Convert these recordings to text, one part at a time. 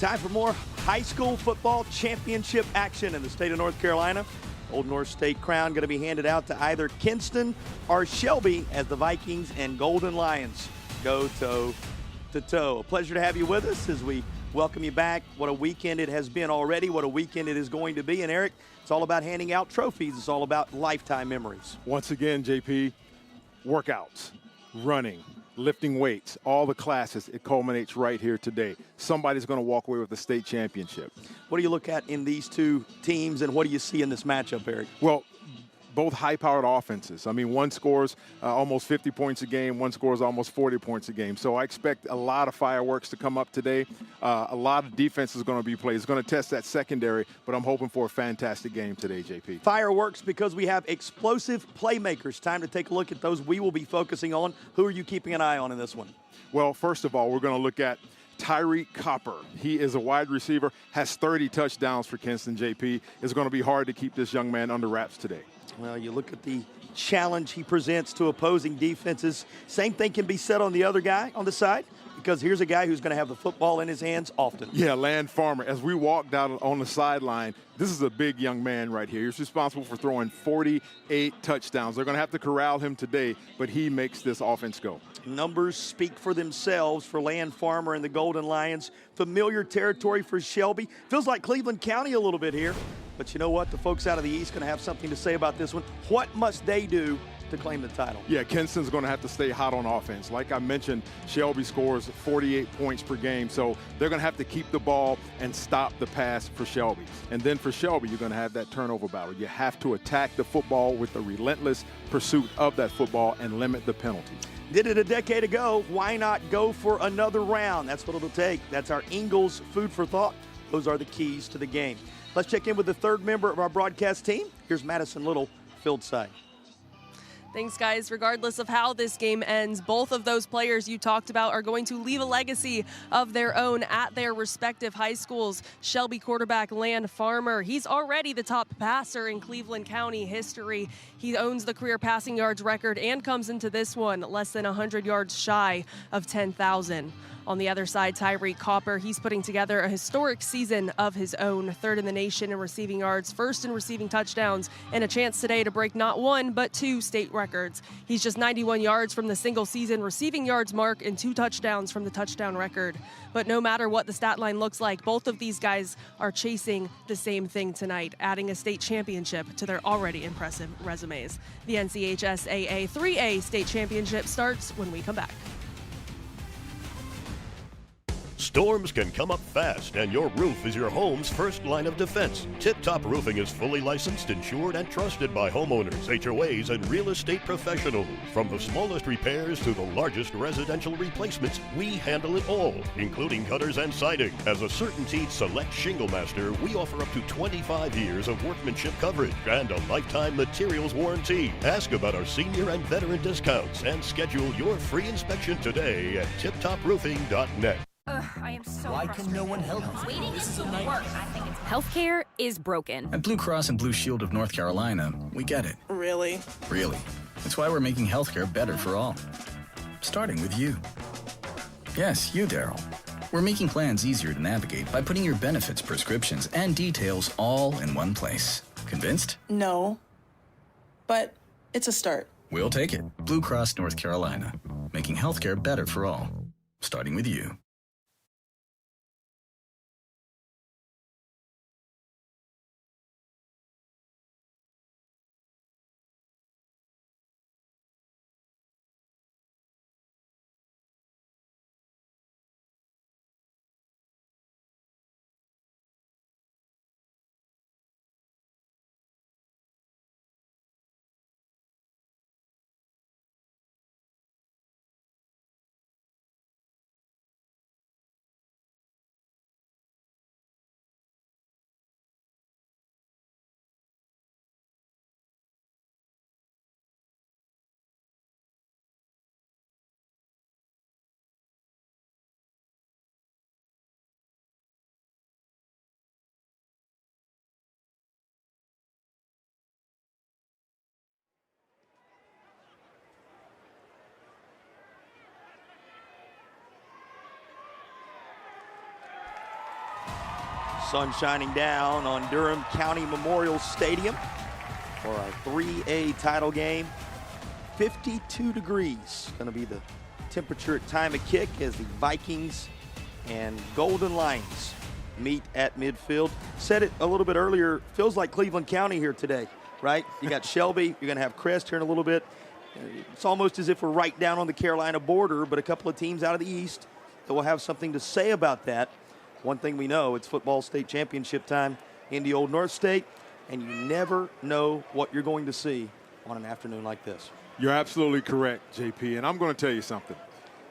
Time for more high school football championship action in the state of North Carolina. Old North State crown going to be handed out to either Kinston or Shelby as the Vikings and Golden Lions go toe to toe. A pleasure to have you with us as we welcome you back. What a weekend it has been already. What a weekend it is going to be. And Eric, it's all about handing out trophies. It's all about lifetime memories. Once again, JP, workouts, running, lifting weights, all the classes, it culminates right here today. Somebody's going to walk away with the state championship. What do you look at in these two teams, and what do you see in this matchup, Eric? Well, both high-powered offenses. I mean, one scores almost 50 points a game, one scores almost 40 points a game. So I expect a lot of fireworks to come up today. A lot of defense is going to be played. It's going to test that secondary, but I'm hoping for a fantastic game today, JP. Fireworks because we have explosive playmakers. Time to take a look at those we will be focusing on. Who are you keeping an eye on in this one? Well, first of all, we're going to look at Tyree Copper. He is a wide receiver, has 30 touchdowns for Kinston, JP. It's going to be hard to keep this young man under wraps today. Well, you look at the challenge he presents to opposing defenses. Same thing can be said on the other guy on the side, because here's a guy who's going to have the football in his hands often. Yeah, Land Farmer. As we walk down on the sideline, this is a big young man right here. He's responsible for throwing 48 touchdowns. They're going to have to corral him today, but he makes this offense go. Numbers speak for themselves for Land Farmer and the Golden Lions. Familiar territory for Shelby. Feels like Cleveland County a little bit here. But you know what? The folks out of the East going to have something to say about this one. What must they do to claim the title? Yeah, Kinston's going to have to stay hot on offense. Like I mentioned, Shelby scores 48 points per game, so they're going to have to keep the ball and stop the pass for Shelby. And then for Shelby, you're going to have that turnover battle. You have to attack the football with a relentless pursuit of that football and limit the penalties. Did it a decade ago. Why not go for another round? That's what it'll take. That's our Ingles food for thought. Those are the keys to the game. Let's check in with the third member of our broadcast team. Here's Madison Little, field side. Thanks, guys. Regardless of how this game ends, both of those players you talked about are going to leave a legacy of their own at their respective high schools. Shelby quarterback Land Farmer, he's already the top passer in Cleveland County history. He owns the career passing yards record and comes into this one less than 100 yards shy of 10,000. On the other side, Tyree Copper, he's putting together a historic season of his own, third in the nation in receiving yards, first in receiving touchdowns, and a chance today to break not one, but two state records. He's just 91 yards from the single season receiving yards mark and 2 touchdowns from the touchdown record. But no matter what the stat line looks like, both of these guys are chasing the same thing tonight, adding a state championship to their already impressive resumes. The NCHSAA 3A state championship starts when we come back. Storms can come up fast, and your roof is your home's first line of defense. Tip Top Roofing is fully licensed, insured, and trusted by homeowners, HOAs, and real estate professionals. From the smallest repairs to the largest residential replacements, we handle it all, including gutters and siding. As a CertainTeed Select Shingle Master, we offer up to 25 years of workmanship coverage and a lifetime materials warranty. Ask about our senior and veteran discounts and schedule your free inspection today at tiptoproofing.net. I am so Why can no one help you? Waiting This is a to nightmare. work. I think it's Healthcare is broken. At Blue Cross and Blue Shield of North Carolina, we get it. Really? Really. That's why we're making healthcare better for all. Starting with you. Yes, you, Daryl. We're making plans easier to navigate by putting your benefits, prescriptions, and details all in one place. Convinced? No. But it's a start. We'll take it. Blue Cross North Carolina. Making healthcare better for all. Starting with you. Sun shining down on Durham County Memorial Stadium for our 3A title game. 52 degrees going to be the temperature at time of kick as the Vikings and Golden Lions meet at midfield. Said it a little bit earlier, feels like Cleveland County here today, right? You got Shelby, you're going to have Crest here in a little bit. It's almost as if we're right down on the Carolina border, but a couple of teams out of the East that will have something to say about that. One thing we know, it's football state championship time in the Old North State, and you never know what you're going to see on an afternoon like this. You're absolutely correct, JP, and I'm going to tell you something.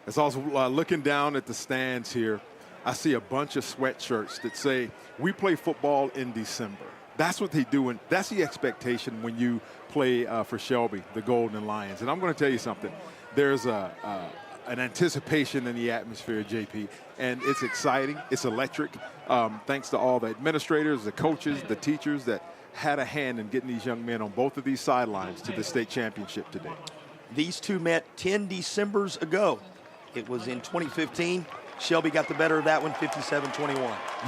As I was looking down at the stands here, I see a bunch of sweatshirts that say, "We play football in December." That's what they do, and that's the expectation when you play for Shelby, the Golden Lions. And I'm going to tell you something. There's an anticipation in the atmosphere, JP, and it's exciting. It's electric. Thanks to all the administrators, the coaches, the teachers that had a hand in getting these young men on both of these sidelines to the state championship today. These two met 10 Decembers ago. It was in 2015. Shelby got the better of that one, 57-21.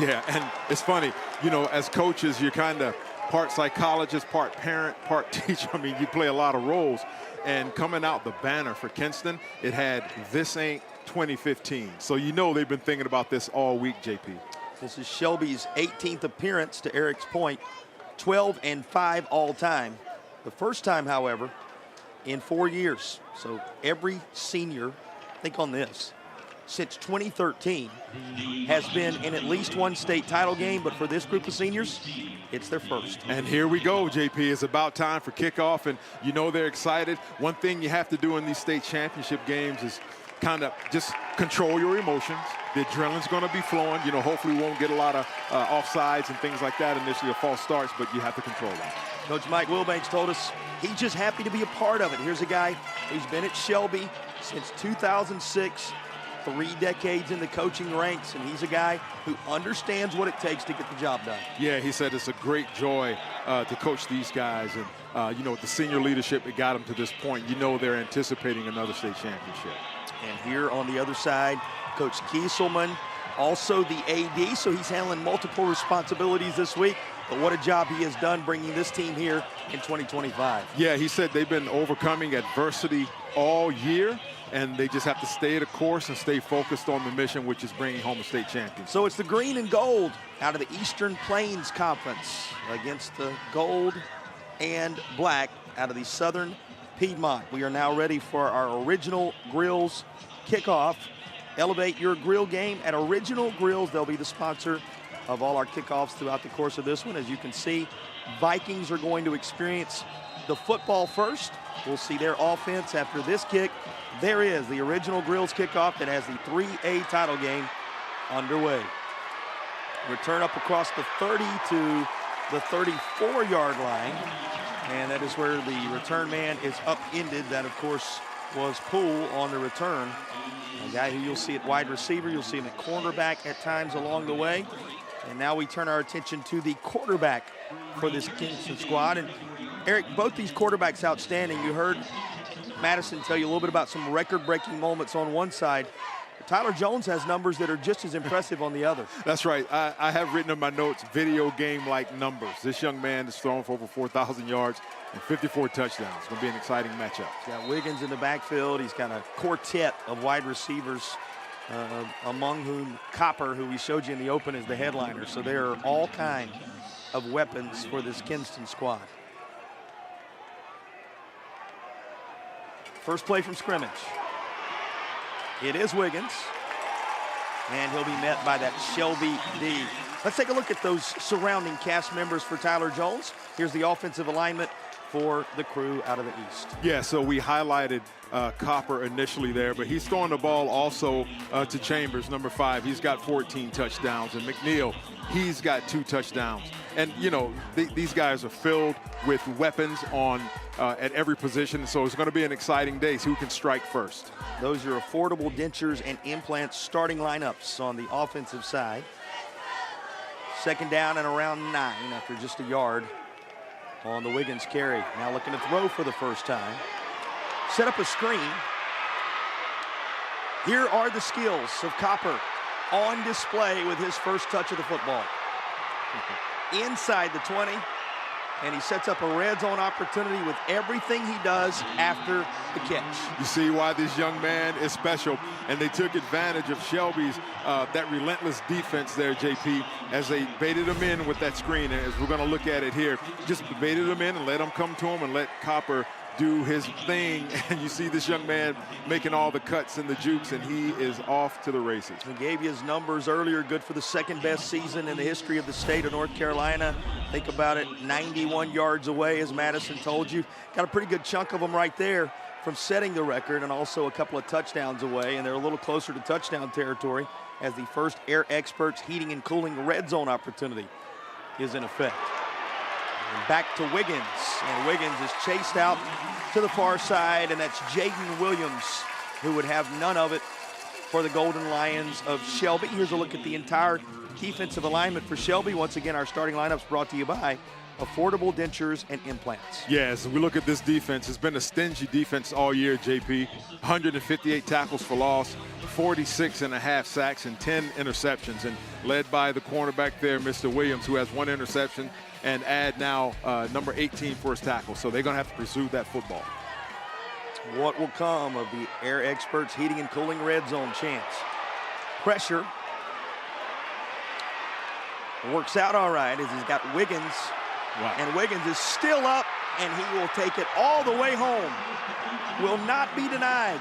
Yeah, and it's funny, you know, as coaches, you're kind of part psychologist, part parent, part teacher. I mean, you play a lot of roles. And coming out the banner for Kinston, it had "This Ain't 2015." So you know they've been thinking about this all week, JP. This is Shelby's 18th appearance, to Eric's point, 12-5 all time. The first time, however, in 4 years. So every senior, think on this, since 2013 has been in at least one state title game, but for this group of seniors, it's their first. And here we go, JP. It's about time for kickoff, and you know they're excited. One thing you have to do in these state championship games is kind of just control your emotions. The adrenaline's going to be flowing. You know, hopefully we won't get a lot of offsides and things like that initially, or false starts, but you have to control that. Coach Mike Wilbanks told us he's just happy to be a part of it. Here's a guy who's been at Shelby since 2006. 3 decades in the coaching ranks, and he's a guy who understands what it takes to get the job done. Yeah, he said it's a great joy to coach these guys, and you know, with the senior leadership that got them to this point, you know they're anticipating another state championship. And here on the other side, Coach Kieselman, also the AD, so he's handling multiple responsibilities this week. But what a job he has done bringing this team here in 2025. Yeah, he said they've been overcoming adversity all year, and they just have to stay the course and stay focused on the mission, which is bringing home a state championship. So it's the green and gold out of the Eastern Plains Conference against the gold and black out of the Southern Piedmont. We are now ready for our Original Grills kickoff. Elevate your grill game at Original Grills. They'll be the sponsor of all our kickoffs throughout the course of this one. As you can see, Vikings are going to experience the football first. We'll see their offense after this kick. There is the Original Grills kickoff that has the 3A title game underway. Return up across the 30 to the 34-yard line. And that is where the return man is upended. That, of course, was Poole on the return. A guy who you'll see at wide receiver. You'll see him at cornerback at times along the way. And now we turn our attention to the quarterback for this Kinston squad. And Eric, both these quarterbacks outstanding. You heard Madison tell you a little bit about some record-breaking moments on one side. Tyler Jones has numbers that are just as impressive on the other. That's right. I have written in my notes, video game-like numbers. This young man is thrown for over 4,000 yards and 54 touchdowns. It's going to be an exciting matchup. He's got Wiggins in the backfield. He's got a quartet of wide receivers, among whom Copper, who we showed you in the open, is the headliner. So there are all kinds of weapons for this Kinston squad. First play from scrimmage. It is Wiggins, and he'll be met by that Shelby D. Let's take a look at those surrounding cast members for Tyler Jones. Here's the offensive alignment for the crew out of the East. Yeah, so we highlighted Copper initially there, but he's throwing the ball also to Chambers, number 5. He's got 14 touchdowns, and McNeil, he's got 2 touchdowns. And, you know, these guys are filled with weapons on at every position, so it's going to be an exciting day. So who can strike first? Those are affordable dentures and implants starting lineups on the offensive side. Second down and around 9 after just a yard on the Wiggins carry. Now looking to throw for the first time. Set up a screen. Here are the skills of Copper on display with his first touch of the football. inside the 20, and he sets up a red zone opportunity with everything he does after the catch. You see why this young man is special, and they took advantage of Shelby's that relentless defense there, JP, as they baited him in with that screen. And as we're going to look at it here, just baited him in and let him come to him and let Copper do his thing. And you see this young man making all the cuts and the jukes, and he is off to the races. He gave you his numbers earlier, good for the second best season in the history of the state of North Carolina. Think about it, 91 yards away, as Madison told you. Got a pretty good chunk of them right there from setting the record, and also a couple of touchdowns away, and they're a little closer to touchdown territory as the first Air Experts heating and cooling red zone opportunity is in effect. And back to Wiggins, and Wiggins is chased out to the far side, and that's Jaden Williams, who would have none of it for the Golden Lions of Shelby. Here's a look at the entire defensive alignment for Shelby. Once again, our starting lineups brought to you by Affordable Dentures and Implants. Yes, we look at this defense. It's been a stingy defense all year, JP. 158 tackles for loss, 46.5 sacks, and 10 interceptions. And led by the cornerback there, Mr. Williams, who has 1 interception, and add now number 18 for his tackle. So they're going to have to pursue that football. What will come of the Air Experts heating and cooling red zone chance? Pressure. Works out all right as he's got Wiggins. Wow. And Wiggins is still up, and he will take it all the way home. Will not be denied.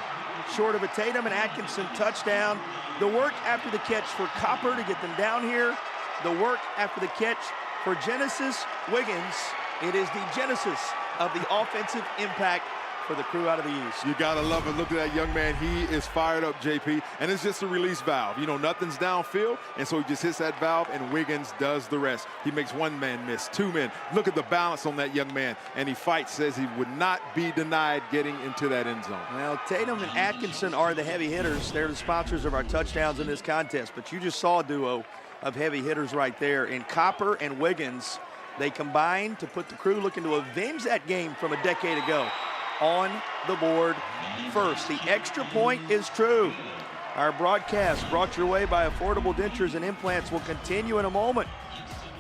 Short of a Tatum and Atkinson touchdown. The work after the catch for Copper to get them down here. The work after the catch for Genesis Wiggins. It is the genesis of the offensive impact for the crew out of the East. You got to love it. Look at that young man. He is fired up, JP, and it's just a release valve. You know, nothing's downfield, and so he just hits that valve, and Wiggins does the rest. He makes 1 man miss, 2 men. Look at the balance on that young man, and he fights, says he would not be denied getting into that end zone. Well, Tatum and Atkinson are the heavy hitters. They're the sponsors of our touchdowns in this contest, but you just saw a duo of heavy hitters right there. In Copper and Wiggins, they combined to put the crew looking to avenge that game from a decade ago on the board first. The extra point is true. Our broadcast brought your way by Affordable Dentures and Implants will continue in a moment.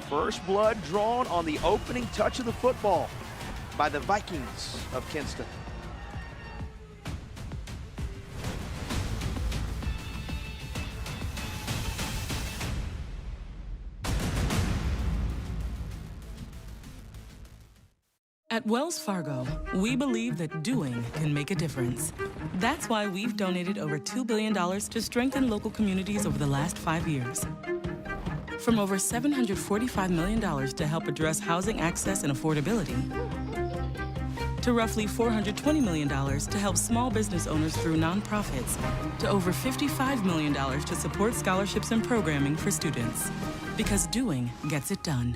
First blood drawn on the opening touch of the football by the Vikings of Kinston. At Wells Fargo, we believe that doing can make a difference. That's why we've donated over $2 billion to strengthen local communities over the last 5 years. From over $745 million to help address housing access and affordability, to roughly $420 million to help small business owners through nonprofits, to over $55 million to support scholarships and programming for students. Because doing gets it done.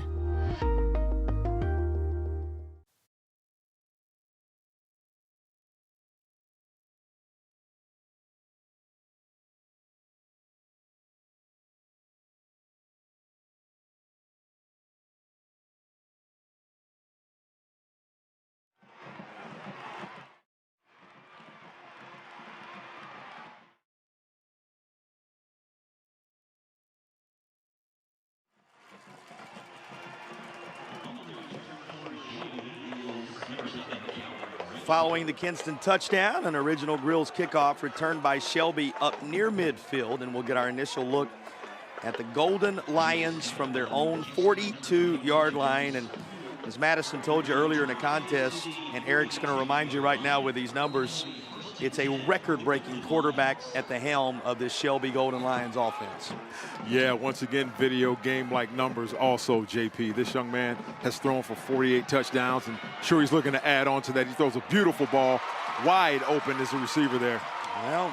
Following the Kinston touchdown, an Original Grills kickoff returned by Shelby up near midfield, and we'll get our initial look at the Golden Lions from their own 42-yard line. And as Madison told you earlier in the contest, and Eric's going to remind you right now with these numbers, it's a record-breaking quarterback at the helm of this Shelby Golden Lions offense. Yeah, once again, video game-like numbers also, JP. This young man has thrown for 48 touchdowns, and sure he's looking to add on to that. He throws a beautiful ball, wide open as a receiver there. Well,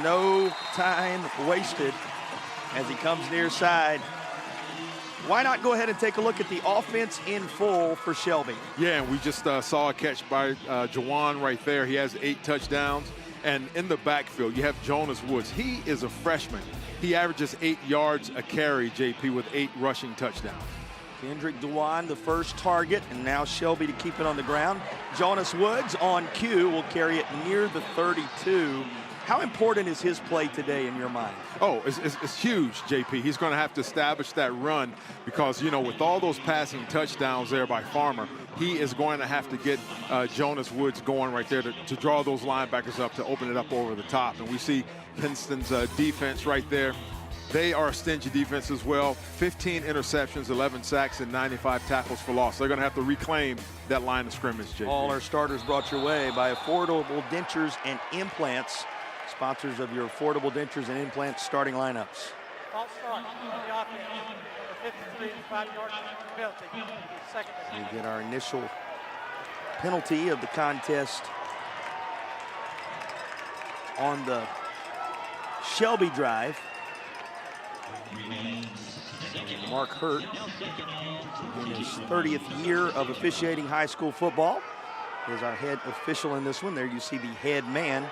no time wasted as he comes near side. Why not go ahead and take a look at the offense in full for Shelby? Yeah, and we just saw a catch by Jawan right there. He has 8 touchdowns. And in the backfield, you have Jonas Woods. He is a freshman. He averages 8 yards a carry, JP, with 8 rushing touchdowns. Kendrick Dewan, the first target, and now Shelby to keep it on the ground. Jonas Woods on cue will carry it near the 32. How important is his play today in your mind? Oh, it's huge, JP. He's going to have to establish that run because, you know, with all those passing touchdowns there by Farmer, he is going to have to get Jonas Woods going right there to draw those linebackers up, to open it up over the top. And we see Kinston's defense right there. They are a stingy defense as well. 15 interceptions, 11 sacks, and 95 tackles for loss. They're going to have to reclaim that line of scrimmage, JP. All our starters brought your way by Affordable Dentures and Implants, sponsors of your Affordable Dentures and Implants starting lineups. False start on the offense. Number 53, 5-yard penalty. Second. We get our initial penalty of the contest on the Shelby drive. Mark Hurt, in his 30th year of officiating high school football, is our head official in this one. There you see the head man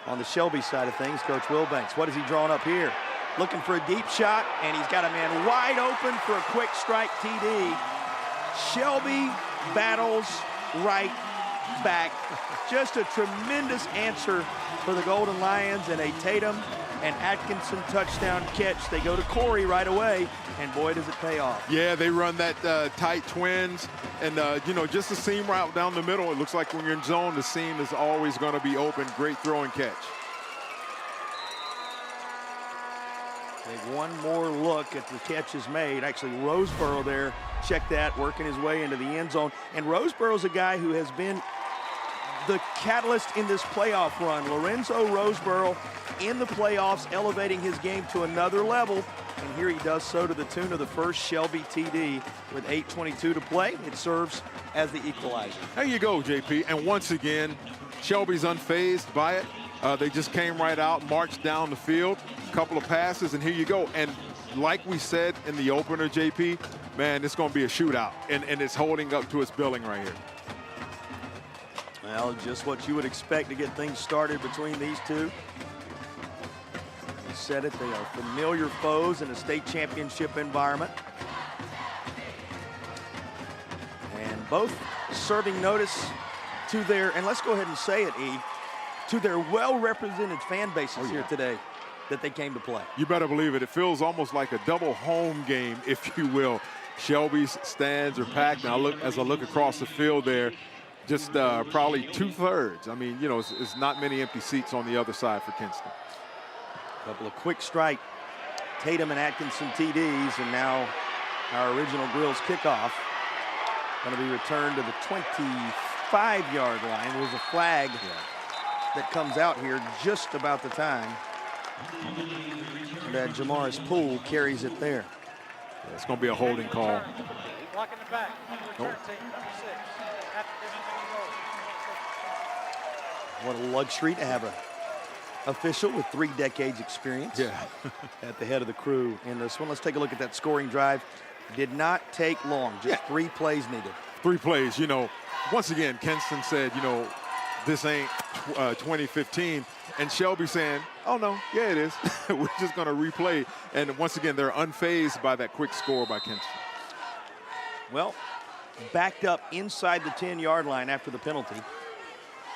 on the Shelby side of things, Coach Wilbanks. What is he drawing up here? Looking for a deep shot, and he's got a man wide open for a quick strike TD. Shelby battles right back. Just a tremendous answer for the Golden Lions, and a Tatum and Atkinson touchdown catch. They go to Corey right away, and boy, does it pay off. Yeah, they run that tight twins, and you know, just the seam route down the middle. It looks like when you're in zone, the seam is always going to be open. Great throw and catch. Take one more look at the catches made. Actually, Roseboro there, check that, working his way into the end zone. And Roseboro's a guy who has been the catalyst in this playoff run. Lorenzo Roseboro in the playoffs, elevating his game to another level. And here he does so to the tune of the first Shelby TD with 8:22 to play. It serves as the equalizer. There you go, JP. And once again, Shelby's unfazed by it. They just came right out, marched down the field, a couple of passes, and here you go. And like we said in the opener, JP, man, it's going to be a shootout. And it's holding up to its billing right here. Well, just what you would expect to get things started between these two. You said it, they are familiar foes in a state championship environment. And both serving notice to their, and let's go ahead and say it, E, to their well-represented fan bases here today that they came to play. You better believe it. It feels almost like a double home game, if you will. Shelby's stands are packed. Now, as I look across the field there, just probably 2/3. I mean, you know, it's not many empty seats on the other side for Kinston. A couple of quick strike Tatum and Atkinson TDs, and now our original Grills kickoff going to be returned to the 25-yard line. There's a flag that comes out here just about the time that Jamaris Poole carries it there. Yeah, it's going to be a holding call. Blocking the back. Number 13, number 6. What a luxury to have an official with 3 decades experience at the head of the crew in this one. Let's take a look at that scoring drive. Did not take long, just 3 plays needed. 3 plays, you know. Once again, Kinston said, you know, this ain't 2015. And Shelby saying, oh, no, yeah, it is. We're just going to replay. And once again, they're unfazed by that quick score by Kinston. Well, backed up inside the 10-yard line after the penalty.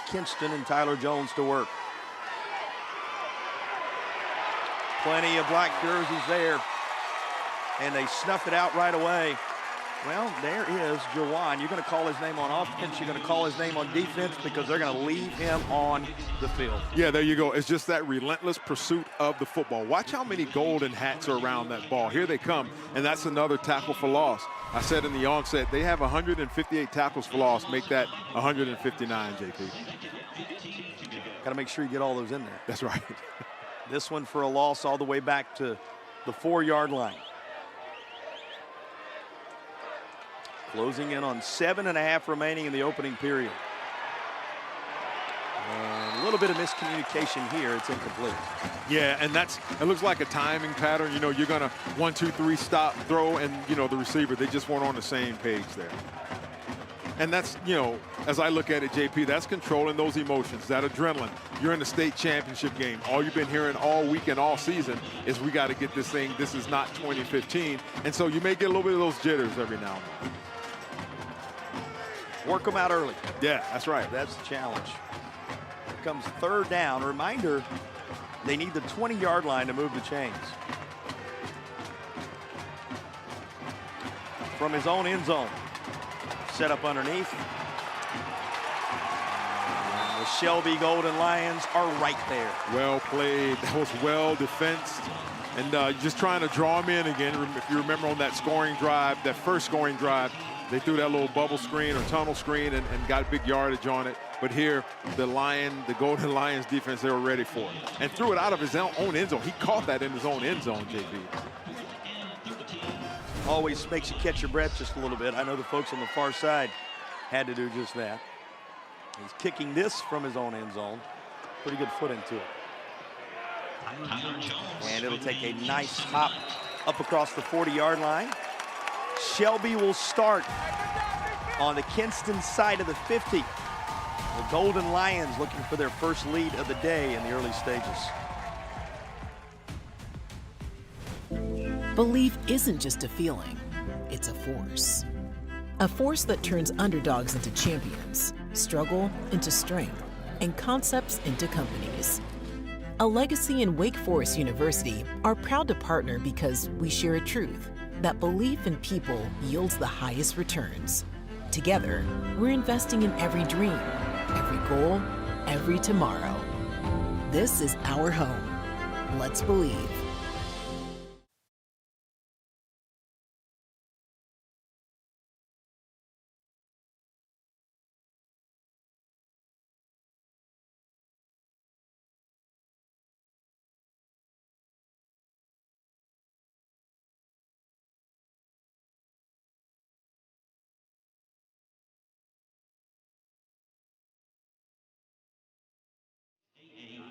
Kinston and Tyler Jones to work. Plenty of black jerseys there, and they snuff it out right away. Well, there is Jawan. You're going to call his name on offense. You're going to call his name on defense because they're going to leave him on the field. Yeah, there you go. It's just that relentless pursuit of the football. Watch how many golden hats are around that ball. Here they come, and that's another tackle for loss. I said in the onset, they have 158 tackles for loss. Make that 159, JP. Got to make sure you get all those in there. That's right. This one for a loss all the way back to the 4-yard line. Closing in on 7.5 remaining in the opening period. And a little bit of miscommunication here. It's incomplete. Yeah, and it looks like a timing pattern. You know, you're going to 1, 2, 3, stop, throw, and, you know, the receiver, they just weren't on the same page there. And that's, you know, as I look at it, JP, that's controlling those emotions, that adrenaline. You're in the state championship game. All you've been hearing all week and all season is we got to get this thing. This is not 2015. And so you may get a little bit of those jitters every now and then. Work them out early. Yeah, that's right. That's the challenge. Here comes 3rd down. A reminder, They need the 20-yard line to move the chains. From his own end zone. Set up underneath. And the Shelby Golden Lions are right there. Well played. That was well defensed. And just trying to draw him in again. If you remember on that scoring drive, that first scoring drive, they threw that little bubble screen or tunnel screen and got big yardage on it. But here, the Golden Lions defense, they were ready for it. And threw it out of his own end zone. He caught that in his own end zone, JP. Always makes you catch your breath just a little bit. I know the folks on the far side had to do just that. He's kicking this from his own end zone. Pretty good foot into it. And it'll take a nice hop up across the 40-yard line. Shelby will start on the Kinston side of the 50. The Golden Lions looking for their first lead of the day in the early stages. Belief isn't just a feeling, it's a force. A force that turns underdogs into champions, struggle into strength, and concepts into companies. A Legacy and Wake Forest University are proud to partner because we share a truth that belief in people yields the highest returns. Together, we're investing in every dream, every goal, every tomorrow. This is our home. Let's believe.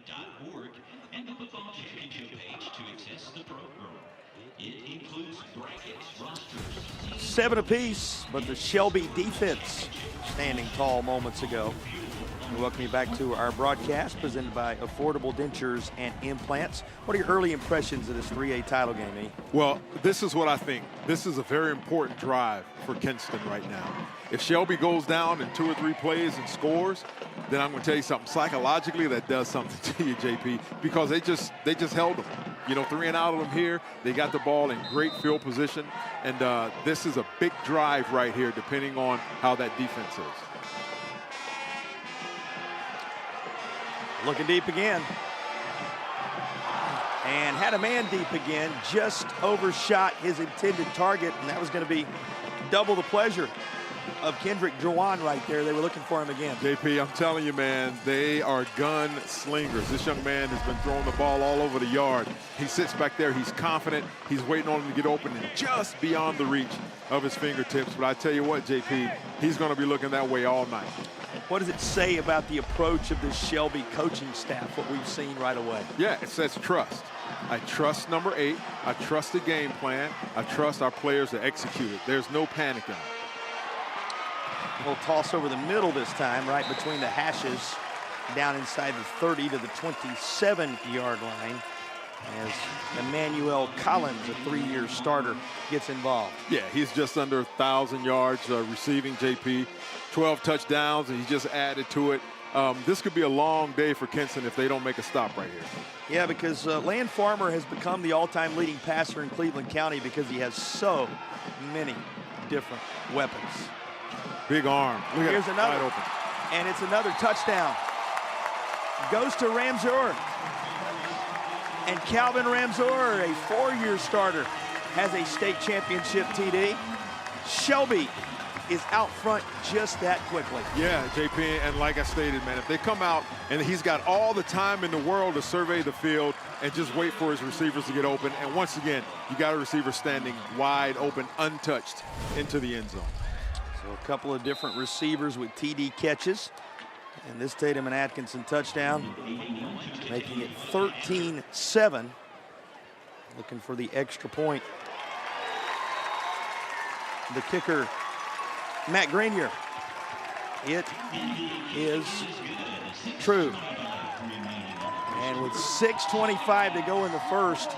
NCHSAA.org and the football championship page to access the program. It includes brackets, rosters. 7 apiece, but the Shelby defense standing tall moments ago. We welcome you back to our broadcast presented by Affordable Dentures and Implants. What are your early impressions of this 3A title game, E? Well, this is what I think. This is a very important drive for Kinston right now. If Shelby goes down in 2 or 3 plays and scores, then I'm going to tell you something. Psychologically, that does something to you, JP, because they just held them. You know, 3 and out of them here. They got the ball in great field position, and this is a big drive right here, depending on how that defense is. Looking deep again. And had a man deep again, just overshot his intended target, and that was going to be double the pleasure of Kendrick Drawan right there. They were looking for him again. JP, I'm telling you, man, they are gun slingers. This young man has been throwing the ball all over the yard. He sits back there. He's confident. He's waiting on him to get open and just beyond the reach of his fingertips. But I tell you what, JP, he's going to be looking that way all night. What does it say about the approach of this Shelby coaching staff, what we've seen right away? Yeah, it says trust. I trust number 8. I trust the game plan. I trust our players to execute it. There's no panicking. We'll toss over the middle this time, right between the hashes, down inside the 30 to the 27-yard line, as Emmanuel Collins, a 3-year starter, gets involved. Yeah, he's just under 1,000 yards receiving, JP. 12 touchdowns, and he just added to it. This could be a long day for Kinston if they don't make a stop right here. Yeah, because Land Farmer has become the all-time leading passer in Cleveland County because he has so many different weapons. Big arm. Look Here's at it, another, wide open. and it's another touchdown. Goes to Ramseur. And Calvin Ramseur, a 4-year starter, has a state championship TD. Shelby is out front just that quickly. Yeah, JP, and like I stated, man, if they come out and he's got all the time in the world to survey the field and just wait for his receivers to get open, and once again, you got a receiver standing wide open, untouched, into the end zone. So a couple of different receivers with TD catches. And this Tatum and Atkinson touchdown, making it 13-7. Looking for the extra point. The kicker, Matt Grenier. It is true. And with 6:25 to go in the first,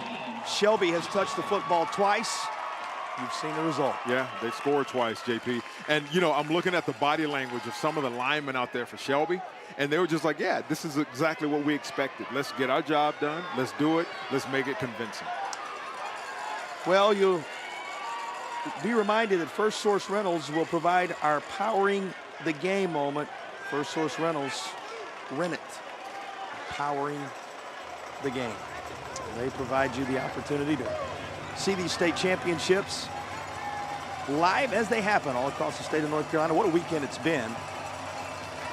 Shelby has touched the football twice. You've seen the result. Yeah, they scored twice, JP. And, you know, I'm looking at the body language of some of the linemen out there for Shelby, and they were just like, yeah, this is exactly what we expected. Let's get our job done. Let's do it. Let's make it convincing. Well, you'll be reminded that First Source Rentals will provide our powering the game moment. First Source Rentals, rent it. Powering the game. They provide you the opportunity to see these state championships live as they happen all across the state of North Carolina. What a weekend it's been.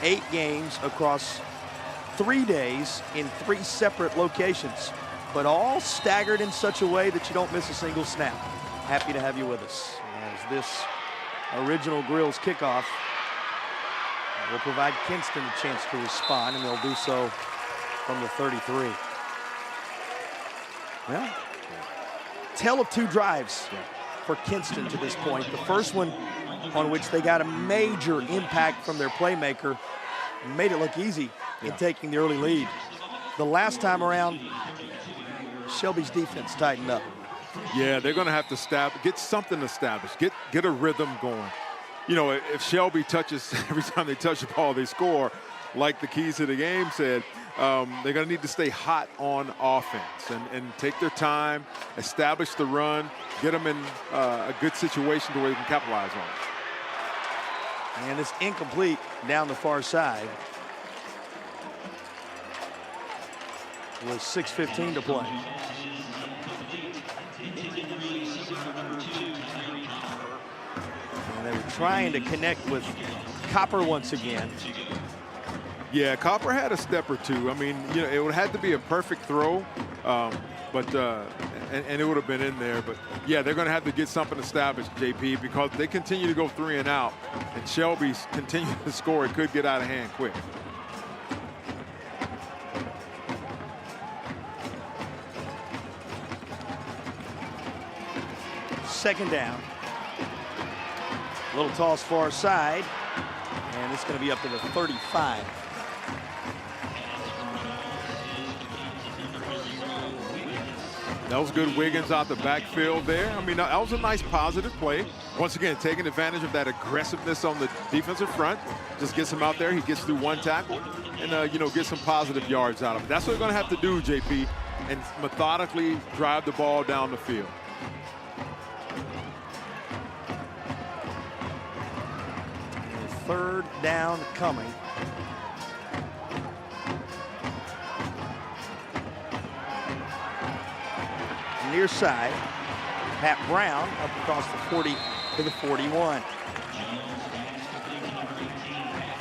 8 games across 3 days in 3 separate locations, but all staggered in such a way that you don't miss a single snap. Happy to have you with us as this Original Grills kickoff will provide Kinston a chance to respond, and they'll do so from the 33. Well, tale of 2 drives for Kinston to this point. The first one on which they got a major impact from their playmaker, made it look easy in taking the early lead. The last time around, Shelby's defense tightened up. Yeah, they're going to have to get something established, get a rhythm going. You know, if Shelby touches, every time they touch the ball, they score, like the keys to the game said, they're going to need to stay hot on offense and take their time, establish the run, get them in a good situation to where they can capitalize on it. And it's incomplete down the far side with 6:15 to play. And they were trying to connect with Copper once again. Yeah, Copper had a step or two. I mean, you know, it would have had to be a perfect throw, and it would have been in there. But yeah, they're going to have to get something established, JP, because they continue to go 3 and out, and Shelby's continue to score. It could get out of hand quick. Second down. Little toss far side, and it's going to be up to the 35. That was good. Wiggins out the backfield there. I mean, that was a nice positive play. Once again, taking advantage of that aggressiveness on the defensive front. Just gets him out there. He gets through 1 tackle and, you know, get some positive yards out of it. That's what they're going to have to do, JP, and methodically drive the ball down the field. And 3rd down coming. Near side, Pat Brown up across the 40 to the 41.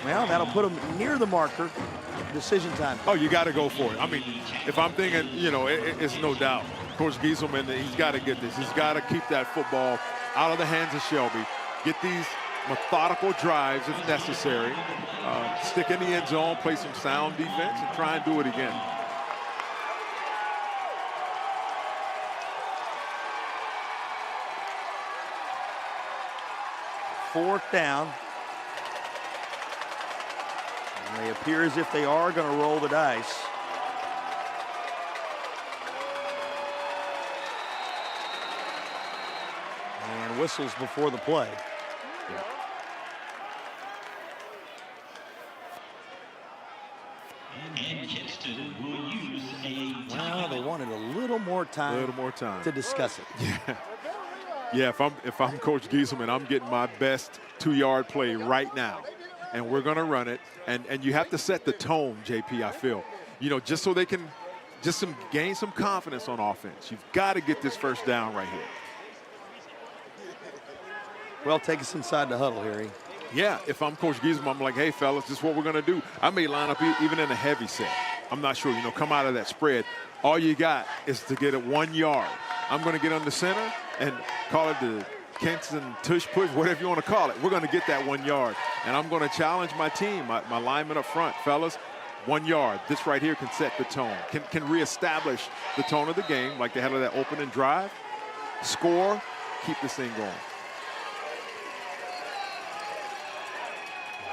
Well, that'll put him near the marker. Decision time. Oh, you got to go for it. I mean, if I'm thinking, you know, it's no doubt. Coach Gieselman, he's got to get this. He's got to keep that football out of the hands of Shelby. Get these methodical drives if necessary. Stick in the end zone, play some sound defense, and try and do it again. Fourth down. And they appear as if they are going to roll the dice. And whistles before the play. And Kinston will use a Well, they wanted a little more time, to discuss it. Yeah. Yeah, if I'm Coach Gieselman, I'm getting my best 2-yard play right now, and we're going to run it. And you have to set the tone, JP. I feel, you know, just so they can gain some confidence on offense. You've got to get this first down right here. Well, take us inside the huddle, Harry. Yeah, if I'm Coach Gieselman, I'm like, hey, fellas, this is what we're going to do. I may line up even in a heavy set. I'm not sure, you know, come out of that spread. All you got is to get it 1 yard. I'm going to get on the center and call it the Kinston tush push, whatever you want to call it. We're going to get that 1 yard. And I'm going to challenge my team, my linemen up front. Fellas, 1 yard. This right here can set the tone, can reestablish the tone of the game like they had on that opening drive. Score, keep this thing going.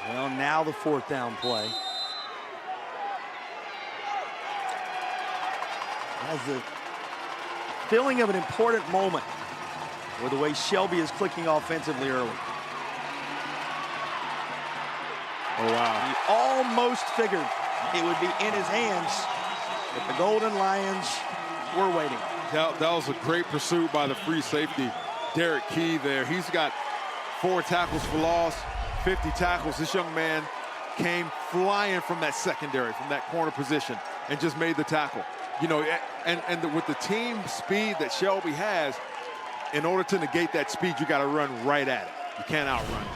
Well, now the 4th down play. Has the feeling of an important moment with the way Shelby is clicking offensively early. Oh, wow. He almost figured it would be in his hands, but the Golden Lions were waiting. That was a great pursuit by the free safety, Derek Key there. He's got 4 tackles for loss, 50 tackles. This young man came flying from that secondary, from that corner position, and just made the tackle. You know, and with the team speed that Shelby has, in order to negate that speed, you got to run right at it. You can't outrun it.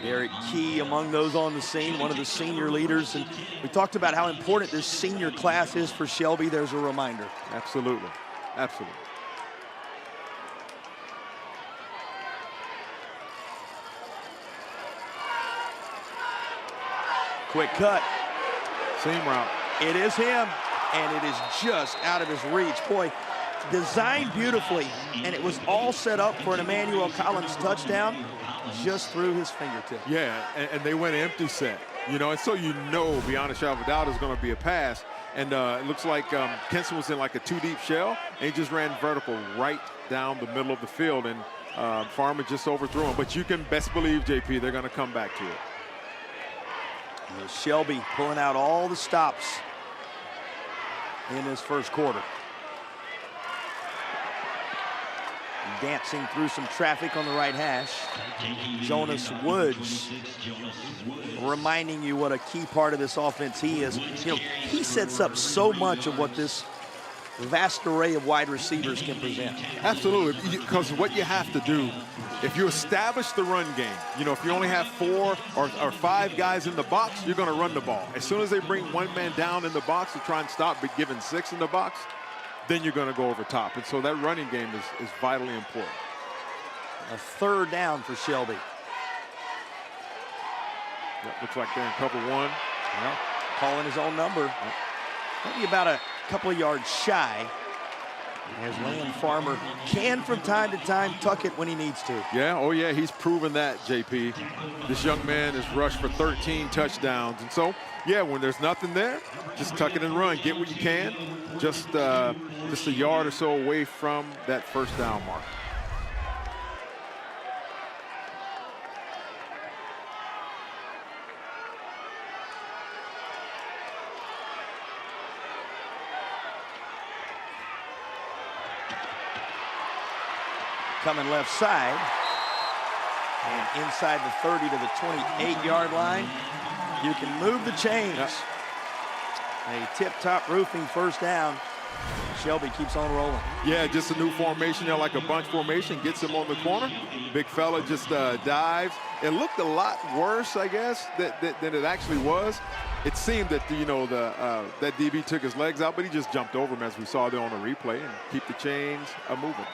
Derek Key among those on the scene, one of the senior leaders. And we talked about how important this senior class is for Shelby. There's a reminder. Absolutely. Absolutely. Quick cut. Seam route. It is him, and it is just out of his reach. Boy, designed beautifully, and it was all set up for an Emmanuel Collins touchdown just through his fingertip. Yeah, and they went empty set, you know, and so you know beyond a shadow of a doubt is going to be a pass. And it looks like Kinston was in like a 2-deep shell, and he just ran vertical right down the middle of the field, and Farmer just overthrew him. But you can best believe, JP, they're going to come back to it. Shelby pulling out all the stops in this first quarter. Dancing through some traffic on the right hash. Jonas Woods reminding you what a key part of this offense he is. You know, he sets up so much of what this vast array of wide receivers can present. Absolutely, because what you have to do, if you establish the run game, you know, if you only have 4 or 5 guys in the box, you're going to run the ball. As soon as they bring one man down in the box to try and stop, but given 6 in the box, then you're going to go over top. And so that running game is vitally important. A 3rd down for Shelby. Yep, looks like they're in cover 1. Well, calling his own number. Yep. Maybe about a couple of yards shy. As Land Farmer can from time to time tuck it when he needs to. Yeah, oh yeah, he's proven that, JP. This young man has rushed for 13 touchdowns. And so, yeah, when there's nothing there, just tuck it and run. Get what you can. Just a yard or so away from that 1st down mark. Coming left side, and inside the 30 to the 28-yard line. You can move the chains. Yep. A tip-top roofing 1st down. Shelby keeps on rolling. Yeah, just a new formation there, like a bunch formation. Gets him on the corner. Big fella just dives. It looked a lot worse, I guess, than it actually was. It seemed that, you know, that DB took his legs out, but he just jumped over him, as we saw there on the replay, and keep the chains moving.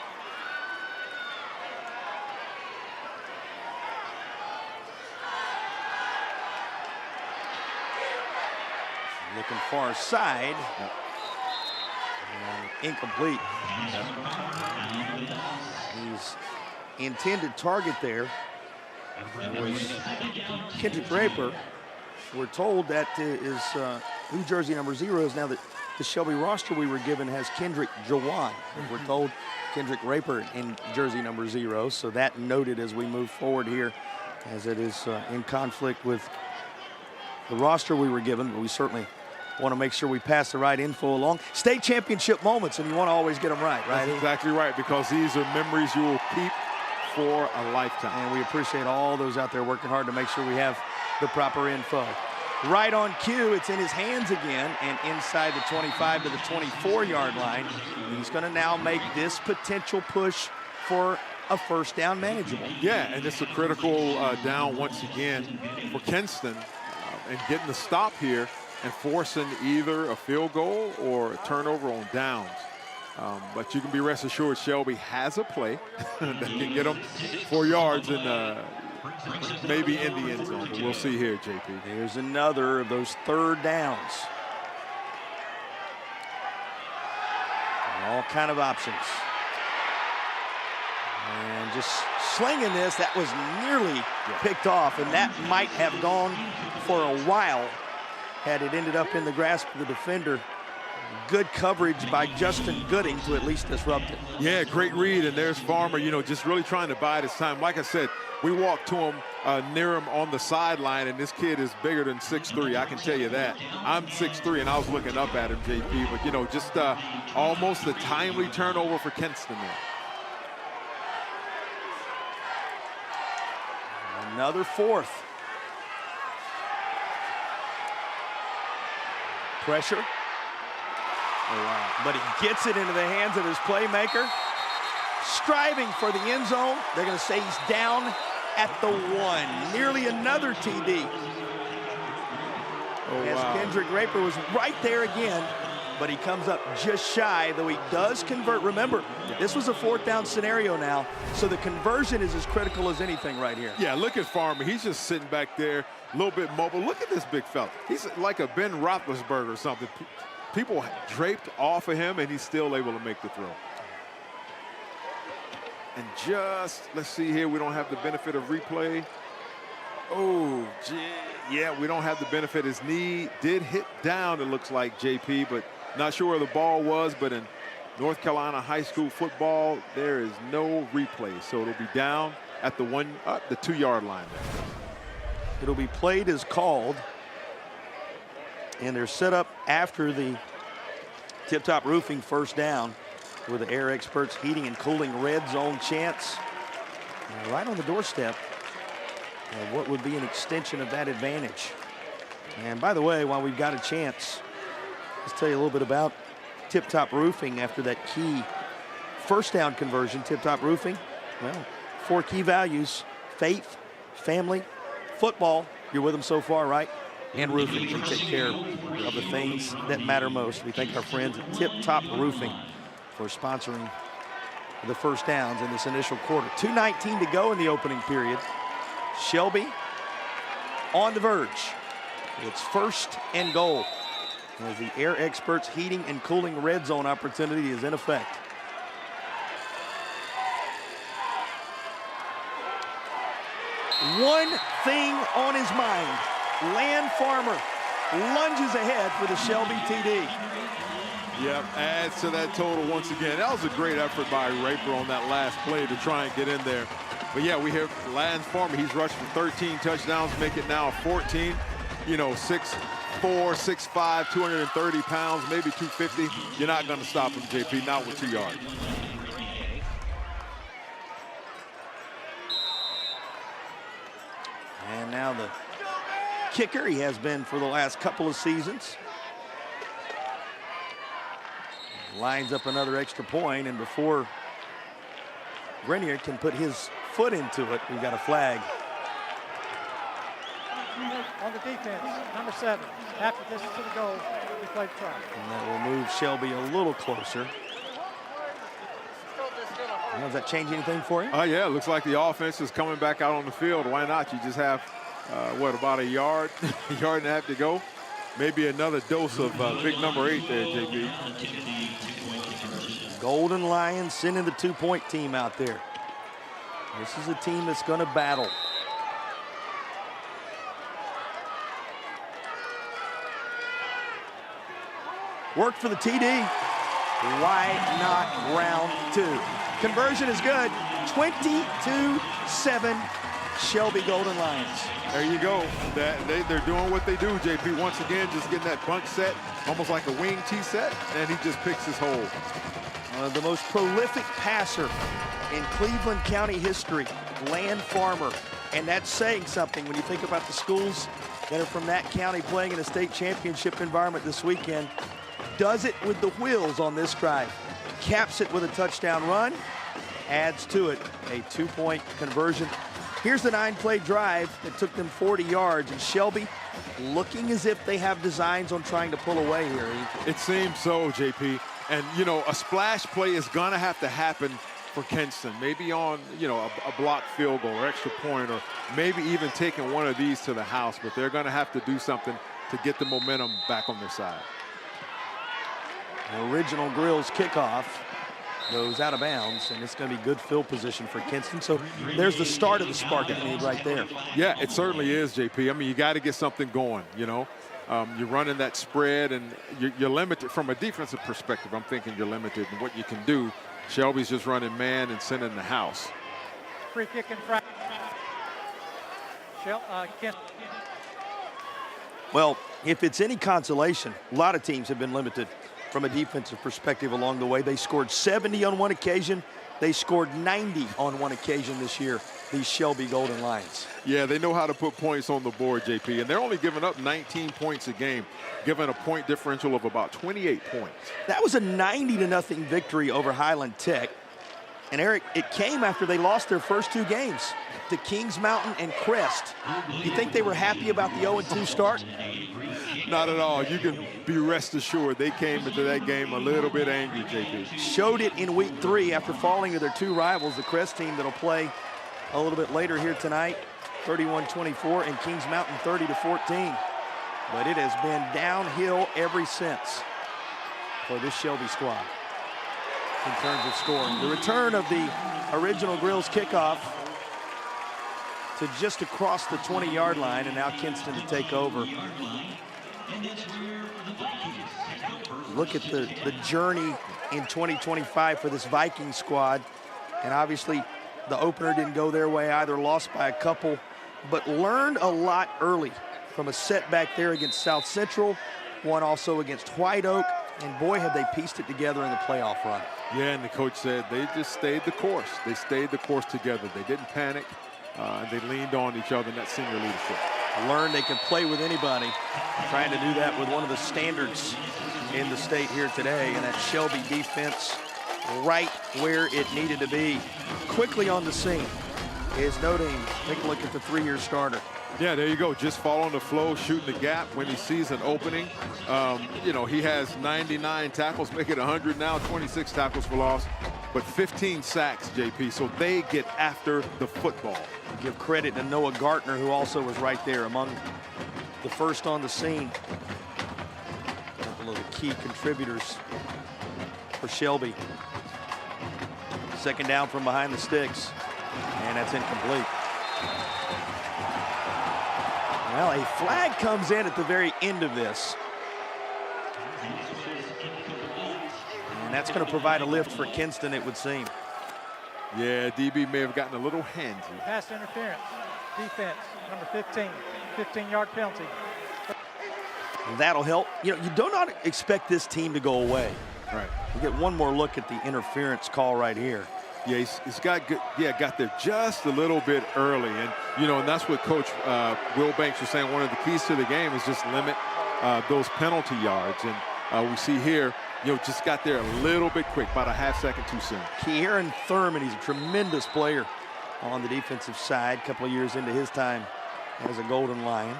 Looking far side. Yep. Incomplete. Yep. His intended target there was Kendrick Raper. We're told that is who jersey number 0 is now. That the Shelby roster we were given has Kendrick Jawan. We're told Kendrick Raper in jersey number 0. So that noted as we move forward here, as it is in conflict with the roster we were given, but we certainly want to make sure we pass the right info along. State championship moments, and you want to always get them right, right? That's exactly right, because these are memories you will keep for a lifetime. And we appreciate all those out there working hard to make sure we have the proper info. Right on cue, it's in his hands again, and inside the 25 to the 24-yard line. He's going to now make this potential push for a 1st down manageable. Yeah, and it's a critical down once again for Kinston, and getting the stop here and forcing either a field goal or a turnover on downs. But you can be rest assured Shelby has a play that can get them 4 yards and maybe in the end zone. But we'll see here, JP. Here's another of those 3rd downs. All kind of options. And just slinging this, that was nearly picked off, and that might have gone for a while had it ended up in the grasp of the defender. Good coverage by Justin Gooding to at least disrupt it. Yeah, great read, and there's Farmer, you know, just really trying to bide his time. Like I said, we walked to him, near him on the sideline, and this kid is bigger than 6'3", I can tell you that. I'm 6'3", and I was looking up at him, JP, but, you know, just almost a timely turnover for Kinston there. Another fourth. Pressure. Oh, wow. But he gets it into the hands of his playmaker. Striving for the end zone. They're going to say he's down at the 1. Nearly another TD. Oh, As wow. Kendrick Raper was right there again, but he comes up just shy, though he does convert. Remember, this was a 4th down scenario now, so the conversion is as critical as anything right here. Yeah, look at Farmer. He's just sitting back there, a little bit mobile. Look at this big fella. He's like a Ben Roethlisberger or something. People draped off of him, and he's still able to make the throw. And just, let's see here, we don't have the benefit of replay. Oh, yeah, we don't have the benefit. His knee did hit down, it looks like, JP, but not sure where the ball was. But in North Carolina high school football, there is no replay. So it'll be down at the 2-yard line there. It'll be played as called. And they're set up after the Tip Top Roofing first down with the Air Experts Heating and Cooling red zone chance. Right on the doorstep of what would be an extension of that advantage. And by the way, while we've got a chance, let's tell you a little bit about Tip Top Roofing after that key first down conversion. Tip Top Roofing, well, 4 key values: faith, family, football. You're with them so far, right? And roofing. They take care of the things that matter most. We thank our friends at Tip Top Roofing for sponsoring the first downs in this initial quarter. 2:19 to go in the opening period. Shelby on the verge. It's 1st and goal as the Air Experts Heating and Cooling red zone opportunity is in effect. One thing on his mind. Land Farmer lunges ahead for the Shelby TD. Yep, adds to that total once again. That was a great effort by Raper on that last play to try and get in there. But yeah, we hear Land Farmer. He's rushed for 13 touchdowns, make it now 14. You know, 6'4", 6'5", 230 pounds, maybe 250. You're not going to stop him, JP, not with 2 yards. And now the kicker, he has been for the last couple of seasons. Lines up another extra point, and before Grenier can put his foot into it, we've got a flag. On the defense, number 7. After this to the goal, we played try. And that will move Shelby a little closer. Does that change anything for you? Yeah, it looks like the offense is coming back out on the field. Why not? You just have, what, about a yard, yard and a half to go? Maybe another dose of big number 8 there, JP. Golden Lions sending the 2-point team out there. This is a team that's going to battle. Worked for the TD. Why not round 2? Conversion is good. 22-7, Shelby Golden Lions. There you go. They're doing what they do, JP. Once again, just getting that bunch set, almost like a wing tee set, and he just picks his hole. The most prolific passer in Cleveland County history, Land Farmer. And that's saying something when you think about the schools that are from that county playing in a state championship environment this weekend. Does it with the wheels on this drive. Caps it with a touchdown run. Adds to it a 2-point conversion. Here's the 9-play drive that took them 40 yards. And Shelby looking as if they have designs on trying to pull away here. It seems so, JP. And, you know, a splash play is going to have to happen for Kinston. Maybe on, you know, a blocked field goal or extra point, or maybe even taking one of these to the house. But they're going to have to do something to get the momentum back on their side. The original Grills kickoff goes out of bounds, and it's going to be good field position for Kinston. So there's the start of the spark you need right there. Yeah, it certainly is, JP. I mean, you got to get something going, you know. You're running that spread, and you're limited from a defensive perspective. I'm thinking you're limited in what you can do. Shelby's just running man and sending the house. Free kick in front. Kinston. Well, if it's any consolation, a lot of teams have been limited from a defensive perspective along the way. They scored 70 on one occasion. They scored 90 on one occasion this year, these Shelby Golden Lions. Yeah, they know how to put points on the board, JP, and they're only giving up 19 points a game, giving a point differential of about 28 points. That was a 90-0 victory over Highland Tech. And Eric, it came after they lost their first two games to Kings Mountain and Crest. You think they were happy about the 0-2 start? Not at all. You can be rest assured they came into that game a little bit angry, JP. Showed it in week 3 after falling to their two rivals, the Crest team that'll play a little bit later here tonight, 31-24, and Kings Mountain 30-14. But it has been downhill ever since for this Shelby squad in terms of scoring. The return of the original Grills kickoff to just across the 20-yard line, and now Kinston to take over. Look at the journey in 2025 for this Vikings squad, and obviously the opener didn't go their way either, lost by a couple, but learned a lot early from a setback there against South Central, one also against White Oak, and boy, have they pieced it together in the playoff run. Yeah, and the coach said they just stayed the course. They stayed the course together. They didn't panic. They leaned on each other in that senior leadership. Learned they can play with anybody. Trying to do that with one of the standards in the state here today, and that Shelby defense right where it needed to be. Quickly on the scene is No Dame. Take a look at the 3-year starter. Yeah, there you go. Just following the flow, shooting the gap when he sees an opening. You know, he has 99 tackles, make it 100 now, 26 tackles for loss, but 15 sacks, JP, so they get after the football. Give credit to Noah Gartner, who also was right there among the first on the scene. A couple of the key contributors for Shelby. Second down from behind the sticks, and that's incomplete. Well, a flag comes in at the very end of this. And that's going to provide a lift for Kinston, it would seem. Yeah, DB may have gotten a little handsy. Pass interference. Defense, number 15. 15-yard penalty. That'll help. You know, you do not expect this team to go away. Right. You get one more look at the interference call right here. Yeah, he's got good. Yeah, got there just a little bit early, and you know, and that's what Coach Will Banks was saying. One of the keys to the game is just limit those penalty yards, and we see here, you know, just got there a little bit quick, about a half second too soon. Kieran Thurman, he's a tremendous player on the defensive side. A couple of years into his time as a Golden Lion.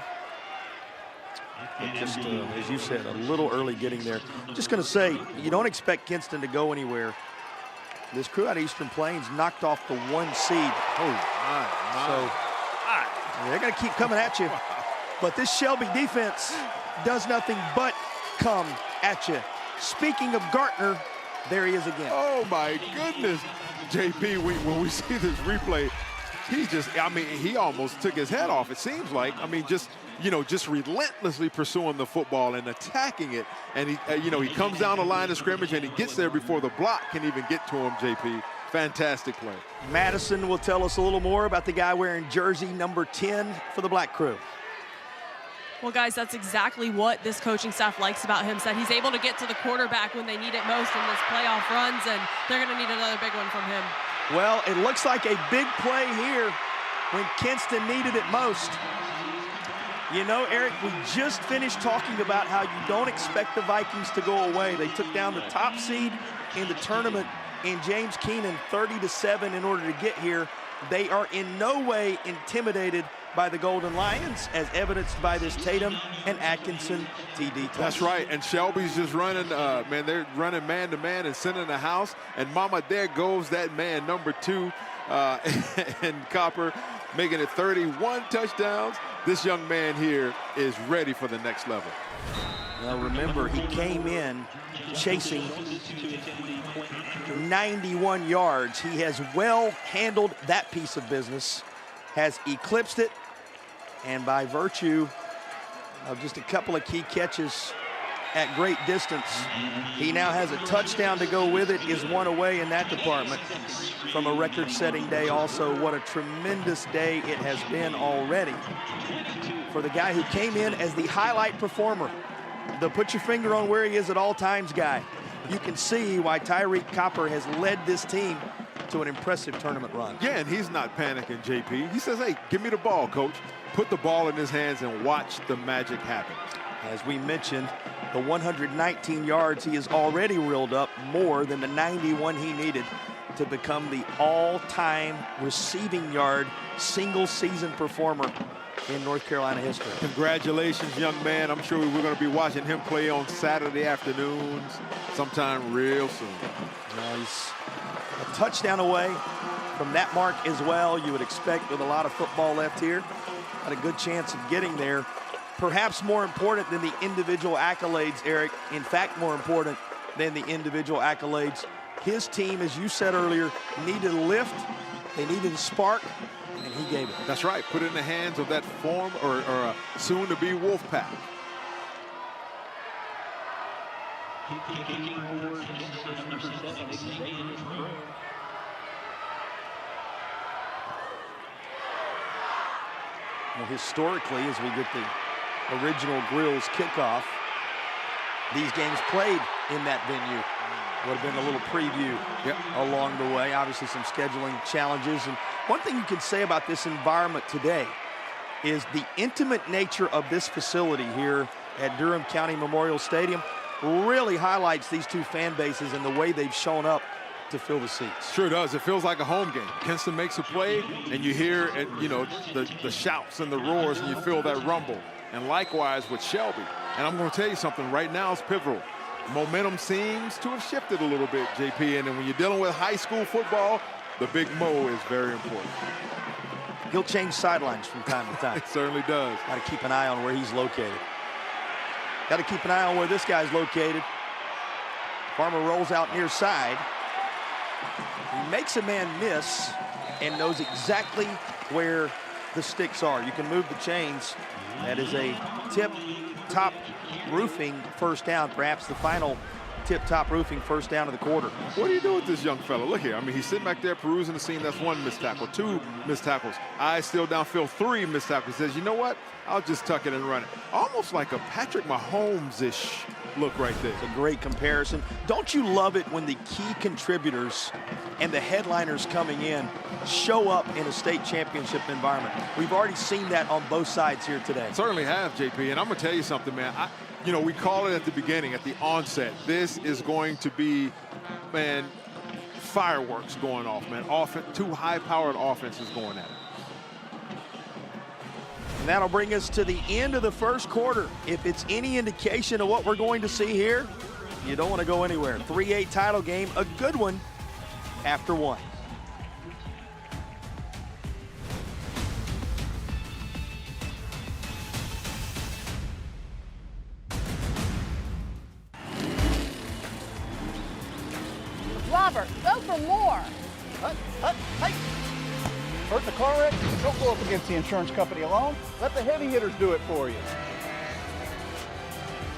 Just, as you said, a little early getting there. Just going to say, you don't expect Kinston to go anywhere. This crew out of Eastern Plains knocked off the 1 seed. Oh, my. So they're going to keep coming at you. But this Shelby defense does nothing but come at you. Speaking of Gartner, there he is again. Oh, my goodness. JP, when we see this replay, he just, I mean, he almost took his head off, it seems like. I mean, just, you know, just relentlessly pursuing the football and attacking it. And, he, you know, he comes down the line of scrimmage and he gets there before the block can even get to him, JP. Fantastic play. Madison will tell us a little more about the guy wearing jersey number 10 for the Black Crew. Well, guys, that's exactly what this coaching staff likes about him. Said he's able to get to the quarterback when they need it most in this playoff runs, and they're going to need another big one from him. Well, it looks like a big play here when Kinston needed it most. You know, Eric, we just finished talking about how you don't expect the Vikings to go away. They took down the top seed in the tournament in James Keenan 30-7 in order to get here. They are in no way intimidated by the Golden Lions, as evidenced by this Tatum and Atkinson TD touch. That's right, and Shelby's just running, man, they're running man-to-man and sending the house, and mama, there goes that man, number 2, and Copper, making it 31 touchdowns. This young man here is ready for the next level. Now remember, he came in chasing 91 yards. He has well handled that piece of business, has eclipsed it, and by virtue of just a couple of key catches at great distance. He now has a touchdown to go with it, is one away in that department from a record-setting day. Also, what a tremendous day it has been already for the guy who came in as the highlight performer, the put your finger on where he is at all times guy. You can see why Tyreek Copper has led this team to an impressive tournament run. Yeah, and he's not panicking, JP. He says, hey, give me the ball, coach. Put the ball in his hands and watch the magic happen. As we mentioned, the 119 yards he has already reeled up, more than the 91 he needed to become the all-time receiving yard single-season performer in North Carolina history. Congratulations, young man. I'm sure we're going to be watching him play on Saturday afternoons sometime real soon. He's a touchdown away from that mark as well. You would expect with a lot of football left here. Had a good chance of getting there. Perhaps more important than the individual accolades, Eric. In fact, more important than the individual accolades. His team, as you said earlier, needed a lift. They needed a spark, and he gave it. That's right. Put it in the hands of that form or soon-to-be Wolfpack. Well, historically, as we get the original Grills kickoff, these games played in that venue. Would have been a little preview along the way. Obviously, some scheduling challenges. And one thing you can say about this environment today is the intimate nature of this facility here at Durham County Memorial Stadium really highlights these two fan bases and the way they've shown up to fill the seats. Sure does. It feels like a home game. Kinston makes a play, and you hear the shouts and the roars, and you feel that rumble. And likewise with Shelby. And I'm going to tell you something. Right now it's pivotal. Momentum seems to have shifted a little bit, JP. And then when you're dealing with high school football, the big Mo is very important. He'll change sidelines from time to time. It certainly does. Got to keep an eye on where he's located. Got to keep an eye on where this guy's located. Farmer rolls out near side. He makes a man miss and knows exactly where the sticks are. You can move the chains. That is a tip-top roofing first down, perhaps the final tip-top roofing first down of the quarter. What do you do with this young fella? Look here. I mean, he's sitting back there perusing the scene. That's one missed tackle, two missed tackles. Eyes still downfield, three missed tackles. He says, you know what? I'll just tuck it and run it. Almost like a Patrick Mahomes-ish look right there. It's a great comparison. Don't you love it when the key contributors and the headliners coming in show up in a state championship environment? We've already seen that on both sides here today. Certainly have, JP. And I'm going to tell you something, man. We call it at the beginning, at the onset. This is going to be, man, fireworks going off, man. Two high-powered offenses going at it. And that'll bring us to the end of the first quarter. If it's any indication of what we're going to see here, you don't want to go anywhere. 3-8 title game, a good one after one. Robert, go for more. Hey! Hurt in a car wreck? Don't go up against the insurance company alone. Let the heavy hitters do it for you.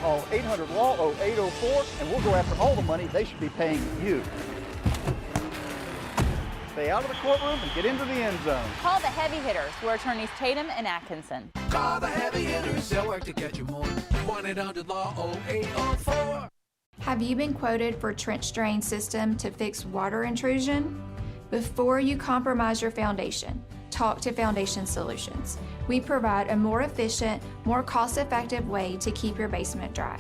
Call 800-LAW-0804, and we'll go after all the money they should be paying you. Stay out of the courtroom and get into the end zone. Call the heavy hitters. We're attorneys Tatum and Atkinson. Call the heavy hitters. They'll work to get you more. 1-800-LAW-0804. Have you been quoted for trench drain system to fix water intrusion? Before you compromise your foundation, talk to Foundation Solutions. We provide a more efficient, more cost-effective way to keep your basement dry.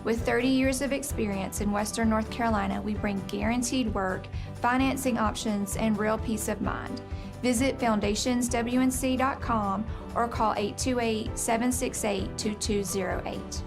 With 30 years of experience in Western North Carolina, we bring guaranteed work, financing options, and real peace of mind. Visit foundationswnc.com or call 828-768-2208.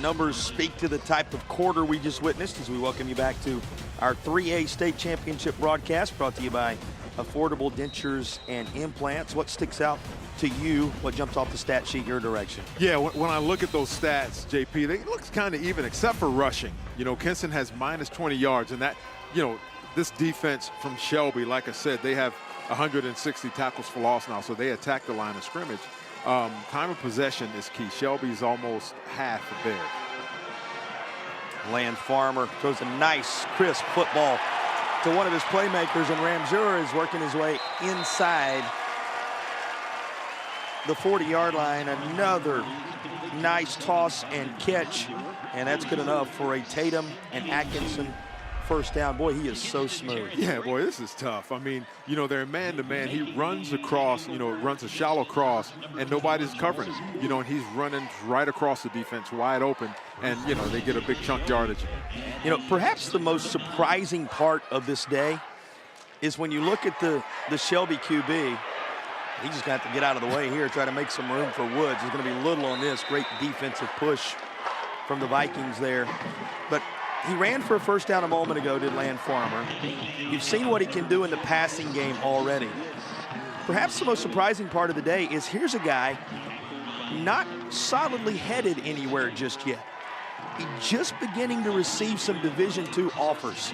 numbers speak to the type of quarter we just witnessed as we welcome you back to our 3A state championship broadcast, brought to you by Affordable Dentures and Implants. What sticks out to you? What jumps off the stat sheet your direction? Yeah, when I look at those stats, JP, they look kind of even except for rushing. You know, Kinston has minus 20 yards, and that, you know, this defense from Shelby, like I said, they have 160 tackles for loss now, so they attack the line of scrimmage. Time of possession is key. Shelby's almost half there. Land Farmer throws a nice, crisp football to one of his playmakers, and Ramjur is working his way inside the 40-yard line. Another nice toss and catch, and that's good enough for a Tatum and Atkinson first down. Boy, he is so smooth. Yeah, boy, this is tough. I mean, you know, they're man-to-man. He runs across, you know, runs a shallow cross, and nobody's covering him. You know, and he's running right across the defense, wide open, and, you know, they get a big chunk yardage. You know, perhaps the most surprising part of this day is when you look at the Shelby QB. He just got to get out of the way here, try to make some room for Woods. There's going to be little on this. Great defensive push from the Vikings there. But he ran for a first down a moment ago, did Land Farmer. You've seen what he can do in the passing game already. Perhaps the most surprising part of the day is here's a guy not solidly headed anywhere just yet. He's just beginning to receive some Division II offers.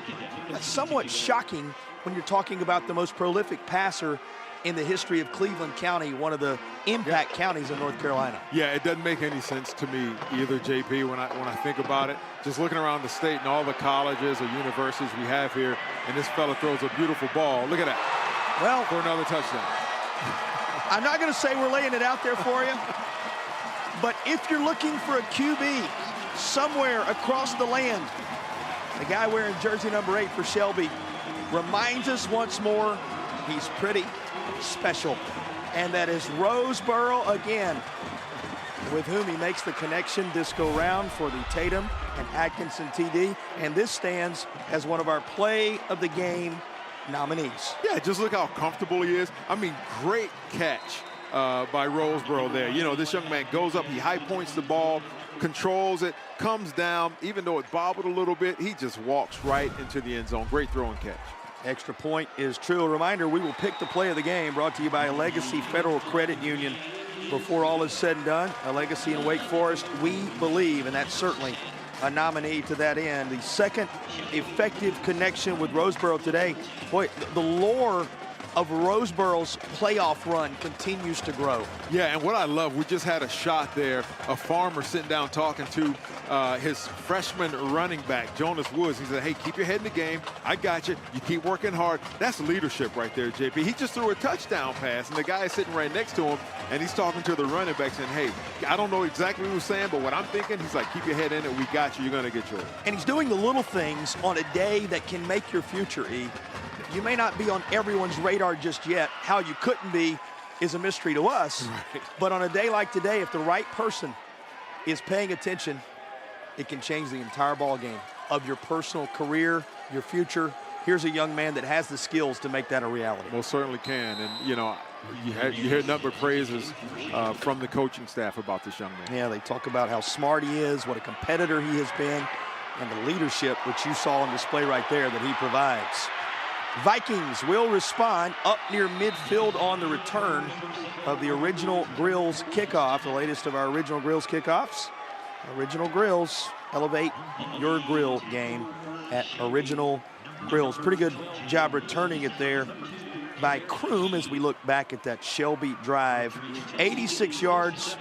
That's somewhat shocking when you're talking about the most prolific passer in the history of Cleveland County, one of the impact counties in North Carolina. Yeah, it doesn't make any sense to me either, JP, when I think about it. Just looking around the state and all the colleges or universities we have here, and this fella throws a beautiful ball. Look at that. Well, for another touchdown. I'm not going to say we're laying it out there for you, but if you're looking for a QB somewhere across the land, the guy wearing jersey number 8 for Shelby reminds us once more he's pretty special. And that is Roseboro again, with whom he makes the connection this go round for the Tatum and Atkinson TD. And this stands as one of our play of the game nominees. Yeah, just look how comfortable he is. I mean, great catch by Roseboro there. You know, this young man goes up, he high points the ball, controls it, comes down. Even though it bobbled a little bit, he just walks right into the end zone. Great throw and catch. Extra point is true. A reminder, we will pick the play of the game, brought to you by Legacy Federal Credit Union. Before all is said and done, a Legacy in Wake Forest, we believe, and that's certainly a nominee to that end. The second effective connection with Roseboro today. Boy, the lore of Roseboro's playoff run continues to grow. Yeah, and what I love, we just had a shot there, a farmer sitting down talking to his freshman running back, Jonas Woods. He said, hey, keep your head in the game. I got you. You keep working hard. That's leadership right there, JP. He just threw a touchdown pass, and the guy is sitting right next to him, and he's talking to the running back saying, hey, I don't know exactly what he was saying, but what I'm thinking, he's like, keep your head in it. We got you. You're going to get yours. And he's doing the little things on a day that can make your future, E. You may not be on everyone's radar just yet. How you couldn't be is a mystery to us. Right. But on a day like today, if the right person is paying attention, it can change the entire ball game of your personal career, your future. Here's a young man that has the skills to make that a reality. Most certainly can. And, you know, you hear nothing but praises from the coaching staff about this young man. Yeah, they talk about how smart he is, what a competitor he has been, and the leadership, which you saw on display right there, that he provides. Vikings will respond up near midfield on the return of the Original Grills kickoff, the latest of our Original Grills kickoffs. Original Grills, elevate your grill game at Original Grills. Pretty good job returning it there by Kroom as we look back at that Shelby drive. 86 yards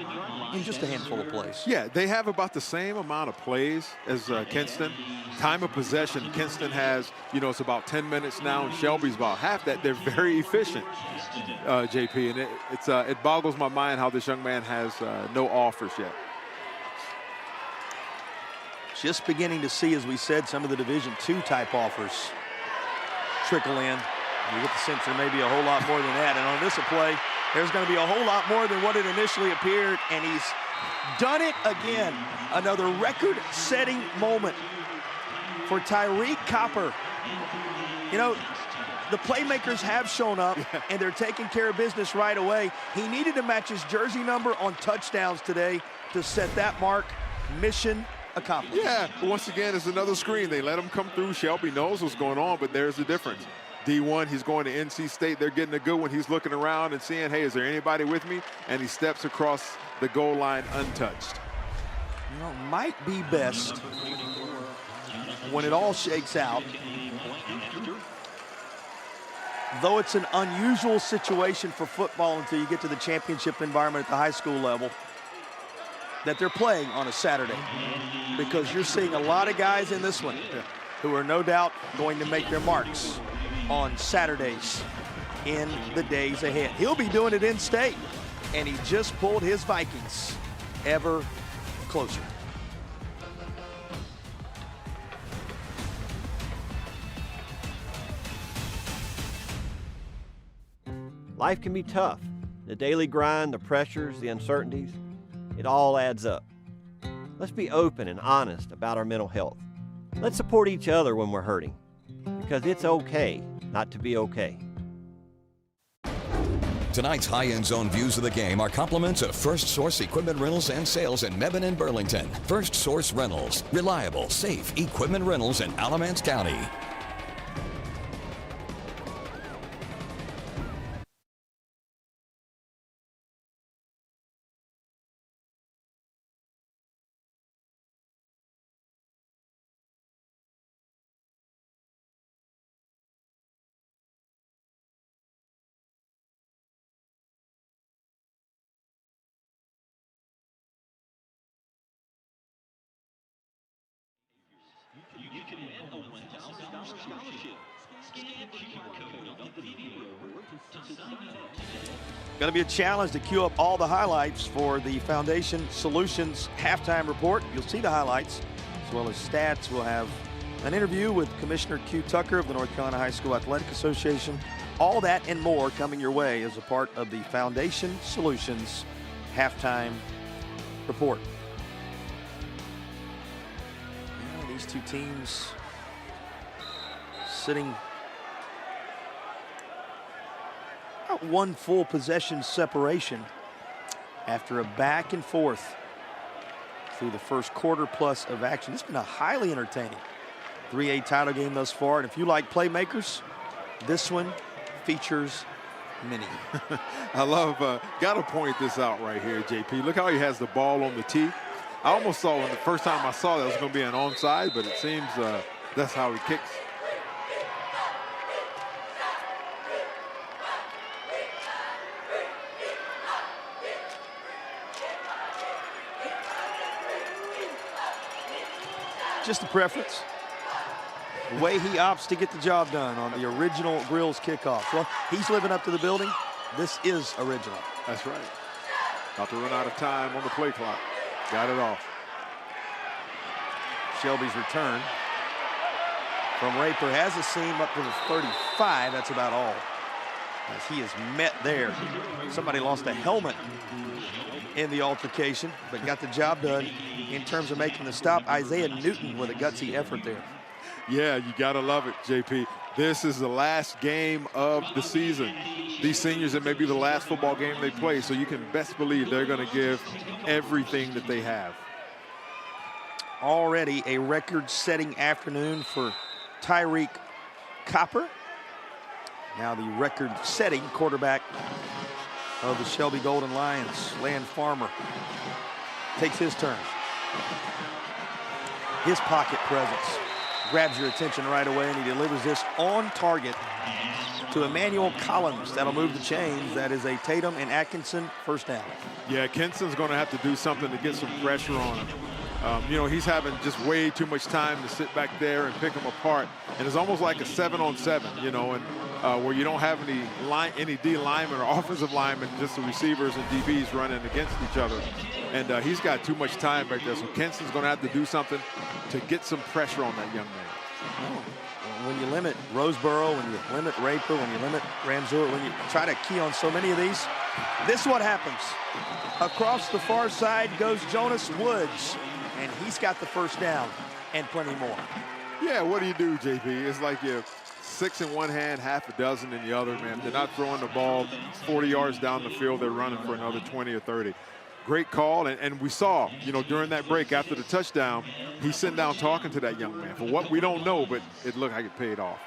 in just a handful of plays. Yeah, they have about the same amount of plays as Kinston. Time of possession, Kinston has, you know, it's about 10 minutes now, and Shelby's about half that. They're very efficient, JP, and it boggles my mind how this young man has no offers yet. Just beginning to see, as we said, some of the Division II type offers trickle in. You get the sense there may be a whole lot more than that. And on this play, there's going to be a whole lot more than what it initially appeared. And he's done it again. Another record-setting moment for Tyreek Copper. You know, the playmakers have shown up, and they're taking care of business right away. He needed to match his jersey number on touchdowns today to set that mark. Mission accomplished. Yeah, but once again, it's another screen. They let him come through. Shelby knows what's going on, but there's the difference. D1, he's going to NC State. They're getting a good one. He's looking around and seeing, hey, is there anybody with me? And he steps across the goal line untouched. You know, might be best when it all shakes out. Though it's an unusual situation for football until you get to the championship environment at the high school level, that they're playing on a Saturday, because you're seeing a lot of guys in this one who are no doubt going to make their marks on Saturdays in the days ahead. He'll be doing it in state, and he just pulled his Vikings ever closer. Life can be tough. The daily grind, the pressures, the uncertainties, it all adds up. Let's be open and honest about our mental health. Let's support each other when we're hurting, because it's okay not to be okay. Tonight's high-end zone views of the game are compliments of First Source Equipment Rentals and Sales in Mebane and Burlington. First Source Rentals, reliable, safe equipment rentals in Alamance County. You can win a $1,000 scholarship. Scan the QR code on the video to sign up today. Going to be a challenge to queue up all the highlights for the Foundation Solutions halftime report. You'll see the highlights as well as stats. We'll have an interview with Commissioner Q. Tucker of the North Carolina High School Athletic Association. All that and more coming your way as a part of the Foundation Solutions halftime report. These two teams sitting about one full possession separation after a back and forth through the first quarter plus of action. It's been a highly entertaining 3A title game thus far, and if you like playmakers, this one features many. I love, got to point this out right here, JP. Look how he has the ball on the tee. I almost saw when the first time I saw that it was going to be an onside, but it seems that's how he kicks. Just a preference. The way he opts to get the job done on the original Grills kickoff. Well, he's living up to the building. This is original. That's right. About to run out of time on the play clock. Got it off. Shelby's return from Raper has a seam up to the 35. That's about all, as he is met there. Somebody lost a helmet in the altercation, but got the job done in terms of making the stop. Isaiah Newton with a gutsy effort there. Yeah, you got to love it, JP. This is the last game of the season. These seniors, it may be the last football game they play, so you can best believe they're going to give everything that they have. Already a record-setting afternoon for Tyreek Copper. Now the record-setting quarterback of the Shelby Golden Lions, Land Farmer, takes his turn. His pocket presence grabs your attention right away, and he delivers this on target to Emmanuel Collins. That'll move the chains. That is a Tatum and Atkinson first down. Yeah, Kinston's going to have to do something to get some pressure on him. You know, he's having just way too much time to sit back there and pick them apart. And it's almost like a 7-on-7, you know, and where you don't have any D linemen or offensive linemen, just the receivers and DBs running against each other. And he's got too much time back there. So Kinston's going to have to do something to get some pressure on that young man. When you limit Roseboro, when you limit Raper, when you limit Ramseur, when you try to key on so many of these, this is what happens. Across the far side goes Jonas Woods, and he's got the first down and plenty more. Yeah, what do you do, JP? It's like you're 6 in one hand, half a dozen in the other, man. They're not throwing the ball 40 yards down the field. They're running for another 20 or 30. Great call, and we saw, you know, during that break after the touchdown, he's sitting down talking to that young man. For what we don't know, but it looked like it paid off.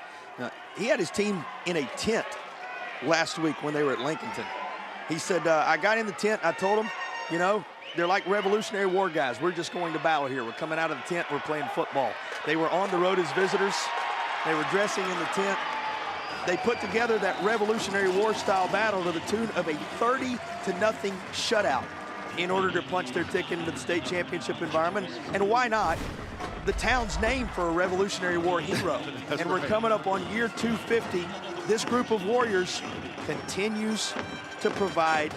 He had his team in a tent last week when they were at Lincolnton. He said, I got in the tent, I told them, you know, they're like Revolutionary War guys. We're just going to battle here. We're coming out of the tent, we're playing football. They were on the road as visitors. They were dressing in the tent. They put together that Revolutionary War style battle to the tune of a 30-0 shutout in order to punch their ticket into the state championship environment. And why not? The town's named for a Revolutionary War hero. And we're coming up on year 250. This group of warriors continues to provide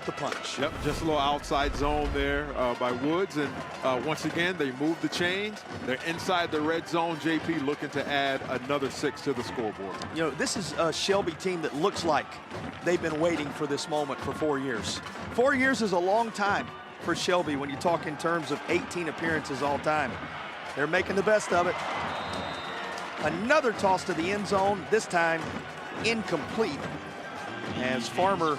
the punch. Yep, just a little outside zone there by Woods. And once again, they move the chains. They're inside the red zone. JP looking to add another 6 to the scoreboard. You know, this is a Shelby team that looks like they've been waiting for this moment for 4 years. 4 years is a long time for Shelby when you talk in terms of 18 appearances all time. They're making the best of it. Another toss to the end zone, this time incomplete, as Farmer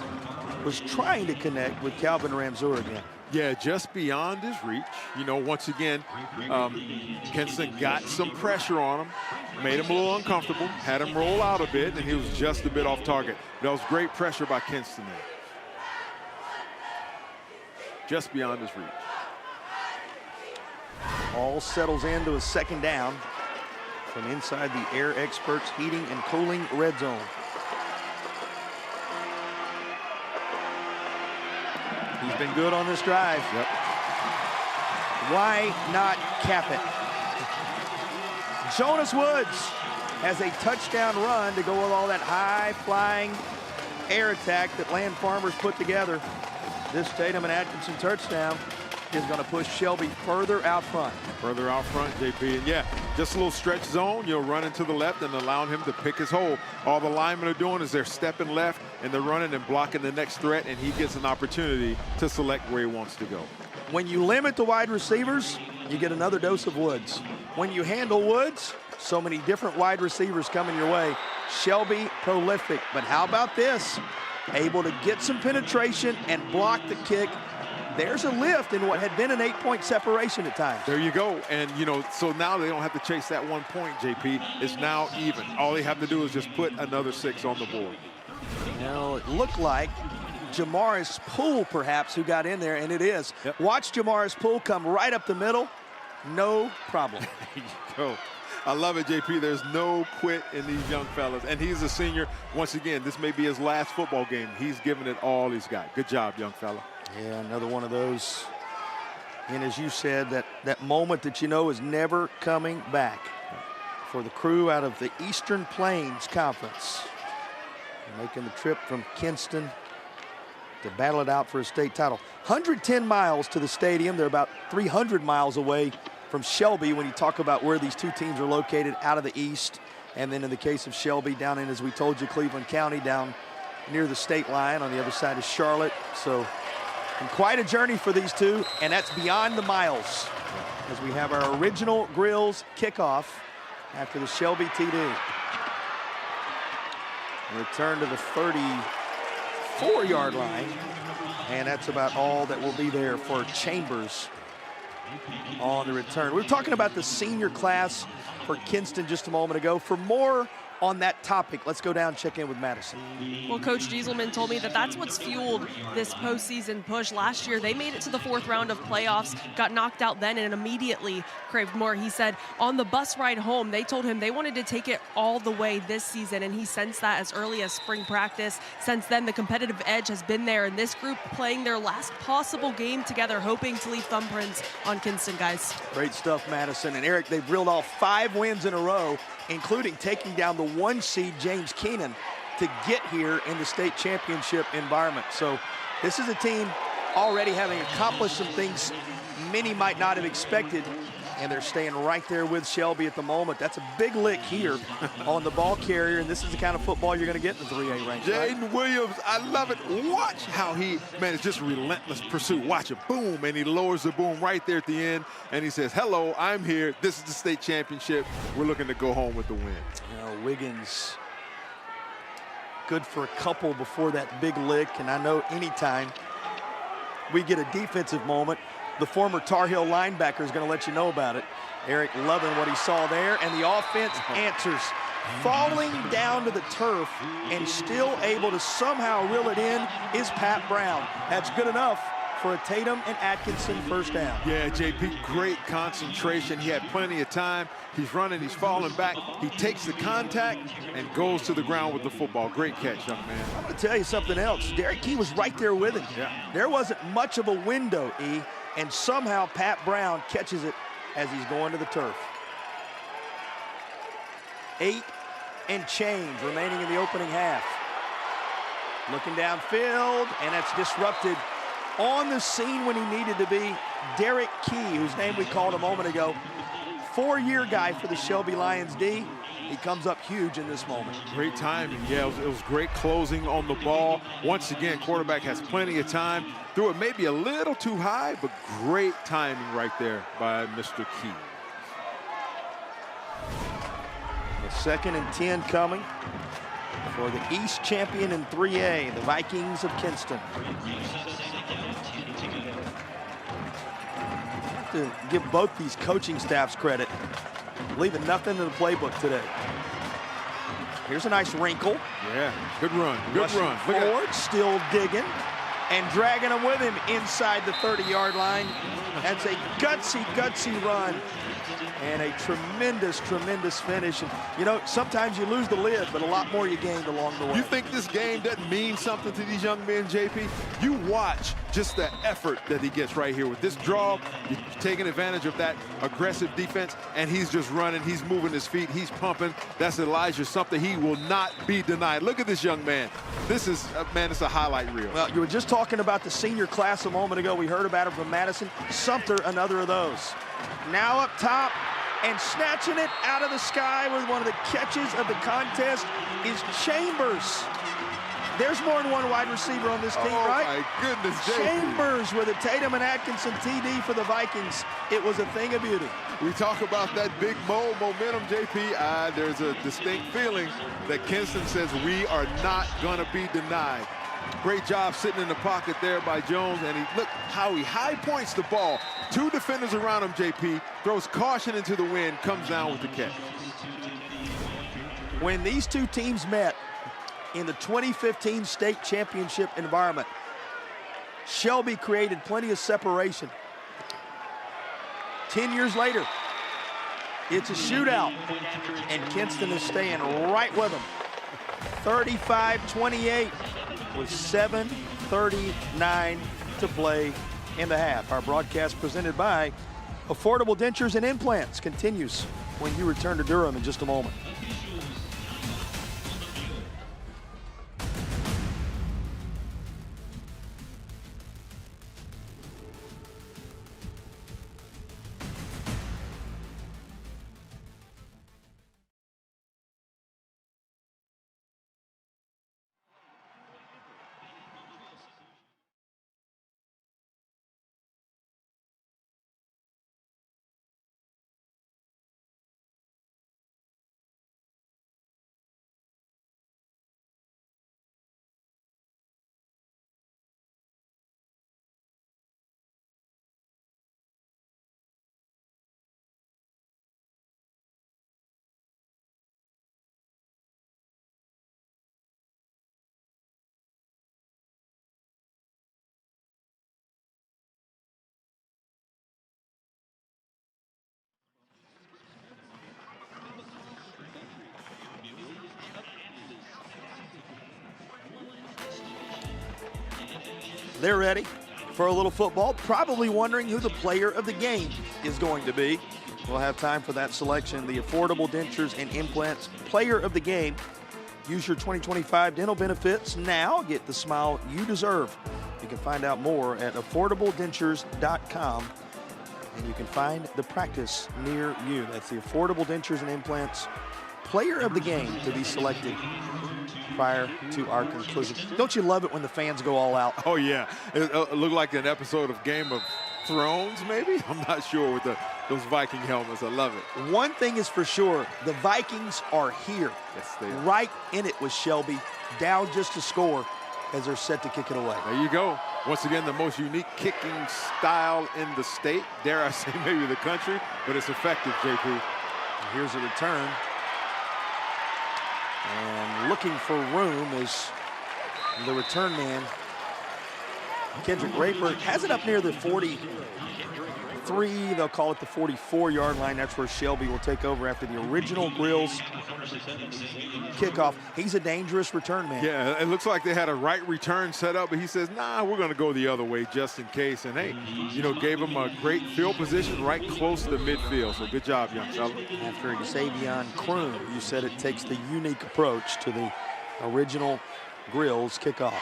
was trying to connect with Calvin Ramsur again. Yeah, just beyond his reach. You know, once again, Kinston got some pressure on him, made him a little uncomfortable, had him roll out a bit, and he was just a bit off target. That was great pressure by Kinston there. Just beyond his reach. All settles into a second down from inside the Air Experts Heating and Cooling red zone. He's been good on this drive. Yep. Why not cap it? Jonas Woods has a touchdown run to go with all that high-flying air attack that Land Farmers put together. This Tatum and Atkinson touchdown is going to push Shelby further out front. Further out front, JP. And yeah, just a little stretch zone. You'll run into the left and allowing him to pick his hole. All the linemen are doing is they're stepping left and they're running and blocking the next threat, and he gets an opportunity to select where he wants to go. When you limit the wide receivers, you get another dose of Woods. When you handle Woods, so many different wide receivers coming your way. Shelby prolific, but how about this? Able to get some penetration and block the kick. There's a lift in what had been an 8-point separation at times. There you go. And, you know, so now they don't have to chase that 1 point, JP. It's now even. All they have to do is just put another 6 on the board. Now, it looked like Jamaris Poole, perhaps, who got in there, and it is. Yep. Watch Jamaris Poole come right up the middle. No problem. There you go. I love it, JP. There's no quit in these young fellas. And he's a senior. Once again, this may be his last football game. He's giving it all he's got. Good job, young fella. Yeah, another one of those. And as you said, that moment that you know is never coming back for the crew out of the Eastern Plains Conference. They're making the trip from Kinston to battle it out for a state title. 110 miles to the stadium. They're about 300 miles away from Shelby when you talk about where these two teams are located out of the East. And then in the case of Shelby, down in, as we told you, Cleveland County, down near the state line on the other side of Charlotte. So, and quite a journey for these two, and that's beyond the miles as we have our original Grills kickoff after the Shelby TD. Return to the 34-yard line, and that's about all that will be there for Chambers on the return. We were talking about the senior class for Kinston just a moment ago. For more on that topic, let's go down and check in with Madison. Well, Coach Gieselman told me that that's what's fueled this postseason push. Last year, they made it to the 4th round of playoffs, got knocked out then, and immediately craved more. He said on the bus ride home, they told him they wanted to take it all the way this season, and he sensed that as early as spring practice. Since then, the competitive edge has been there, and this group playing their last possible game together, hoping to leave thumbprints on Kinston, guys. Great stuff, Madison. And Eric, they've reeled off 5 wins in a row, including taking down the 1 seed James Keenan to get here in the state championship environment. So this is a team already having accomplished some things many might not have expected, and they're staying right there with Shelby at the moment. That's a big lick here on the ball carrier, and this is the kind of football you're going to get in the 3A ranks. Jaden right? Williams, I love it. Watch how he, man, it's just relentless pursuit. Watch it, boom, and he lowers the boom right there at the end, and he says, hello, I'm here. This is the state championship. We're looking to go home with the win. You know, Wiggins, good for a couple before that big lick, and I know anytime we get a defensive moment, the former Tar Heel linebacker is going to let you know about it. Eric loving what he saw there, and the offense answers. Falling down to the turf and still able to somehow reel it in is Pat Brown. That's good enough for a Tatum and Atkinson first down. Yeah, JP, great concentration. He had plenty of time. He's running, he's falling back. He takes the contact and goes to the ground with the football. Great catch, young man. I'm going to tell you something else. Derek Key was right there with him. Yeah. There wasn't much of a window, E, and somehow Pat Brown catches it as he's going to the turf. 8 and change remaining in the opening half. Looking downfield, and that's disrupted on the scene when he needed to be. Derek Key, whose name we called a moment ago, 4-year guy for the Shelby Lions D. He comes up huge in this moment. Great timing. Yeah, it was great closing on the ball. Once again, quarterback has plenty of time. Threw it maybe a little too high, but great timing right there by Mr. Key. The 2nd and 10 coming for the East champion in 3A, the Vikings of Kinston. I have to give both these coaching staffs credit, leaving nothing in the playbook today. Here's a nice wrinkle. Yeah, good run, good run. Forward, still digging and dragging him with him inside the 30-yard line. That's a gutsy, gutsy run. And a tremendous, tremendous finish. And, you know, sometimes you lose the lid, but a lot more you gained along the way. You think this game doesn't mean something to these young men, JP? You watch just the effort that he gets right here with this draw. You're taking advantage of that aggressive defense, and he's just running. He's moving his feet. He's pumping. That's Elijah, something he will not be denied. Look at this young man. This is, man, it's a highlight reel. Well, you were just talking about the senior class a moment ago. We heard about it from Madison. Sumter, another of those. Now up top and snatching it out of the sky with one of the catches of the contest is Chambers. There's more than one wide receiver on this team, right? Oh, my goodness, JP. Chambers with a Tatum and Atkinson TD for the Vikings. It was a thing of beauty. We talk about that big momentum, JP. There's a distinct feeling that Kinston says we are not going to be denied. Great job sitting in the pocket there by Jones, and look how he high points the ball. 2 defenders around him, JP, throws caution into the wind, comes down with the catch. When these two teams met in the 2015 state championship environment, Shelby created plenty of separation. 10 years later, it's a shootout, and Kinston is staying right with them. 35-28 with 7:39 to play in the half. Our broadcast presented by Affordable Dentures and Implants continues when you return to Durham in just a moment. They're ready for a little football, probably wondering who the player of the game is going to be. We'll have time for that selection. The Affordable Dentures and Implants Player of the Game. Use your 2025 dental benefits now. Get the smile you deserve. You can find out more at affordabledentures.com, and you can find the practice near you. That's the Affordable Dentures and Implants Player of the Game to be selected prior to our conclusion. Don't you love it when the fans go all out? Oh, yeah. It looked like an episode of Game of Thrones, maybe? I'm not sure with those Viking helmets. I love it. One thing is for sure, the Vikings are here. Yes, they are. Right in it with Shelby, down just to score. as they're set to kick it away. There you go. Once again, the most unique kicking style in the state. Dare I say maybe the country, but it's effective, JP. Here's a return. And looking for room is the return man. Kendrick Rayford has it up near the 43. They'll call it the 44-yard line. That's where Shelby will take over after the original Grills kickoff. He's a dangerous return man. Yeah, it looks like they had a right return set up, but he says, nah, we're going to go the other way just in case. And, hey, you know, gave him a great field position right close to the midfield. So good job, young fella. After Xavier Kroon, you said it takes the unique approach to the original Grills kickoff.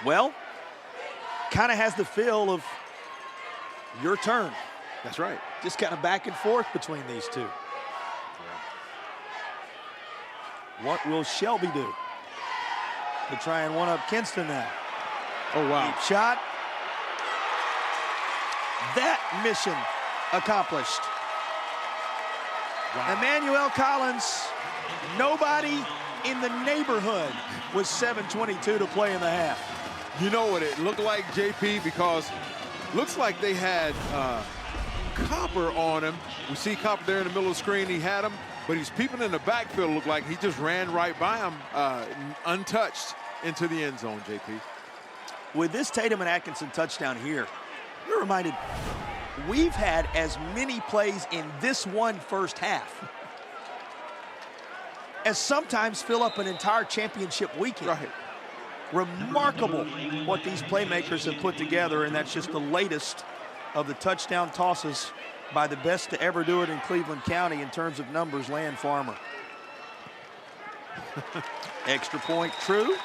Well, kind of has the feel of your turn. That's right. Just kind of back and forth between these two. What will Shelby do to try and one-up Kinston now? Oh, wow. Deep shot. That mission accomplished. Wow. Emmanuel Collins, nobody in the neighborhood with 7:22 to play in the half. You know what it looked like, JP, because looks like they had Copper on him. We see Copper there in the middle of the screen. He had him, but he's peeping in the backfield. Looked like he just ran right by him, untouched into the end zone, JP. With this Tatum and Atkinson touchdown here, you're reminded we've had as many plays in this one first half as sometimes fill up an entire championship weekend. Right. Remarkable what these playmakers have put together, and that's just the latest of the touchdown tosses by the best to ever do it in Cleveland County in terms of numbers, Land Farmer. Extra point, true.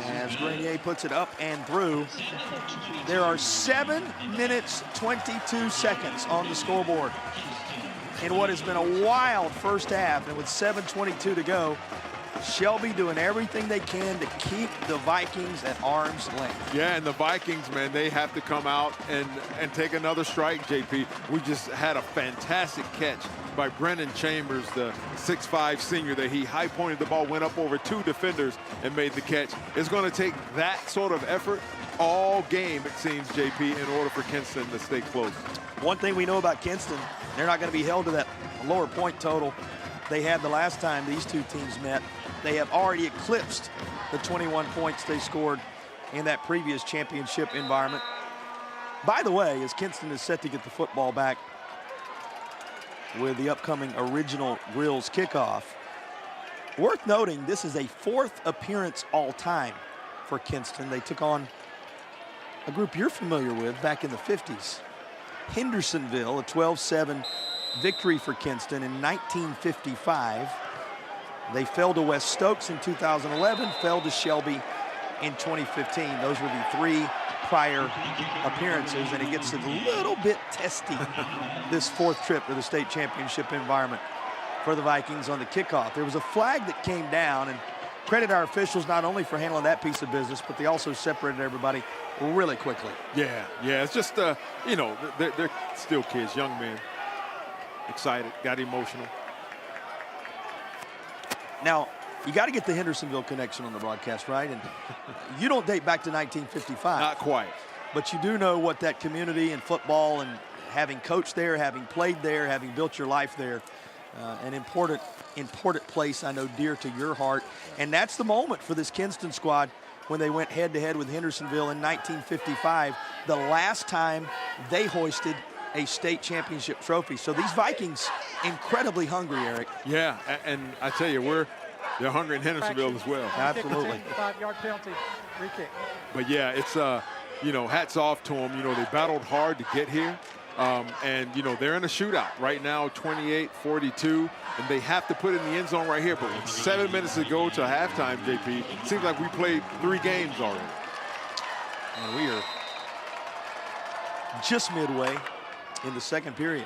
As Grenier puts it up and through. There are 7 minutes, 22 seconds on the scoreboard in what has been a wild first half, and with 7:22 to go, Shelby doing everything they can to keep the Vikings at arm's length. Yeah, and the Vikings, man, they have to come out and take another strike, JP. We just had a fantastic catch by Brennan Chambers, the 6'5" senior, that he high-pointed the ball, went up over 2 defenders and made the catch. It's going to take that sort of effort all game, it seems, JP, in order for Kinston to stay close. One thing we know about Kinston, they're not going to be held to that lower point total they had the last time these two teams met. They have already eclipsed the 21 points they scored in that previous championship environment. By the way, as Kinston is set to get the football back with the upcoming original Grills kickoff, worth noting this is a 4th appearance all-time for Kinston. They took on a group you're familiar with back in the 50s. Hendersonville, a 12-7 victory for Kinston in 1955. They fell to West Stokes in 2011, fell to Shelby in 2015. Those were the 3 prior appearances, and it gets a little bit testy this 4th trip to the state championship environment for the Vikings on the kickoff. There was a flag that came down, and credit our officials not only for handling that piece of business, but they also separated everybody really quickly. Yeah, it's just, you know, they're still kids, young men. Excited, got emotional. Now, you got to get the Hendersonville connection on the broadcast, right? And you don't date back to 1955. Not quite. But you do know what that community and football, and having coached there, having played there, having built your life there, an important place I know dear to your heart. And that's the moment for this Kinston squad when they went head-to-head with Hendersonville in 1955, the last time they hoisted a state championship trophy. So these Vikings incredibly hungry, Eric. Yeah, and I tell you, they're hungry in Hendersonville as well. Absolutely. 5-yard penalty, free kick. But yeah, it's you know, hats off to them. You know, they battled hard to get here, and you know, they're in a shootout right now, 28-42, and they have to put it in the end zone right here. But with 7 minutes to go to halftime, JP, it seems like we played 3 games already. And we are just midway in the second period.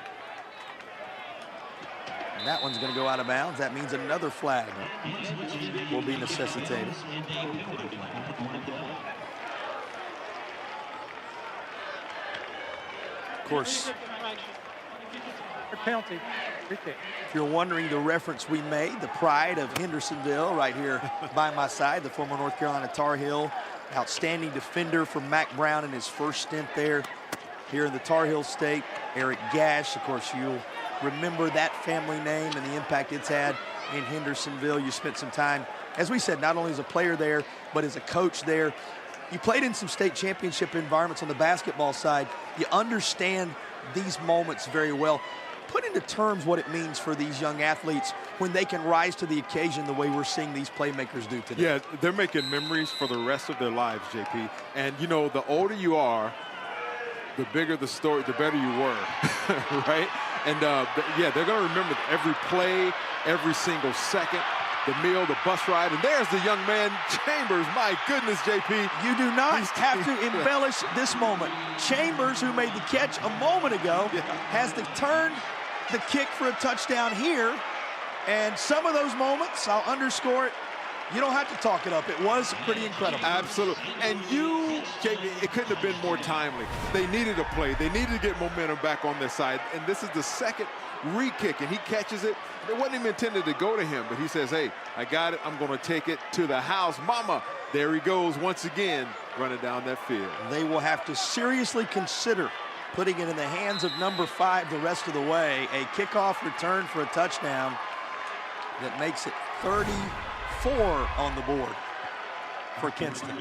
And that one's going to go out of bounds. That means another flag will be necessitated. Of course, penalty. If you're wondering the reference we made, the pride of Hendersonville right here by my side, the former North Carolina Tar Heel, outstanding defender for Mac Brown in his first stint there here in the Tar Heel State. Eric Gash, of course, you'll remember that family name and the impact it's had in Hendersonville. You spent some time, as we said, not only as a player there, but as a coach there. You played in some state championship environments on the basketball side. You understand these moments very well. Put into terms what it means for these young athletes when they can rise to the occasion the way we're seeing these playmakers do today. Yeah, they're making memories for the rest of their lives, JP. And, you know, the older you are, the bigger the story, the better you were, right? And, yeah, they're going to remember every play, every single second, the meal, the bus ride. And there's the young man, Chambers. My goodness, JP. You do not have to embellish this moment. Chambers, who made the catch a moment ago, has to turn the kick for a touchdown here. And some of those moments, I'll underscore it, you don't have to talk it up. It was pretty incredible. Absolutely. And you, JP, it couldn't have been more timely. They needed a play. They needed to get momentum back on their side. And this is the second re-kick, and he catches it. It wasn't even intended to go to him, but he says, hey, I got it. I'm going to take it to the house. Mama, there he goes once again, running down that field. They will have to seriously consider putting it in the hands of number 5 the rest of the way. A kickoff return for a touchdown that makes it 34 on the board for Kinston.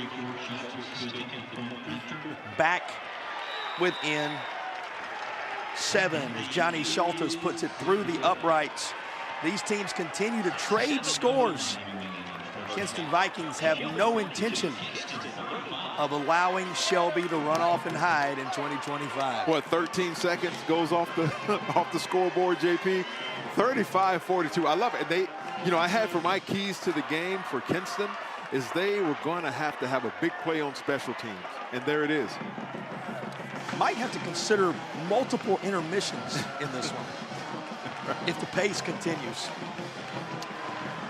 Back within 7 as Johnny Schultes puts it through the uprights. These teams continue to trade scores. Kinston Vikings have no intention of allowing Shelby to run off and hide in 2025. What, 13 seconds goes off the off the scoreboard, JP? 35-42. I love it. And they, you know, I had for my keys to the game for Kinston is they were going to have a big play on special teams. And there it is. Might have to consider multiple intermissions in this one if the pace continues.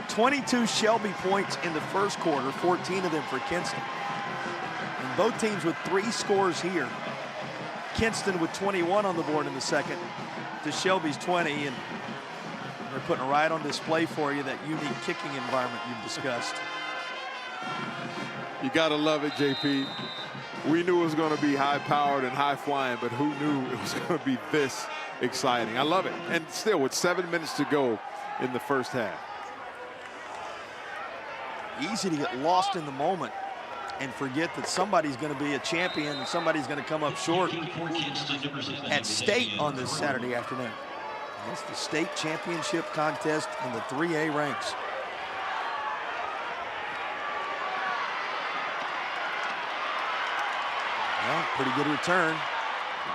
22 Shelby points in the first quarter, 14 of them for Kinston. And both teams with 3 scores here. Kinston with 21 on the board in the second to Shelby's 20, and they're putting it right on display for you, that unique kicking environment you've discussed. You gotta love it, JP. We knew it was going to be high-powered and high-flying, but who knew it was going to be this exciting? I love it. And still, with 7 minutes to go in the first half. Easy to get lost in the moment and forget that somebody's going to be a champion and somebody's going to come up short at state on this Saturday afternoon. It's the state championship contest in the 3A ranks. Well, pretty good return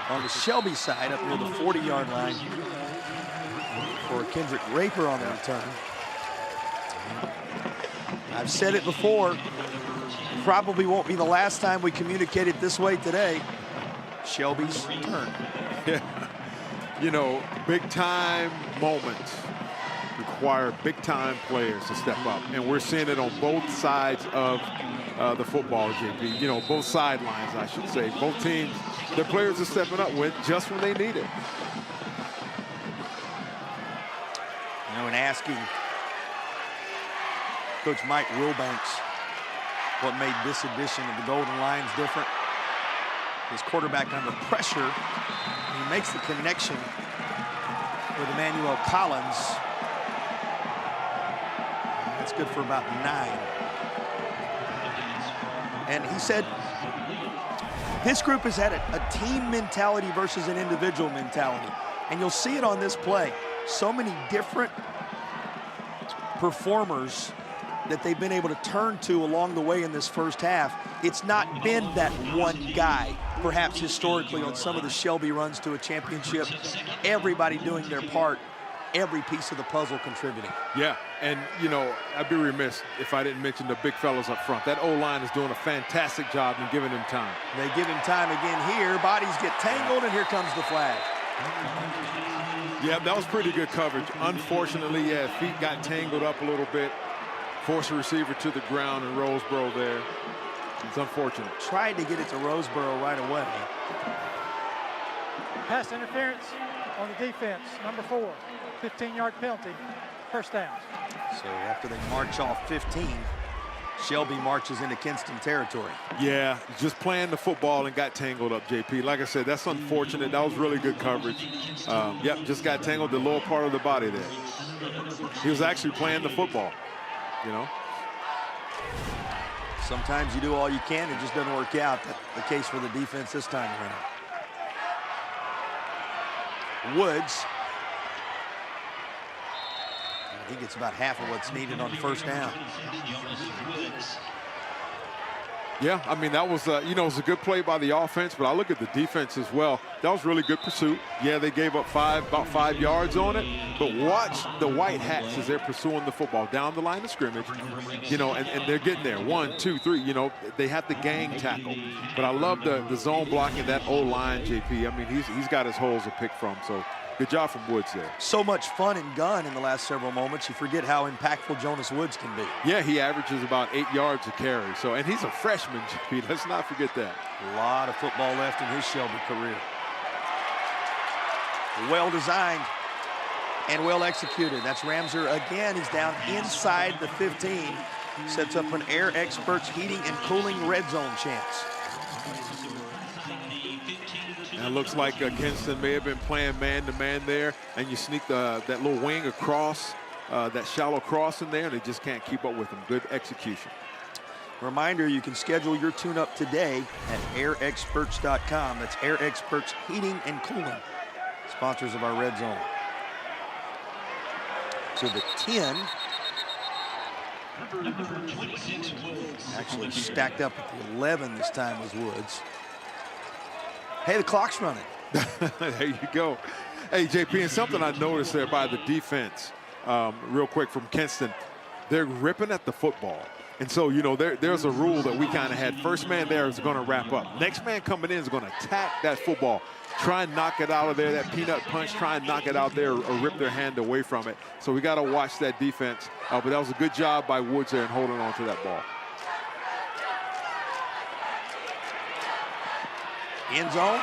on the Shelby side up near the 40-yard line for Kendrick Raper on the return. I've said it before, probably won't be the last time we communicate it this way today. Shelby's turn. Yeah. You know, big-time moments require big-time players to step up, and we're seeing it on both sides of the football, JP. You know, both sidelines, I should say. Both teams, their players are stepping up just when they need it. You know, and asking Coach Mike Wilbanks what made this edition of the Golden Lions different. His quarterback under pressure. He makes the connection with Emmanuel Collins. That's good for about 9. And he said this group has had a team mentality versus an individual mentality. And you'll see it on this play. So many different performers that they've been able to turn to along the way in this first half. It's not been that one guy, perhaps historically on some of the Shelby runs to a championship. Everybody doing their part, every piece of the puzzle contributing. Yeah, and you know, I'd be remiss if I didn't mention the big fellas up front. That O-line is doing a fantastic job in giving him time. They give him time again here. Bodies get tangled, and here comes the flag. Yeah, that was pretty good coverage. Unfortunately, yeah, feet got tangled up a little bit. Forced a receiver to the ground in Roseboro there. It's unfortunate. Tried to get it to Roseboro right away. Pass interference on the defense, number 4. 15-yard penalty, first down. So after they march off 15, Shelby marches into Kinston territory. Yeah, just playing the football and got tangled up, JP. Like I said, that's unfortunate. That was really good coverage. Yep, just got tangled the lower part of the body there. He was actually playing the football, you know. Sometimes you do all you can, it just doesn't work out. That's the case for the defense this time around. Woods. He gets about half of what's needed on first down. Yeah, I mean, that was, you know, it was a good play by the offense, but I look at the defense as well. That was really good pursuit. Yeah, they gave up about 5 yards on it, but watch the white hats as they're pursuing the football down the line of scrimmage, you know, and they're getting there. 1, 2, 3, you know, they have the gang tackle. But I love the zone blocking that O-line, JP. I mean, he's got his holes to pick from, so good job from Woods there. So much fun and gun in the last several moments. You forget how impactful Jonas Woods can be. Yeah, he averages about 8 yards a carry. So, and he's a freshman, JP. Let's not forget that. A lot of football left in his Shelby career. Well designed and well executed. That's Ramser again. He's down inside the 15. Sets up an Air Experts heating and cooling red zone chance. And it looks like Kinston may have been playing man-to-man there, and you sneak that little wing across, that shallow cross in there, and they just can't keep up with them. Good execution. Reminder, you can schedule your tune-up today at airexperts.com. That's Air Experts Heating and Cooling, sponsors of our Red Zone. To the 10. Actually stacked up at the 11 this time was Woods. Hey, the clock's running. There you go. Hey, JP, and something I noticed there by the defense, real quick from Kinston, they're ripping at the football. And so, you know, there's a rule that we kind of had. First man there is going to wrap up. Next man coming in is going to attack that football. Try and knock it out of there, that peanut punch, try and knock it out there or rip their hand away from it. So we got to watch that defense. But that was a good job by Woods there and holding on to that ball. End zone,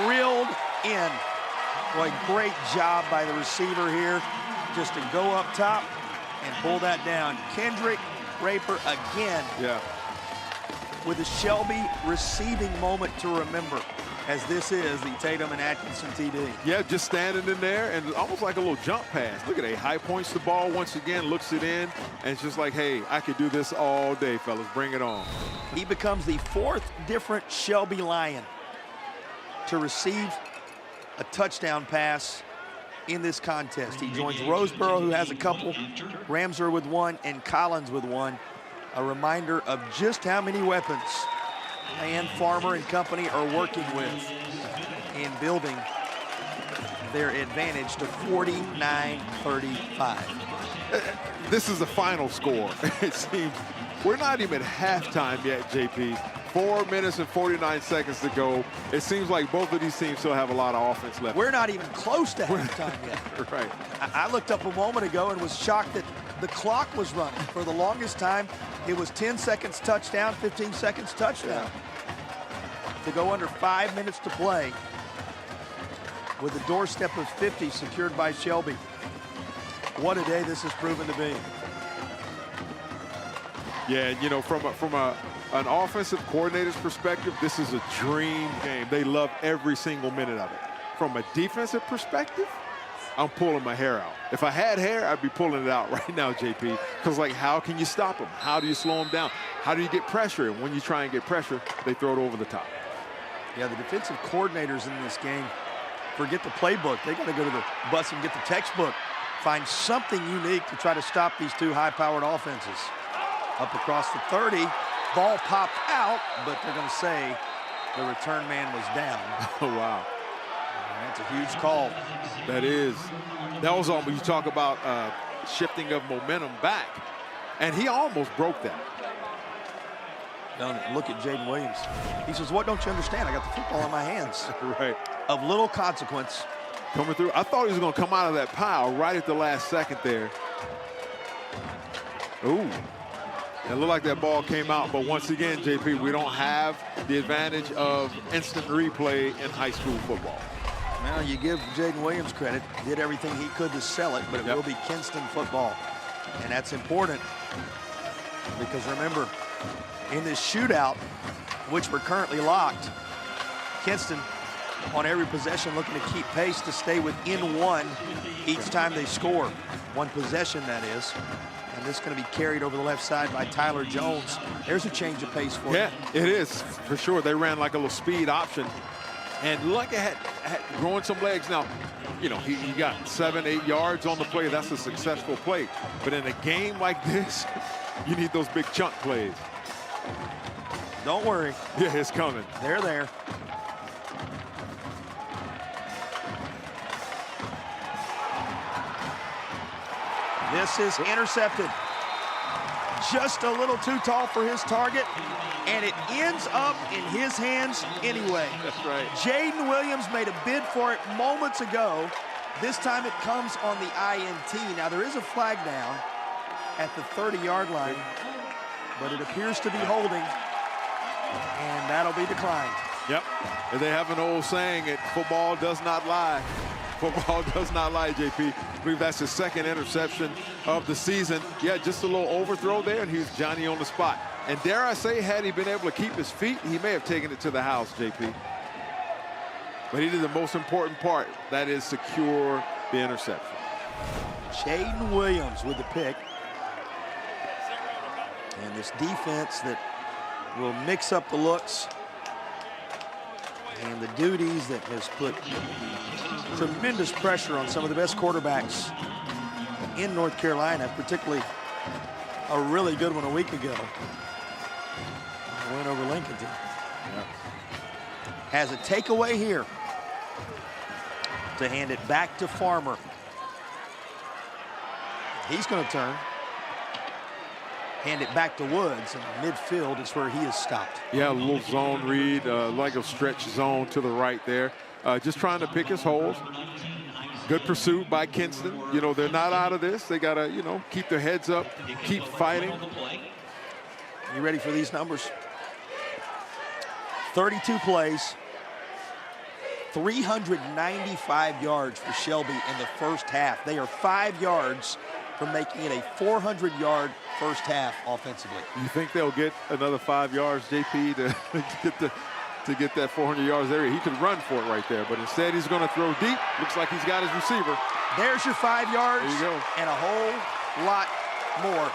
reeled in. Boy, great job by the receiver here, just to go up top and pull that down. Kendrick Raper again. Yeah. With a Shelby receiving moment to remember, as this is the Tatum and Atkinson TD. Yeah, just standing in there and almost like a little jump pass. Look at that, high points the ball once again, looks it in, and it's just like, hey, I could do this all day, fellas. Bring it on. He becomes the 4th different Shelby Lion to receive a touchdown pass in this contest. He joins Roseboro, who has a couple, Ramser with 1, and Collins with 1. A reminder of just how many weapons and Farmer and company are working with in building their advantage to 49-35. This is the final score. It seems we're not even at halftime yet, JP. 4 minutes and 49 seconds to go. It seems like both of these teams still have a lot of offense left. We're not even close to halftime yet. Right. I looked up a moment ago and was shocked that the clock was running. For the longest time, it was 10 seconds touchdown, 15 seconds touchdown. Yeah. To go under 5 minutes to play with a doorstep of 50 secured by Shelby. What a day this has proven to be. Yeah, you know, from an offensive coordinator's perspective, this is a dream game. They love every single minute of it. From a defensive perspective, I'm pulling my hair out. If I had hair, I'd be pulling it out right now, JP. Because, like, how can you stop them? How do you slow them down? How do you get pressure? And when you try and get pressure, they throw it over the top. Yeah, the defensive coordinators in this game, forget the playbook. They got to go to the bus and get the textbook. Find something unique to try to stop these two high-powered offenses. Up across the 30, ball popped out, but they're going to say the return man was down. Oh, wow. And that's a huge call. That is. That was almost, you talk about shifting of momentum back, and he almost broke that. Look at Jaden Williams. He says, what don't you understand? I got the football in my hands. Right. Of little consequence. Coming through. I thought he was going to come out of that pile right at the last second there. Ooh. It looked like that ball came out, but once again, JP, we don't have the advantage of instant replay in high school football. Well, you give Jaden Williams credit. Did everything he could to sell it, but it will be Kinston football. And that's important because remember, in this shootout, which we're currently locked, Kinston on every possession looking to keep pace to stay within one each time they score. One possession, that is. And this is going to be carried over the left side by Tyler Jones. There's a change of pace for Yeah, him. it is, for sure. They ran like a little speed option. And Luckett had growing some legs. Now, you know, he got 7, 8 yards on the play. That's a successful play. But in a game like this, you need those big chunk plays. Don't worry. Yeah, it's coming. They're there. This is intercepted. Just a little too tall for his target, and it ends up in his hands anyway. That's right. Jaden Williams made a bid for it moments ago. This time it comes on the INT. Now there is a flag down at the 30-yard line, but it appears to be holding, and that'll be declined. Yep. And they have an old saying that football does not lie. Football does not lie, JP. I believe that's his second interception of the season. Yeah, just a little overthrow there, and he's Johnny on the spot. And dare I say, had he been able to keep his feet, he may have taken it to the house, JP. But he did the most important part, that is secure the interception. Jaden Williams with the pick. And this defense that will mix up the looks and the duties that has put tremendous pressure on some of the best quarterbacks in North Carolina, particularly a really good one a week ago. Win over Lincoln. Has a takeaway here to hand it back to Farmer. He's going to turn. Hand it back to Woods, and midfield is where he is stopped. Yeah, a little zone read, like a stretch zone to the right there. Just trying to pick his holes. Good pursuit by Kinston. You know, they're not out of this. They got to, you know, keep their heads up, keep fighting. You ready for these numbers? 32 plays, 395 yards for Shelby in the first half. They are 5 yards from making it a 400-yard first half offensively. You think they'll get another 5 yards, JP, to get that 400 yards there? He could run for it right there, but instead he's going to throw deep. Looks like he's got his receiver. There's your 5 yards. There you go. And a whole lot more.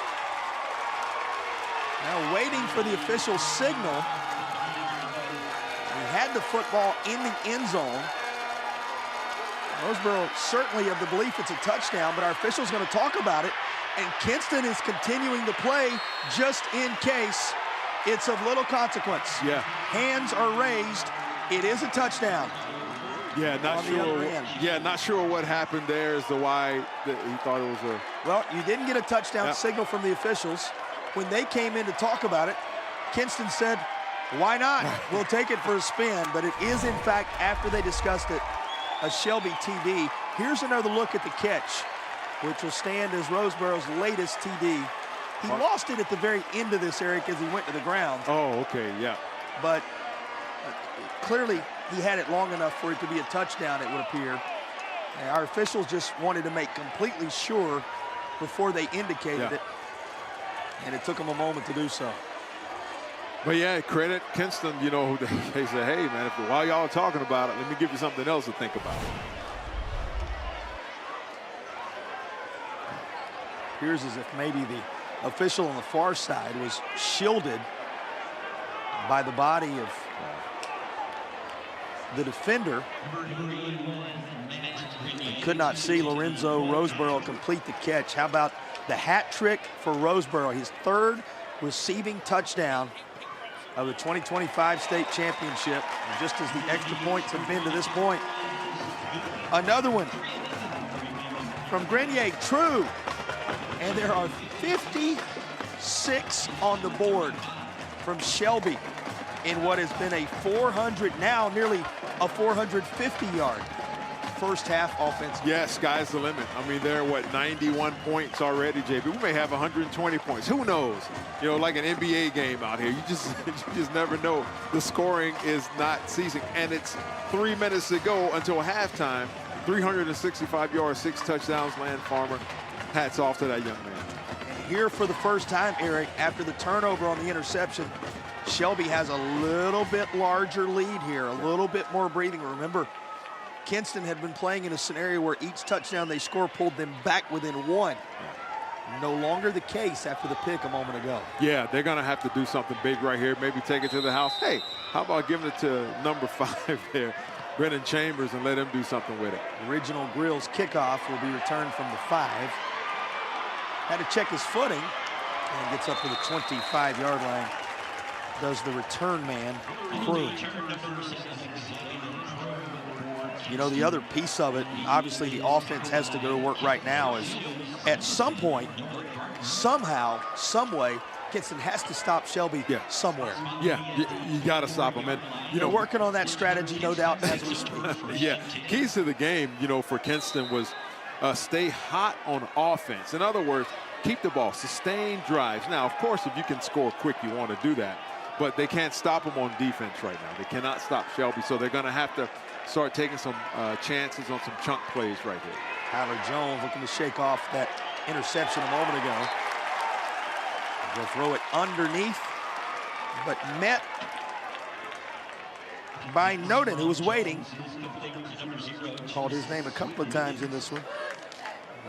Now waiting for the official signal. We had the football in the end zone. Roseboro certainly of the belief it's a touchdown, but our official's going to talk about it. And Kinston is continuing to play just in case it's of little consequence. Yeah. Hands are raised. It is a touchdown. Yeah, not sure. Yeah, not sure what happened there as to why he thought it was a. Well, you didn't get a touchdown signal from the officials. When they came in to talk about it, Kinston said, why not? We'll take it for a spin. But it is, in fact, after they discussed it, a Shelby TD. Here's another look at the catch, which will stand as Roseboro's latest TD. He lost it at the very end of this area because he went to the ground. Oh, okay, yeah. But clearly he had it long enough for it to be a touchdown, it would appear. And our officials just wanted to make completely sure before they indicated it. And it took them a moment to do so. But yeah, credit Kinston, you know, they said, hey, man, while y'all are talking about it, let me give you something else to think about. Appears as if maybe the official on the far side was shielded by the body of the defender. And could not see Lorenzo Roseboro complete the catch. How about the hat trick for Roseboro? His third receiving touchdown of the 2025 state championship. And just as the extra points have been to this point. Another one from Grenier, true. And there are 56 on the board from Shelby in what has been a 400, now nearly a 450-yard first half offense? Yes, sky's the limit. I mean, they're, 91 points already, JP. We may have 120 points. Who knows? You know, like an NBA game out here. You just never know. The scoring is not ceasing. And it's 3 minutes to go until halftime. 365 yards, 6 touchdowns, Land Farmer. Hats off to that young man. And here for the first time, Eric, after the turnover on the interception, Shelby has a little bit larger lead here, a little bit more breathing. Remember, Kinston had been playing in a scenario where each touchdown they score pulled them back within 1. No longer the case after the pick a moment ago. Yeah, they're going to have to do something big right here. Maybe take it to the house. Hey, how about giving it to number 5 there, Brennan Chambers, and let him do something with it. Original Grill's kickoff will be returned from the 5. Had to check his footing and gets up to the 25-yard line. Does the return man Crew. You know, the other piece of it, obviously the offense has to go to work right now, is at some point, somehow, some way, Kinston has to stop Shelby somewhere. Yeah, you got to stop him. And, you know, working on that strategy, no doubt, as we speak. Yeah, keys to the game, you know, for Kinston was stay hot on offense. In other words, keep the ball, sustain drives. Now, of course, if you can score quick, you want to do that. But they can't stop him on defense right now. They cannot stop Shelby, so they're going to have to start taking some chances on some chunk plays right here. Tyler Jones looking to shake off that interception a moment ago. They'll throw it underneath, but met by Noden, who was waiting. Called his name a couple of times in this one.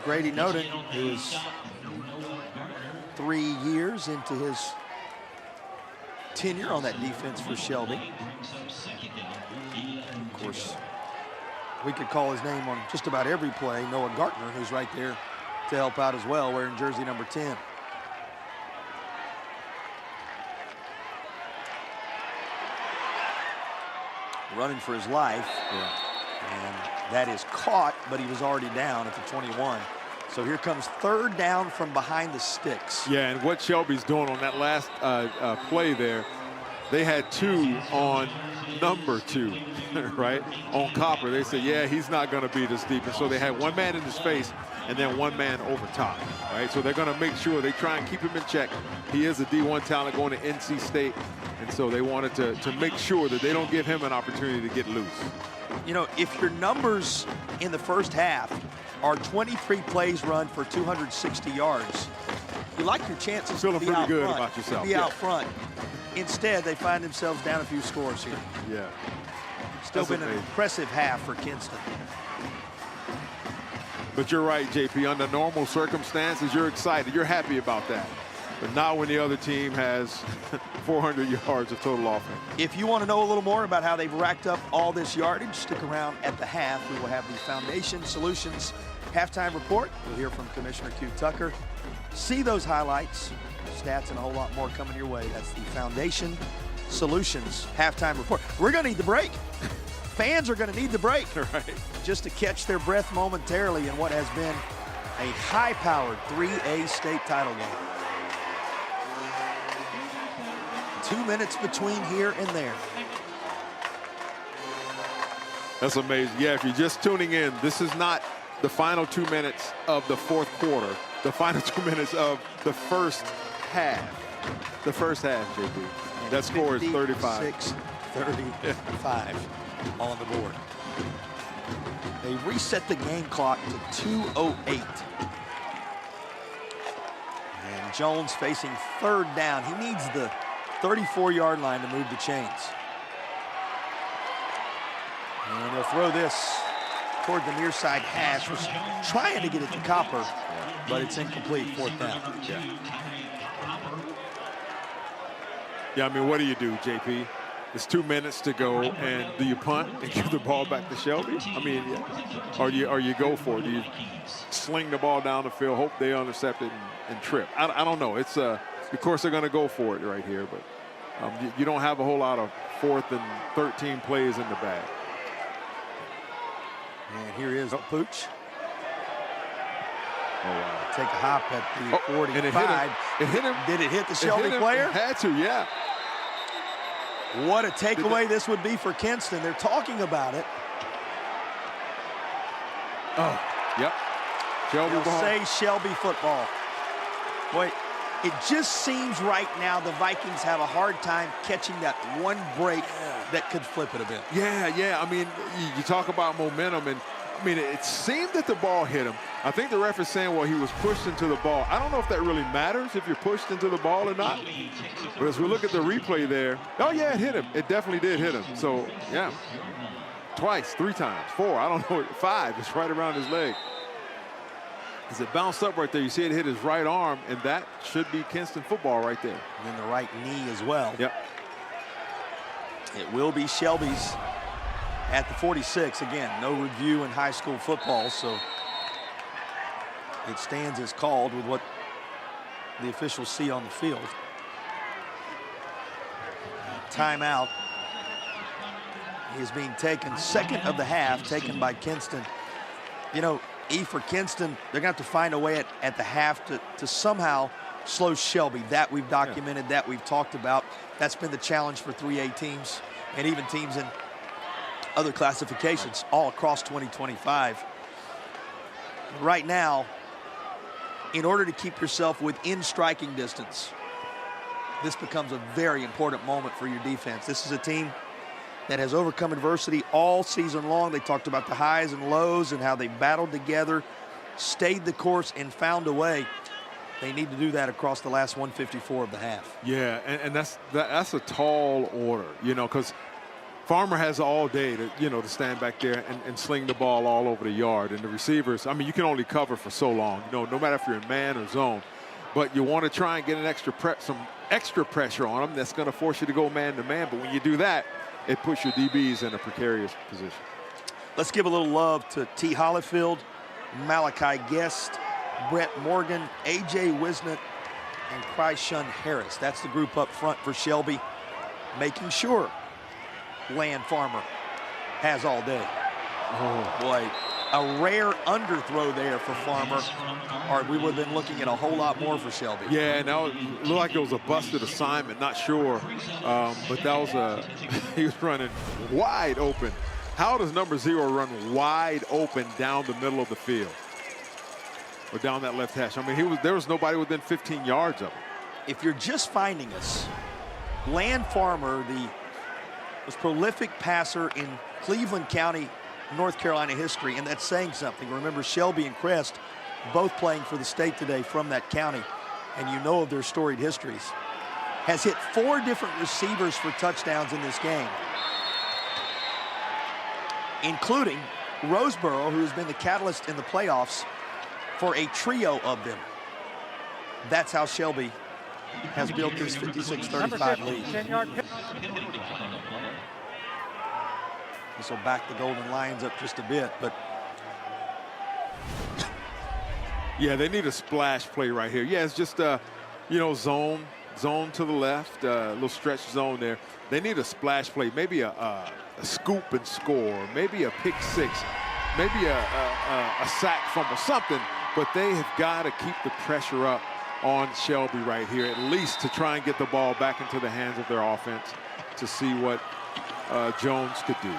Grady Noden, who is 3 years into his tenure on that defense for Shelby. Of course, we could call his name on just about every play. Noah Gartner, who's right there to help out as well, wearing jersey number 10. Running for his life. And that is caught, but he was already down at the 21. So here comes third down from behind the sticks. Yeah, and what Shelby's doing on that last play there, they had 2 on number 2, right? On Copper, they said, yeah, he's not going to be this deep. And so they had 1 man in his face and then 1 man over top, right? So they're going to make sure they try and keep him in check. He is a D1 talent going to NC State, and so they wanted to make sure that they don't give him an opportunity to get loose. You know, if your numbers in the first half are 23 plays run for 260 yards, you like your chances Feeling to be pretty out good front, about yourself. to be out front. Instead, they find themselves down a few scores here. Yeah. Still That's been amazing. an impressive half for Kinston. But you're right, JP. Under normal circumstances, you're excited. You're happy about that. But not when the other team has 400 yards of total offense. If you want to know a little more about how they've racked up all this yardage, stick around at the half. We will have the Foundation Solutions halftime report. We'll hear from Commissioner Q. Tucker. See those highlights, stats, and a whole lot more coming your way. That's the Foundation Solutions halftime report. We're going to need the break. Fans are going to need the break, right, just to catch their breath momentarily in what has been a high-powered 3A state title game. 2 minutes between here and there. That's amazing. Yeah, if you're just tuning in, this is not the final 2 minutes of the fourth quarter. The final 2 minutes of the first half. The first half, JP. And that score is 35. 36-35 on the board. They reset the game clock to 2:08. And Jones facing third down. He needs the 34-yard line to move the chains. And they'll throw this toward the near side hash. Was trying to get it to Copper, but it's incomplete. Fourth down. Yeah, I mean, what do you do, JP? It's 2 minutes to go, and do you punt and give the ball back to Shelby? I mean, or you go for it? Do you sling the ball down the field, hope they intercept it and trip? I don't know. It's of course they're going to go for it right here, but you don't have a whole lot of 4th and 13 plays in the bag. And here is Pooch. Oh, wow. Take a hop at the 45. And it hit him. Did it hit the Shelby player? It had to, yeah. What a takeaway this would be for Kinston. They're talking about it. Oh, yep. Shelby They'll ball. say Shelby football. Boy, it just seems right now the Vikings have a hard time catching that one break that could flip it a bit. Yeah. I mean, you talk about momentum, and I mean, it seemed that the ball hit him. I think the ref is saying, well, he was pushed into the ball. I don't know if that really matters, if you're pushed into the ball or not. But as we look at the replay there, oh, yeah, it hit him. It definitely did hit him. So, yeah, twice, 3 times, 4, I don't know, 5. It's right around his leg. As it bounced up right there, you see it hit his right arm, and that should be Kinston football right there. And then the right knee as well. Yep. It will be Shelby's at the 46. Again, no review in high school football, so it stands as called with what the officials see on the field. Timeout is being taken, second of the half, taken by Kinston. You know, for Kinston, they're going to have to find a way at the half to somehow slow Shelby. That we've documented, that we've talked about. That's been the challenge for 3A teams and even teams in other classifications all across 2025. Right now, in order to keep yourself within striking distance, this becomes a very important moment for your defense. This is a team that has overcome adversity all season long. They talked about the highs and lows and how they battled together, stayed the course, and found a way. They need to do that across the last 154 of the half. Yeah, and that's a tall order, you know, because Farmer has all day to, to stand back there and sling the ball all over the yard. And the receivers, I mean, you can only cover for so long, no matter if you're in man or zone. But you want to try and get some extra pressure on them. That's going to force you to go man to man. But when you do that, it puts your DBs in a precarious position. Let's give a little love to T. Hollifield, Malachi Guest, Brett Morgan, A.J. Wisnett, and Kryshun Harris. That's the group up front for Shelby, making sure Land Farmer has all day. Oh, boy. A rare underthrow there for Farmer, or we would have been looking at a whole lot more for Shelby. Yeah, now it looked like it was a busted assignment, not sure. But that was he was running wide open. How does number 0 run wide open down the middle of the field? Or down that left hash? I mean, there was nobody within 15 yards of him. If you're just finding us, Land Farmer, the most prolific passer in Cleveland County, North Carolina history, and that's saying something. Remember, Shelby and Crest both playing for the state today from that county, and you know of their storied histories. Has hit 4 different receivers for touchdowns in this game, including Roseboro, who has been the catalyst in the playoffs for a trio of them. That's how Shelby has built this 56-35 lead. This will back the Golden Lions up just a bit, but yeah, they need a splash play right here. Yeah, it's just zone to the left, a little stretch zone there. They need a splash play, maybe a scoop and score, maybe a pick 6, maybe a sack fumble, something. But they have got to keep the pressure up on Shelby right here, at least to try and get the ball back into the hands of their offense to see what Jones could do.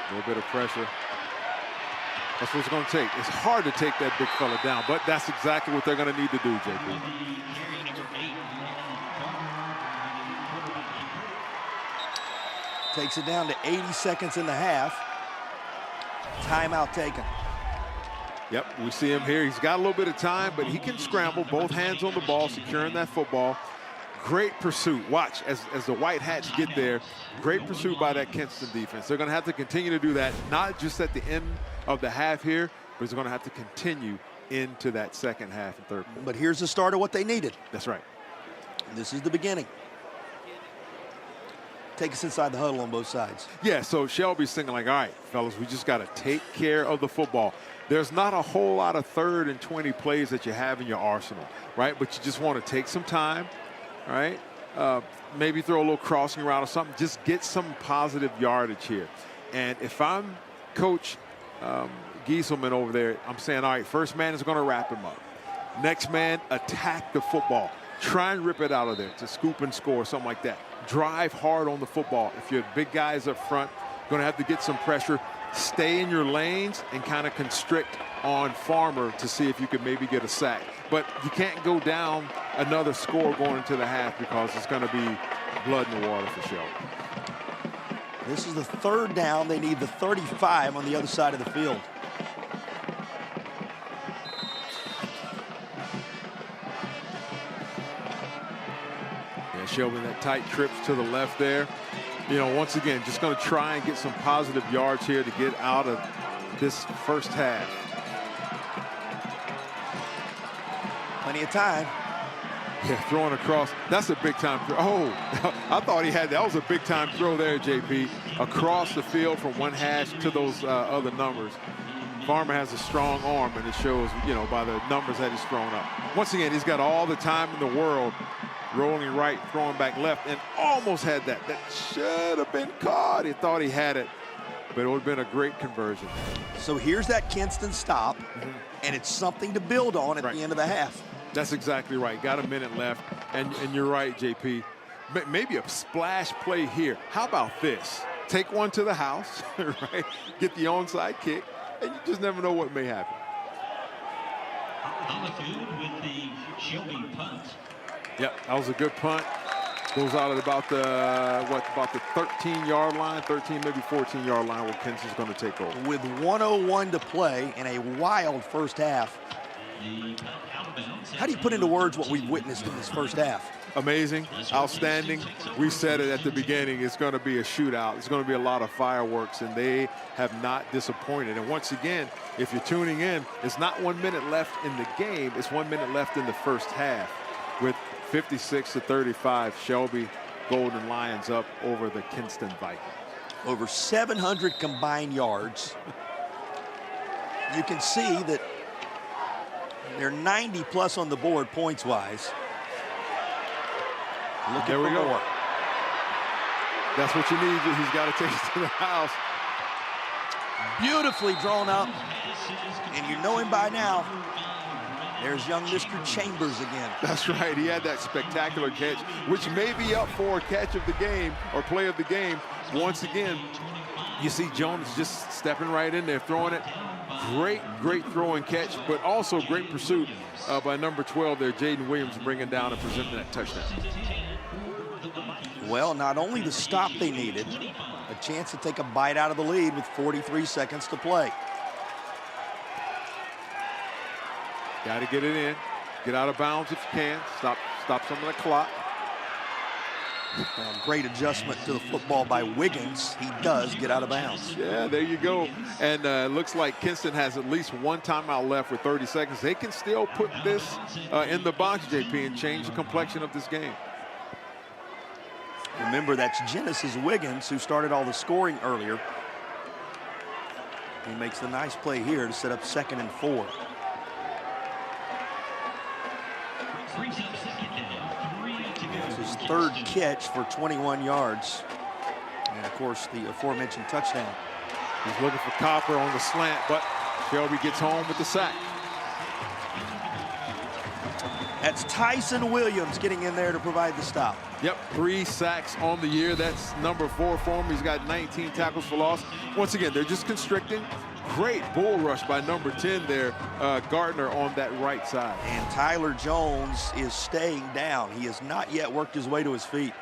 A little bit of pressure. That's what it's going to take. It's hard to take that big fella down, but that's exactly what they're going to need to do, JP. Takes it down to 80 seconds in the half. Timeout taken. Yep, we see him here. He's got a little bit of time, but he can scramble, both hands on the ball, securing that football. Great pursuit. Watch as the White Hats get there. Great pursuit by that Kinston defense. They're going to have to continue to do that, not just at the end of the half here, but it's going to have to continue into that second half and third quarter. But here's the start of what they needed. That's right. This is the beginning. Take us inside the huddle on both sides. Yeah, so Shelby's thinking like, all right, fellas, we just got to take care of the football. There's not a whole lot of 3rd and 20 plays that you have in your arsenal, right? But you just want to take some time, right? Maybe throw a little crossing route or something. Just get some positive yardage here. And if I'm Coach Gieselman over there, I'm saying, all right, first man is going to wrap him up. Next man, attack the football. Try and rip it out of there to scoop and score, something like that. drive hard on the football. If you're big guys up front, going to have to get some pressure. Stay in your lanes and kind of constrict on Farmer to see if you could maybe get a sack. But you can't go down another score going into the half because it's going to be blood in the water for Shelby. This is the third down. They need the 35 on the other side of the field. Yeah, Shelby, that tight trips to the left there. You know, once again, just going to try and get some positive yards here to get out of this first half. Plenty of time. Yeah, throwing across. That's a big time throw. Oh, I thought he had that. Was a big time throw there, JP. Across the field from one hash to those other numbers. Farmer has a strong arm, and it shows, you know, by the numbers that he's thrown up. Once again, he's got all the time in the world. Rolling right, throwing back left, and almost had that. That should have been caught. He thought he had it, but it would have been a great conversion. So here's that Kinston stop, and it's something to build on at the end of the half. That's exactly right. Got a minute left, and you're right, JP. Maybe a splash play here. How about this? Take one to the house, right? Get the onside kick, and you just never know what may happen. On the field with the Shelby punt. Yep, that was a good punt. Goes out at about the, about the 13-yard line, 13, maybe 14-yard line where Kinston's going to take over. With 1:01 to play in a wild first half. How do you put into words what we've witnessed in this first half? Amazing, outstanding. We said it at the beginning, it's going to be a shootout. It's going to be a lot of fireworks, and they have not disappointed. And once again, if you're tuning in, it's not 1 minute left in the game. It's 1 minute left in the first half with 56-35, Shelby Golden Lions up over the Kinston Vikings. Over 700 combined yards. You can see that they're 90+ on the board points-wise. There we go. More. That's what you need. He's got to take it to the house. Beautifully drawn up, and you know him by now. There's young Mr. Chambers again. That's right. He had that spectacular catch, which may be up for a catch of the game or play of the game. Once again, you see Jones just stepping right in there, throwing it. Great throw and catch, but also great pursuit by number 12 there, Jaden Williams, bringing down and presenting that touchdown. Well, not only the stop they needed, a chance to take a bite out of the lead with 43 seconds to play. Got to get it in. Get out of bounds if you can. Stop some of the clock. Great adjustment to the football by Wiggins. He does get out of bounds. Yeah, there you go. And looks like Kinston has at least one timeout left with 30 seconds. They can still put this in the box, JP, and change the complexion of this game. Remember, that's Genesis Wiggins who started all the scoring earlier. He makes the nice play here to set up 2nd and 4. It's his third catch for 21 yards. And, of course, the aforementioned touchdown. He's looking for Copper on the slant, but Shelby gets home with the sack. That's Tyson Williams getting in there to provide the stop. Yep, 3 sacks on the year. That's number 4 for him. He's got 19 tackles for loss. Once again, they're just constricting. Great bull rush by number 10 there, Gardner on that right side. And Tyler Jones is staying down. He has not yet worked his way to his feet.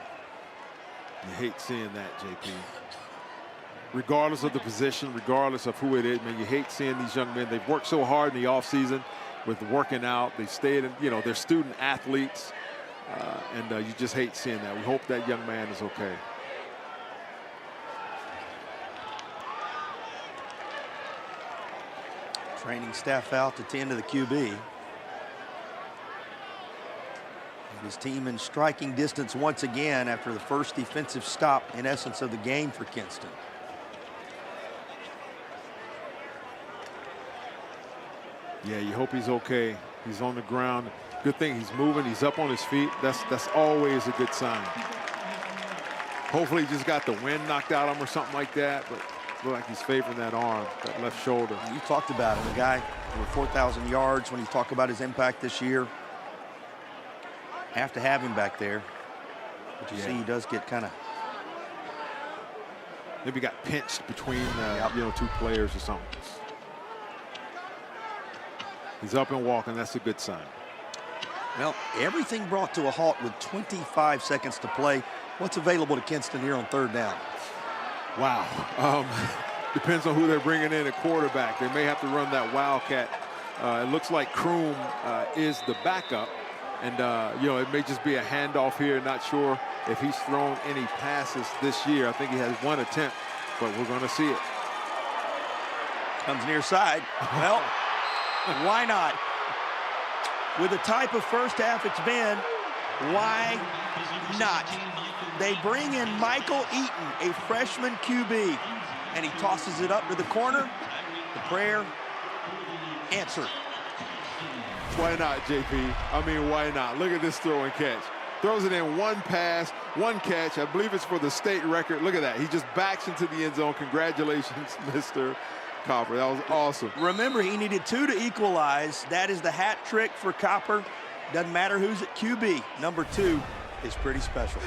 You hate seeing that, JP. Regardless of the position, regardless of who it is, man, you hate seeing these young men. They've worked so hard in the offseason with working out. They stayed in, you know, they're student athletes. And you just hate seeing that. We hope that young man is okay. Training staff out to tend to the QB. And his team in striking distance once again after the first defensive stop, in essence, of the game for Kinston. Yeah, you hope he's okay. He's on the ground. Good thing he's moving. He's up on his feet. That's always a good sign. Hopefully he just got the wind knocked out of him or something like that, but look like he's favoring that arm, that left shoulder. You talked about him, a guy over 4,000 yards. When you talk about his impact this year, have to have him back there. But you see he does get kind of. Maybe got pinched between two players or something. He's up and walking. That's a good sign. Well, everything brought to a halt with 25 seconds to play. What's available to Kinston here on 3rd down? Wow. Depends on who they're bringing in at quarterback. They may have to run that wildcat. It looks like Kroom is the backup. And, it may just be a handoff here. Not sure if he's thrown any passes this year. I think he has 1 attempt, but we're going to see it. Comes near side. Well, why not? With the type of first half it's been, why not? They bring in Michael Eaton, a freshman QB, and he tosses it up to the corner. The prayer answered. Why not, JP? I mean, why not? Look at this throw and catch. Throws it in 1 pass, 1 catch. I believe it's for the state record. Look at that. He just backs into the end zone. Congratulations, Mr. Copper. That was awesome. Remember, he needed 2 to equalize. That is the hat trick for Copper. Doesn't matter who's at QB. Number 2 is pretty special.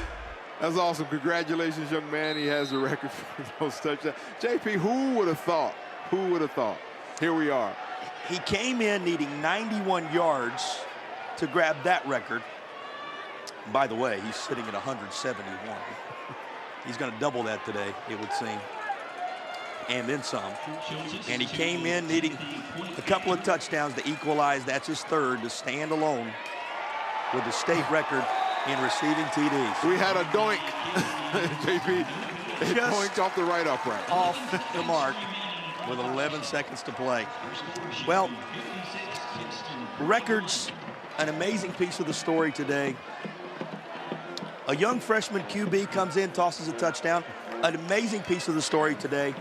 That's awesome. Congratulations, young man. He has the record for those touchdowns. JP, who would have thought? Who would have thought? Here we are. He came in needing 91 yards to grab that record. By the way, he's sitting at 171. He's going to double that today, it would seem. And then some. And he came in needing a couple of touchdowns to equalize. That's his 3rd, to stand alone with the state record in receiving TDs. We had a doink, JP. It doinked off the right upright. Off the mark with 11 seconds to play. Well, records, an amazing piece of the story today. A young freshman QB comes in, tosses a touchdown. An amazing piece of the story today.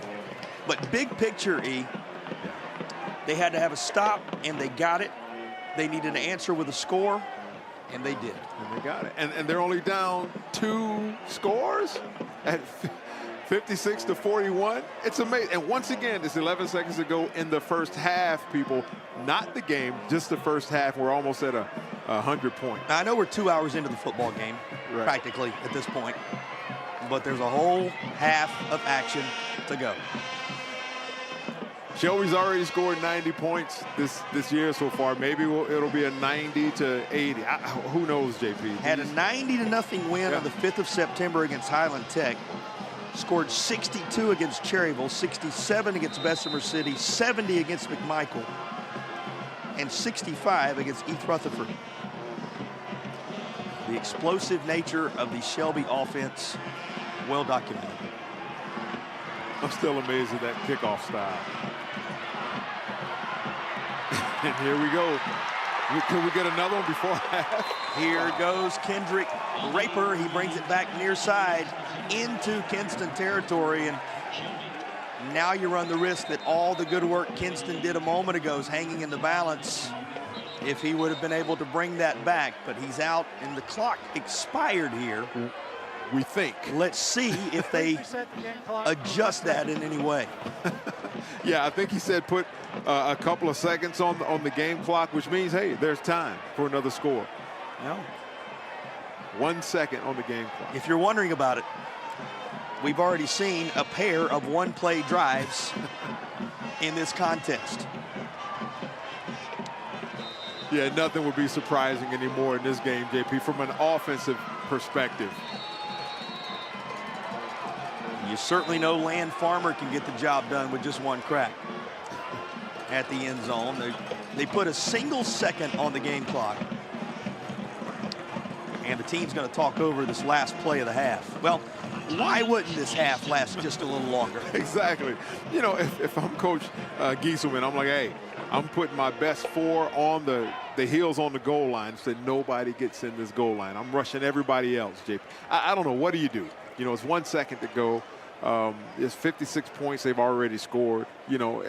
But big picture, E, they had to have a stop, and they got it. They needed an answer with a score, and they did. And they got it. And they're only down 2 scores at 56-41. It's amazing. And once again, it's 11 seconds to go in the first half, people. Not the game, just the first half. We're almost at 100 points. Now, I know we're 2 hours into the football game, practically, at this point. But there's a whole half of action to go. Shelby's already scored 90 points this year so far. Maybe it'll be a 90-80. Who knows, JP? Had a 90-0 win on the 5th of September against Highland Tech. Scored 62 against Cherryville, 67 against Bessemer City, 70 against McMichael, and 65 against East Rutherford. The explosive nature of the Shelby offense, well documented. I'm still amazed at that kickoff style. And here we go. Can we get another one before half? Here goes Kendrick Raper. He brings it back near side into Kinston territory. And now you run the risk that all the good work Kinston did a moment ago is hanging in the balance if he would have been able to bring that back. But he's out and the clock expired here. We think. Let's see if they adjust that in any way. Yeah, I think he said put a couple of seconds on the game clock, which means, hey, there's time for another score. No. 1 second on the game clock. If you're wondering about it, we've already seen a pair of one-play drives in this contest. Yeah, nothing would be surprising anymore in this game, JP, from an offensive perspective. You certainly know Land Farmer can get the job done with just one crack at the end zone. They put a single second on the game clock. And the team's going to talk over this last play of the half. Well, why wouldn't this half last just a little longer? Exactly. You know, if I'm Coach Gieselman, I'm like, hey, I'm putting my best 4 on the heels on the goal line so that nobody gets in this goal line. I'm rushing everybody else, JP. I don't know. What do? You know, it's 1 second to go. It's 56 points they've already scored. You know,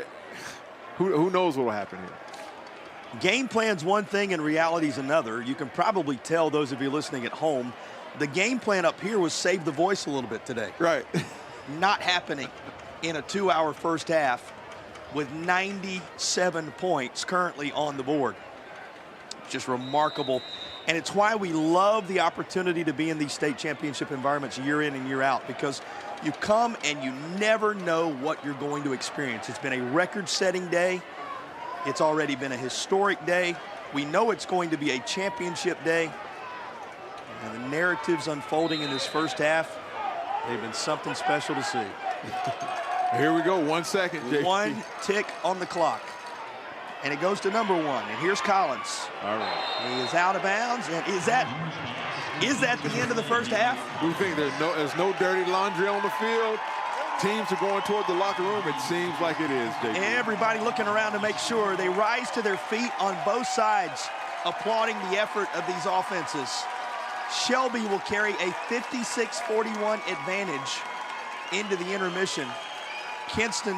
who knows what will happen here? Game plan's one thing and reality's another. You can probably tell, those of you listening at home, the game plan up here was save the voice a little bit today. Right. Not happening in a 2-hour first half with 97 points currently on the board. Just remarkable And it's why we love the opportunity to be in these state championship environments year in and year out, because you come and you never know what you're going to experience. It's been a record-setting day. It's already been a historic day. We know it's going to be a championship day. And the narratives unfolding in this first half, they've been something special to see. Here we go, 1 second, JP. One tick on the clock. And it goes to number 1. And here's Collins. All right. He is out of bounds. And is that the end of the first half? We think there's no dirty laundry on the field. Teams are going toward the locker room. It seems like it is, JP. Everybody looking around to make sure. They rise to their feet on both sides, applauding the effort of these offenses. Shelby will carry a 56-41 advantage into the intermission. Kinston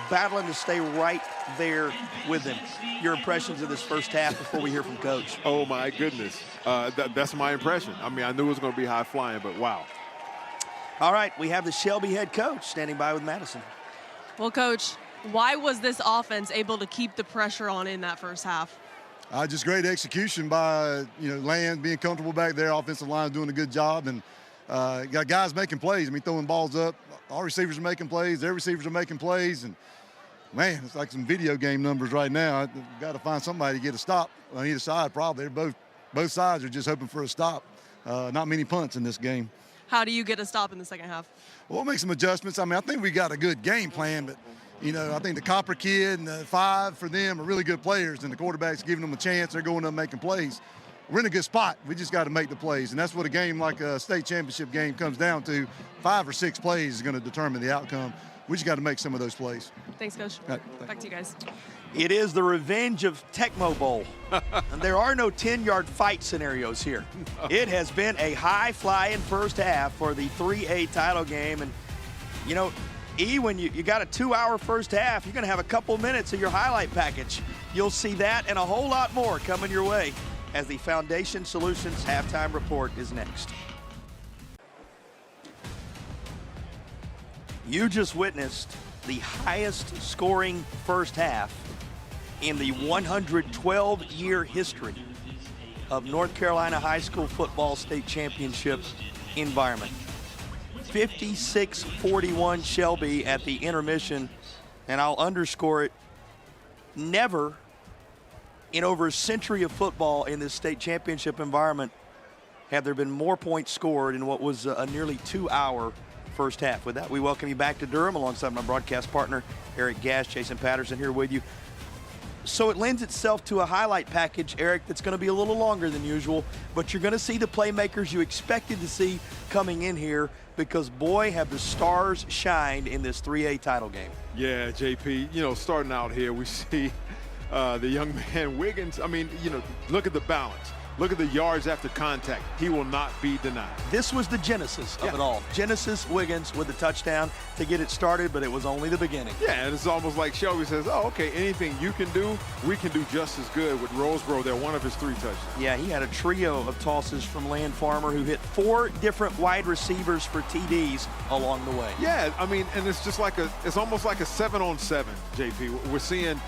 battling to stay right there with them. Your impressions of this first half before we hear from Coach? Oh, my goodness. That's my impression. I mean, I knew it was going to be high flying, but wow. All right, we have the Shelby head coach standing by with Madison. Well, Coach, why was this offense able to keep the pressure on in that first half? Just great execution by, Land being comfortable back there. Offensive line doing a good job. And got guys making plays. I mean, throwing balls up. All receivers are making plays. Their receivers are making plays. And, man, it's like some video game numbers right now. I've got to find somebody to get a stop on either side probably. Both sides are just hoping for a stop. Not many punts in this game. How do you get a stop in the second half? Well, we'll make some adjustments. I mean, I think we got a good game plan, but, I think the Copper kid and the 5 for them are really good players, and the quarterback's giving them a chance. They're going up making plays. We're in a good spot. We just got to make the plays, and that's what a game like a state championship game comes down to. 5 or 6 plays is going to determine the outcome. We just got to make some of those plays. Thanks, Coach. Back to you guys. It is the revenge of Tecmo Bowl. And there are no 10-yard fight scenarios here. It has been a high-flying first half for the 3A title game. And, when you got a 2-hour first half, you're going to have a couple minutes of your highlight package. You'll see that and a whole lot more coming your way as the Foundation Solutions halftime report is next. You just witnessed the highest scoring first half in the 112-year history of North Carolina high school football state championship environment. 56-41 Shelby at the intermission, and I'll underscore it, never in over a century of football in this state championship environment have there been more points scored in what was a nearly 2-hour first half. With that, we welcome you back to Durham alongside my broadcast partner, Eric Gash, Jason Patterson here with you. So it lends itself to a highlight package, Eric, that's going to be a little longer than usual, but you're going to see the playmakers you expected to see coming in here because, boy, have the stars shined in this 3A title game. Yeah, JP, starting out here, we see the young man Wiggins. I mean, look at the balance. Look at the yards after contact. He will not be denied. This was the genesis of it all. Genesis Wiggins with the touchdown to get it started, but it was only the beginning. Yeah, and it's almost like Shelby says, oh, okay, anything you can do, we can do just as good with Roseboro. They're one of his 3 touchdowns. Yeah, he had a trio of tosses from Land Farmer who hit 4 different wide receivers for TDs along the way. Yeah, I mean, and it's just like it's almost like a 7-on-7, JP. We're seeing,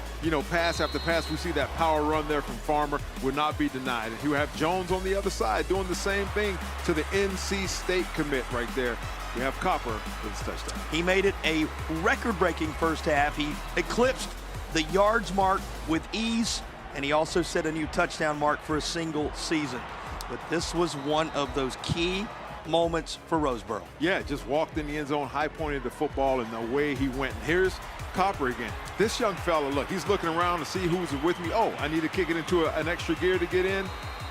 pass after pass. We see that power run there from Farmer would not be denied. And you have Jones on the other side doing the same thing to the NC State commit right there. We have Copper with his touchdown. He made it a record-breaking first half. He eclipsed the yards mark with ease, and he also set a new touchdown mark for a single season. But this was one of those key moments for Roseboro. Yeah, just walked in the end zone, high-pointed the football, and the way he went. And here's Copper again. This young fella, look, he's looking around to see who's with me. Oh, I need to kick it into an extra gear to get in.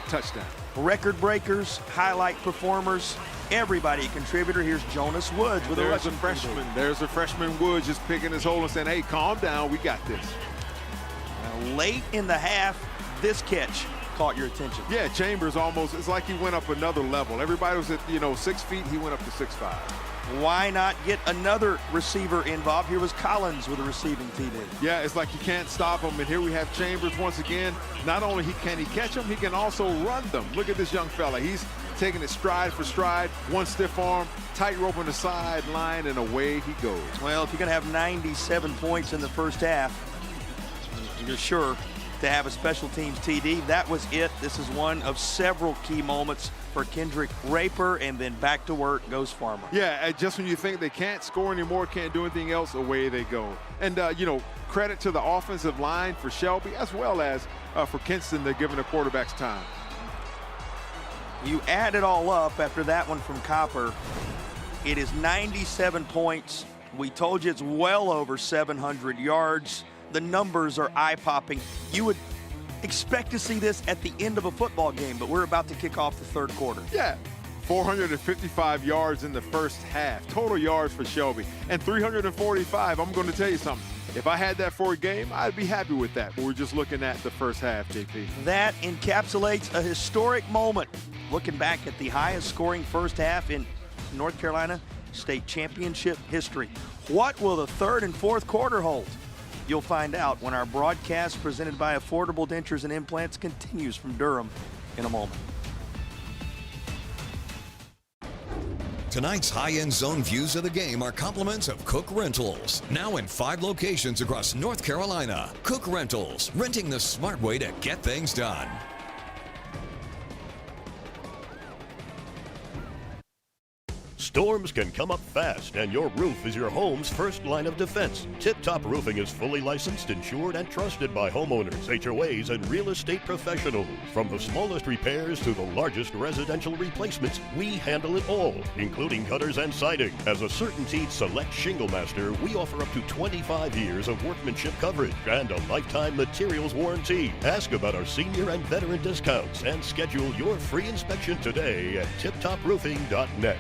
Touchdown. Record breakers, highlight performers, everybody a contributor. Here's Jonas Woods with a rushing freshman. There's a freshman Woods just picking his hole and saying, hey, calm down, we got this. Now, late in the half, this catch caught your attention. Yeah, Chambers almost, it's like he went up another level. Everybody was at, 6 feet, he went up to 6'5". Why not get another receiver involved? Here was Collins with a receiving TD. Yeah, it's like you can't stop him. And here we have Chambers once again. Not only can he catch them, he can also run them. Look at this young fella. He's taking it stride for stride. One stiff arm, tightrope on the sideline, and away he goes. Well, if you're going to have 97 points in the first half, you're sure to have a special teams TD. That was it. This is one of several key moments for Kendrick Raper, and then back to work goes Farmer. Yeah, just when you think they can't score anymore, can't do anything else, away they go. And, you know, credit to the offensive line for Shelby as well as for Kinston. They're giving the quarterbacks time. You add it all up after that one from Copper. It is 97 points. We told you it's well over 700 yards. The numbers are eye-popping. You would expect to see this at the end of a football game, but we're about to kick off the third quarter. Yeah, 455 yards in the first half. Total yards for Shelby. And 345, I'm going to tell you something. If I had that for a game, I'd be happy with that. But we're just looking at the first half, JP. That encapsulates a historic moment. Looking back at the highest scoring first half in North Carolina State Championship history. What will the third and fourth quarter hold? You'll find out when our broadcast presented by Affordable Dentures and Implants continues from Durham in a moment. Tonight's high-end zone views of the game are compliments of Cook Rentals. Now in 5 locations across North Carolina. Cook Rentals, renting the smart way to get things done. Storms can come up fast, and your roof is your home's first line of defense. Tip Top Roofing is fully licensed, insured, and trusted by homeowners, HOAs, and real estate professionals. From the smallest repairs to the largest residential replacements, we handle it all, including gutters and siding. As a CertainTeed Select Shingle Master, we offer up to 25 years of workmanship coverage and a lifetime materials warranty. Ask about our senior and veteran discounts and schedule your free inspection today at tiptoproofing.net.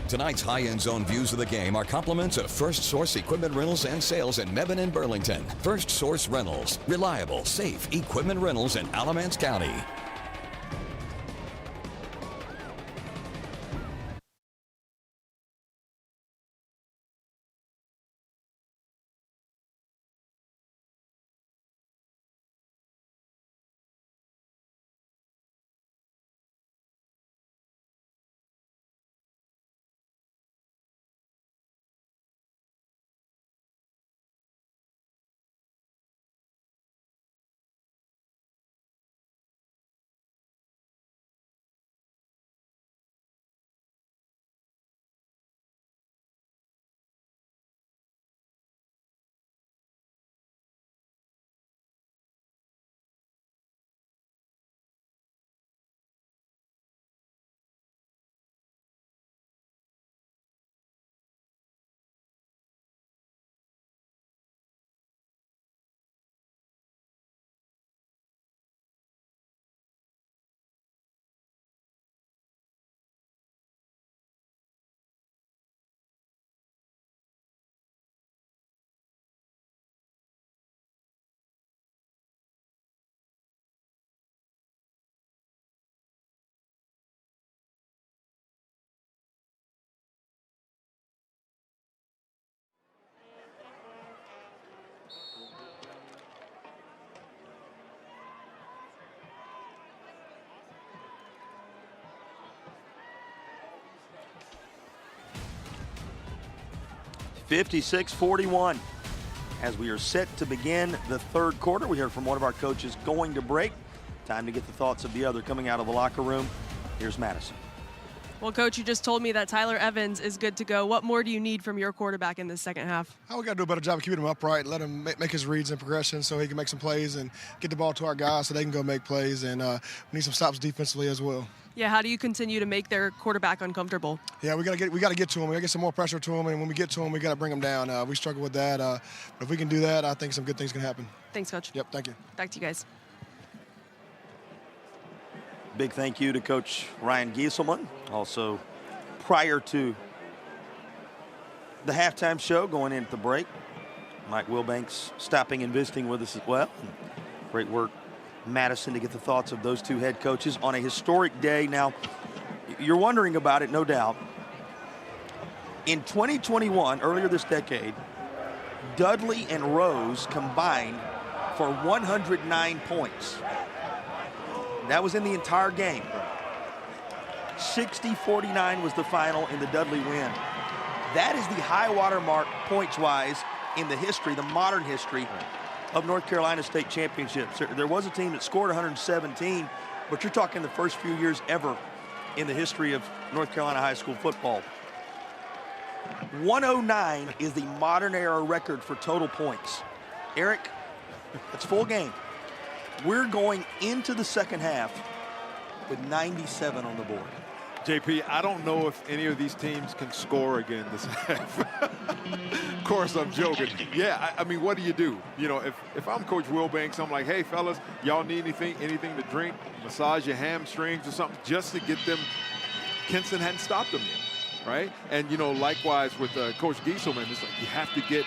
Tonight's high-end zone views of the game are compliments of First Source Equipment Rentals and Sales in Mebane and Burlington. First Source Rentals, reliable, safe equipment rentals in Alamance County. (56-41) as we are set to begin the third quarter. We heard from one of our coaches going to break. Time to get the thoughts of the other coming out of the locker room. Here's Madison. Well, Coach, you just told me that Tyler Evans is good to go. What more do you need from your quarterback in this second half? We got to do a better job of keeping him upright, let him make his reads and progression so he can make some plays and get the ball to our guys so they can go make plays. And we need some stops defensively as well. Yeah, how do you continue to make their quarterback uncomfortable? Yeah, we got to get to him. We got to get some more pressure to him, and when we get to him, we got to bring him down. We struggle with that. But if we can do that, I think some good things can happen. Thanks, Coach. Yep, thank you. Back to you guys. Big thank you to Coach Ryan Gieselman. Also, prior to the halftime show, going into the break, Mike Wilbanks stopping and visiting with us as well. Great work, Madison, to get the thoughts of those two head coaches on a historic day. Now, you're wondering about it, no doubt. In 2021, earlier this decade, Dudley and Rose combined for 109 points. That was in the entire game. 60-49 was the final in the Dudley win. That is the high water mark points-wise in the history, the modern history, of North Carolina state championships. There was a team that scored 117, but you're talking the first few years ever in the history of North Carolina high school football. 109 is the modern era record for total points. Eric, it's full game. We're going into the second half with 97 on the board. JP, I don't know if any of these teams can score again this half. Of course, I'm joking. Yeah, I mean, what do you do? You know, if I'm Coach Wilbanks, I'm like, hey, fellas, y'all need anything to drink, massage your hamstrings or something, just to get them. Kinston hadn't stopped them yet, right? And, you know, likewise with Coach Gieselman, it's like you have to get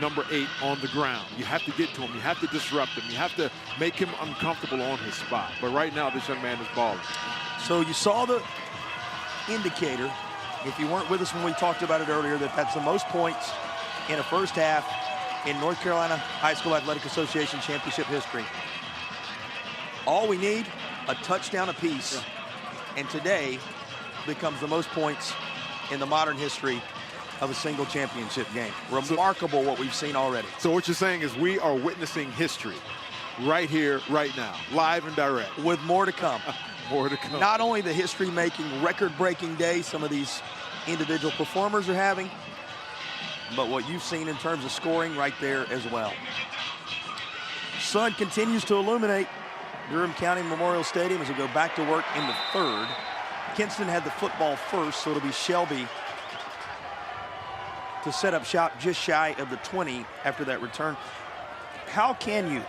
number 8 on the ground. You have to get to him. You have to disrupt him. You have to make him uncomfortable on his spot. But right now, this young man is balling. So you saw the indicator, if you weren't with us when we talked about it earlier, that's the most points in a first half in North Carolina High School Athletic Association championship history. All we need, a touchdown apiece, and today becomes the most points in the modern history of a single championship game. Remarkable what we've seen already. So what you're saying is we are witnessing history right here, right now, live and direct. With more to come. More to come. Not only the history-making, record-breaking day some of these individual performers are having, but what you've seen in terms of scoring right there as well. Sun continues to illuminate Durham County Memorial Stadium as we go back to work in the third. Kinston had the football first, so it'll be Shelby to set up shop just shy of the 20 after that return. How can you?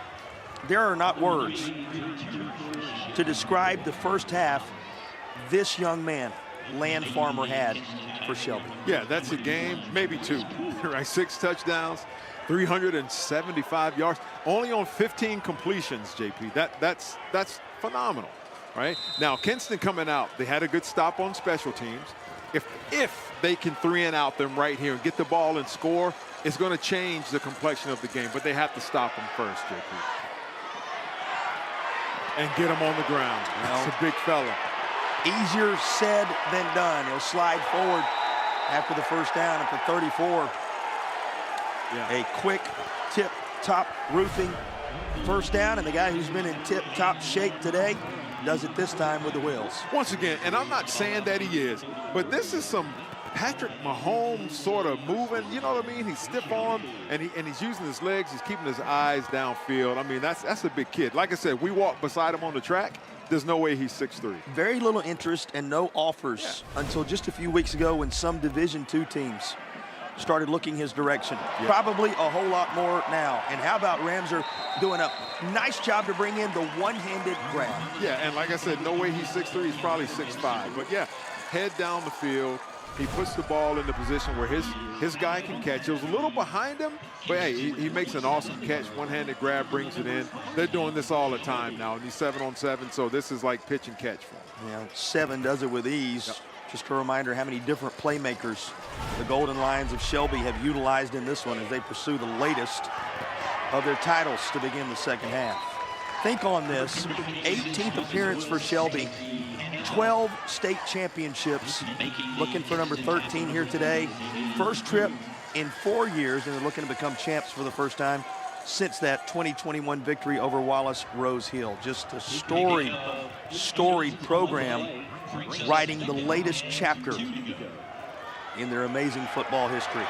There are not words to describe the first half this young man, Land Farmer, had for Shelby. Yeah, that's a game, maybe 2, right? 6 touchdowns, 375 yards, only on 15 completions, JP. That's phenomenal, right? Now, Kinston coming out, they had a good stop on special teams. If they can 3-and-out them right here and get the ball and score, it's going to change the complexion of the game, but they have to stop them first, JP. And get him on the ground. That's a big fella. Easier said than done. He'll slide forward after the first down at the 34. Yeah. A quick tip-top roofing first down, and the guy who's been in tip-top shape today does it this time with the wheels. Once again, and I'm not saying that he is, but this is some Patrick Mahomes sort of moving, you know what I mean? He's stiff arm and he's using his legs, he's keeping his eyes downfield. I mean, that's a big kid. Like I said, we walked beside him on the track. There's no way he's 6'3". Very little interest and no offers until just a few weeks ago when some Division II teams started looking his direction. Probably a whole lot more now. And how about Ramser doing a nice job to bring in the one-handed grab? Yeah, and like I said, no way he's 6'3", he's probably 6'5". But yeah, head down the field. He puts the ball in the position where his guy can catch. It was a little behind him, but hey, he makes an awesome catch. One-handed grab, brings it in. They're doing this all the time now, and he's 7-on-7, so this is like pitch and catch for him. Yeah, 7 does it with ease. Yep. Just a reminder how many different playmakers the Golden Lions of Shelby have utilized in this one as they pursue the latest of their titles to begin the second half. Think on this, 18th appearance for Shelby, 12 state championships, looking for number 13 here today. First trip in 4 years, and they're looking to become champs for the first time since that 2021 victory over Wallace Rose Hill. Just a storied program, writing the latest chapter in their amazing football history.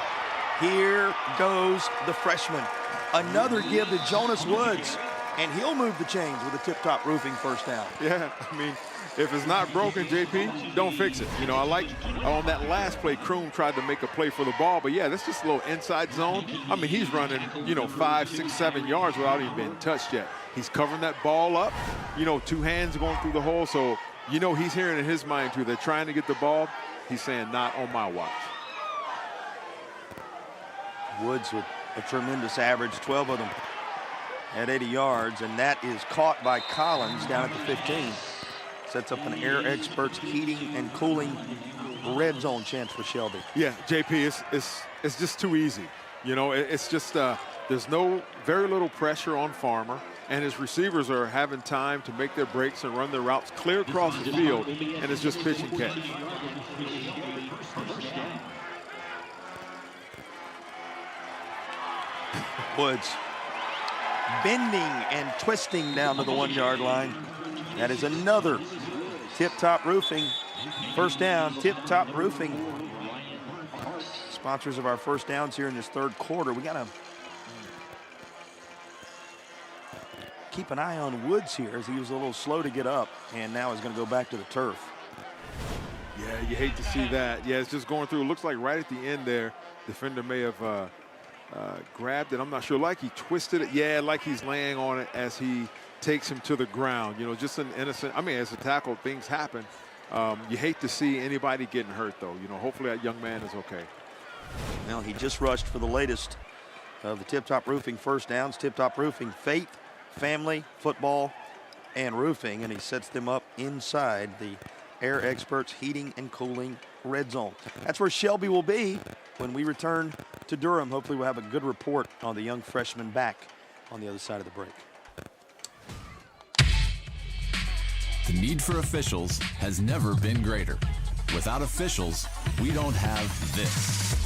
Here goes the freshman. Another give to Jonas Woods, and he'll move the chains with a tip-top roofing first down. Yeah, I mean, if it's not broken, JP, don't fix it. You know, I like on that last play, Kroom tried to make a play for the ball, but yeah, that's just a little inside zone. I mean, he's running, 5, 6, 7 yards without even being touched yet. He's covering that ball up, 2 hands going through the hole, so he's hearing in his mind too. They're trying to get the ball. He's saying, not on my watch. Woods with a tremendous average, 12 of them at 80 yards, and that is caught by Collins down at the 15. Sets up an Air Experts heating and cooling red zone chance for Shelby. Yeah, JP, it's just too easy. It's just there's very little pressure on Farmer, and his receivers are having time to make their breaks and run their routes clear across the field, and it's just pitch and catch. Woods bending and twisting down to the 1-yard line. That is another Tip Top Roofing first down. Tip Top Roofing, sponsors of our first downs here in this third quarter. We got to keep an eye on Woods here, as he was a little slow to get up and now is going to go back to the turf. Yeah, you hate to see that. Yeah, it's just going through. It looks like right at the end there, defender may have grabbed it. I'm not sure, like he twisted it. Yeah, like he's laying on it as he takes him to the ground. You know, just an innocent, I mean, as a tackle, things happen. You hate to see anybody getting hurt, though. You know, hopefully that young man is okay. Well, he just rushed for the latest of the Tip Top Roofing first downs. Tip Top Roofing, faith, family, football, and roofing, and he sets them up inside the Air Experts Heating and Cooling Red Zone. That's where Shelby will be when we return to Durham. Hopefully we'll have a good report on the young freshman back on the other side of the break. The need for officials has never been greater. Without officials, we don't have this.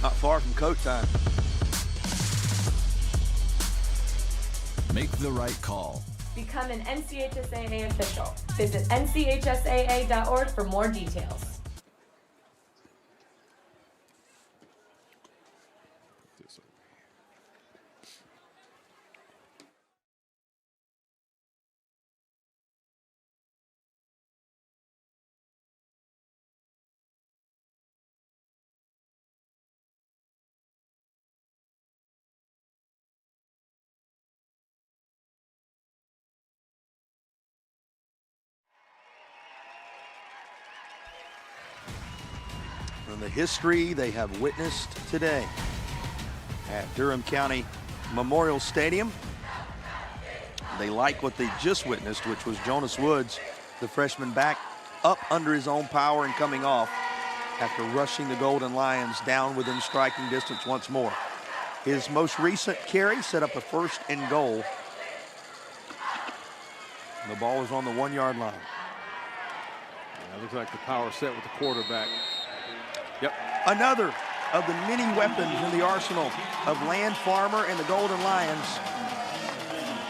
Not far from coat time. Make the right call. Become an NCHSAA official. Visit NCHSAA.org for more details. And the history they have witnessed today at Durham County Memorial Stadium. They like what they just witnessed, which was Jonas Woods, the freshman back, up under his own power and coming off after rushing the Golden Lions down within striking distance once more. His most recent carry set up a 1st and goal. The ball is on the 1-yard line. Yeah, looks like the power set with the quarterback. Yep. Another of the many weapons in the arsenal of Land Farmer and the Golden Lions.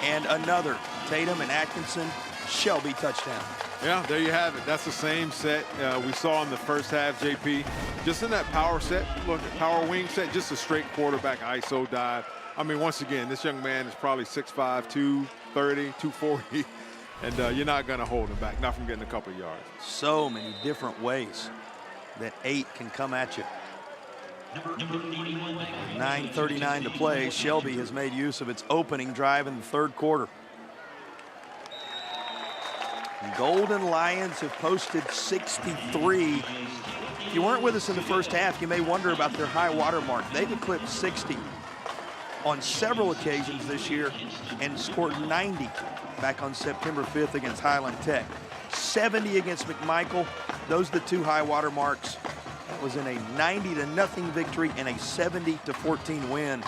And another Tatum and Atkinson Shelby touchdown. Yeah, there you have it. That's the same set we saw in the first half, JP. Just in that power set, look, power wing set, just a straight quarterback ISO dive. I mean, once again, this young man is probably 6'5", 230, 240, and you're not going to hold him back, not from getting a couple of yards. So many different ways that 8 can come at you. 9:39 to play. Shelby has made use of its opening drive in the third quarter. Golden Lions have posted 63. If you weren't with us in the first half, you may wonder about their high water mark. They've eclipsed 60 on several occasions this year and scored 90 back on September 5th against Highland Tech. 70 against McMichael. Those are the two high water marks. That was in a 90-0 victory and a 70-14 win.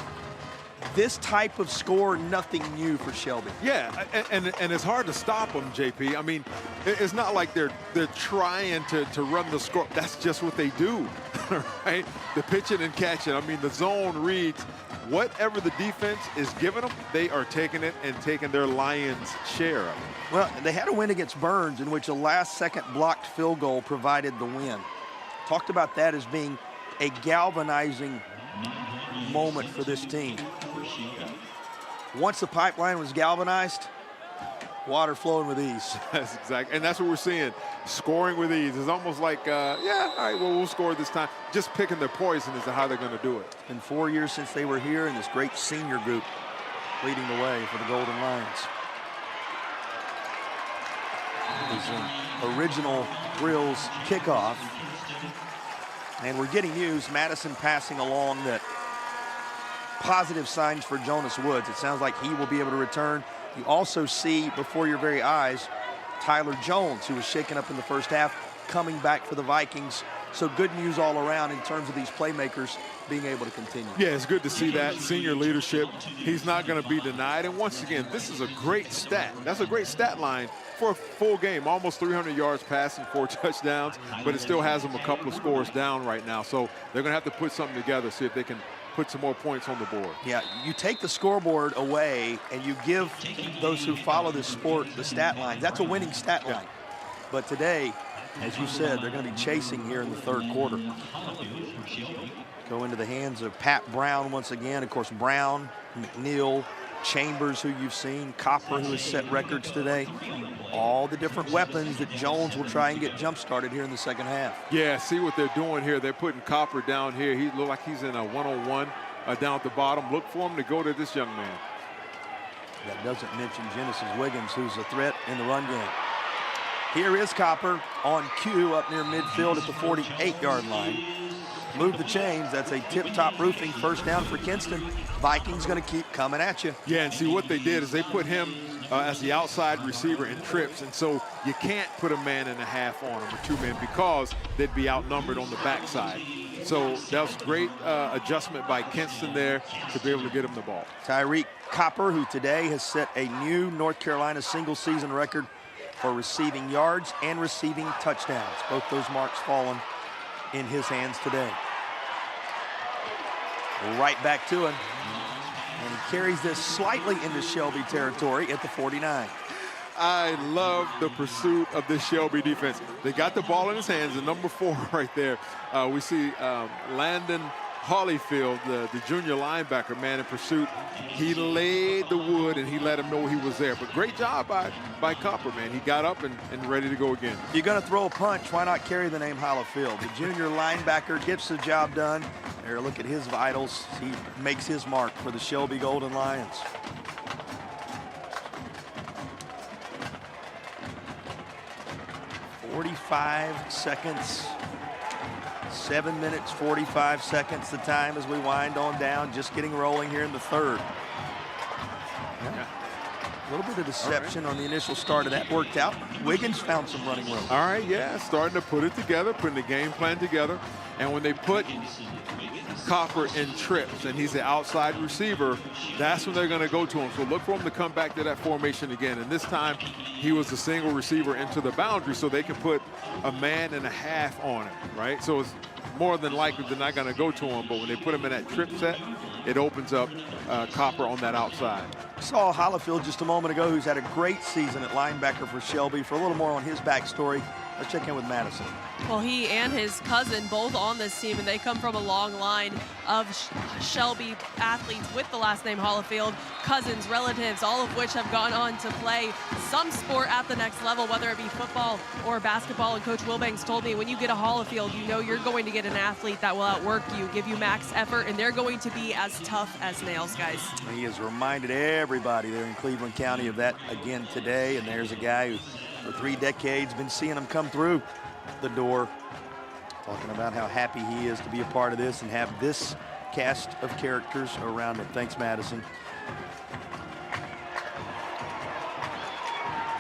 This type of score, nothing new for Shelby. Yeah, and it's hard to stop them, JP. I mean, it's not like they're trying to run the score. That's just what they do, right? The pitching and catching. I mean, the zone reads whatever the defense is giving them, they are taking it and taking their Lions' share of it. Well, they had a win against Burns in which a last-second blocked field goal provided the win. Talked about that as being a galvanizing moment for this team. Once the pipeline was galvanized, water flowing with ease. That's exactly, and that's what we're seeing. Scoring with ease. It's almost like, yeah, all right, well, we'll score this time. Just picking their poison as to how they're going to do it. It's been 4 years since they were here, and this great senior group leading the way for the Golden Lions. It was an original Grills kickoff. And we're getting news, Madison passing along that positive signs for Jonas Woods. It sounds like he will be able to return. You also see before your very eyes Tyler Jones, who was shaken up in the first half, coming back for the Vikings. So good news all around in terms of these playmakers being able to continue. Yeah, it's good to see that senior leadership. He's not going to be denied. And once again, this is a great stat. That's a great stat line for a full game. Almost 300 yards passing, 4 touchdowns, but it still has them a couple of scores down right now. So they're going to have to put something together, see if they can put some more points on the board. Yeah, you take the scoreboard away and you give those who follow this sport the stat line. That's a winning stat line. But today, as you said, they're going to be chasing here in the third quarter. Go into the hands of Pat Brown once again. Of course, Brown, McNeil, Chambers, who you've seen, Copper, who has set records today. All the different weapons that Jones will try and get jump-started here in the second half. Yeah, see what they're doing here. They're putting Copper down here. He looks like he's in a one-on-one down at the bottom. Look for him to go to this young man. That doesn't mention Genesis Wiggins, who's a threat in the run game. Here is Copper on cue up near midfield at the 48-yard line. Move the chains. That's a tip-top roofing first down for Kinston. Vikings going to keep coming at you. Yeah, and see what they did is they put him as the outside receiver in trips, and so you can't put a man and a half on him or 2 men because they'd be outnumbered on the backside. So that was great adjustment by Kinston there to be able to get him the ball. Tyreek Copper, who today has set a new North Carolina single-season record for receiving yards and receiving touchdowns. Both those marks fallen in his hands today. Right back to him. And he carries this slightly into Shelby territory at the 49. I love the pursuit of this Shelby defense. They got the ball in his hands, the number 4 right there. We see Landon Holyfield, the junior linebacker, man in pursuit. He laid the wood and he let him know he was there. But great job by Copper, man. He got up and ready to go again. If you're going to throw a punch, why not carry the name Holyfield? The junior linebacker gets the job done. There, look at his vitals. He makes his mark for the Shelby Golden Lions. "45 seconds. 7 minutes, 45 seconds the time as we wind on down. Just getting rolling here in the third. Yeah. A little bit of deception on the initial start of that. Worked out. Wiggins found some running room. All right, yeah, starting to put it together, putting the game plan together. And when they put Copper in trips and he's the outside receiver, that's when they're going to go to him. So look for him to come back to that formation again. And this time he was the single receiver into the boundary so they can put a man and a half on him, right? So it's more than likely they're not going to go to him, but when they put him in that trip set, it opens up Copper on that outside. Saw Holyfield just a moment ago, who's had a great season at linebacker for Shelby. For a little more on his backstory, let's check in with Madison. Well, he and his cousin both on this team, and they come from a long line of Shelby athletes with the last name Holyfield, cousins, relatives, all of which have gone on to play some sport at the next level, whether it be football or basketball. And Coach Wilbanks told me, when you get a Holyfield, you know you're going to get an athlete that will outwork you, give you max effort, and they're going to be as tough as nails, guys. He has reminded everybody there in Cleveland County of that again today, and there's a guy who for 3 decades been seeing him come through the door, talking about how happy he is to be a part of this and have this cast of characters around him. Thanks, Madison.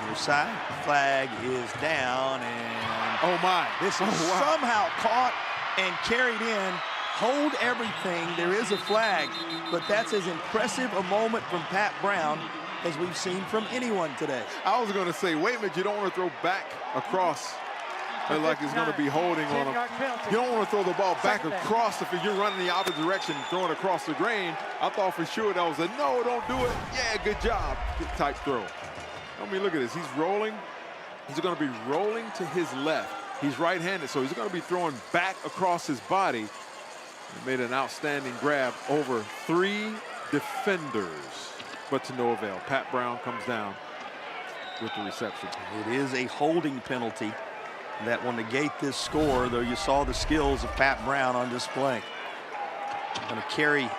Other side, flag is down, and oh my, this is somehow caught and carried in. Hold everything. There is a flag, but that's as impressive a moment from Pat Brown as we've seen from anyone today. I was going to say, wait a minute, you don't want to throw back across like it's going to be holding on him. You don't want to throw the ball back across if you're running the opposite direction, throwing across the grain. I thought for sure that was a no, don't do it. Yeah, good job. Good type throw. I mean, look at this. He's rolling. He's going to be rolling to his left. He's right-handed, so he's going to be throwing back across his body. He made an outstanding grab over 3 defenders, but to no avail. Pat Brown comes down with the reception. It is a holding penalty that will negate this score, though you saw the skills of Pat Brown on display. Going to carry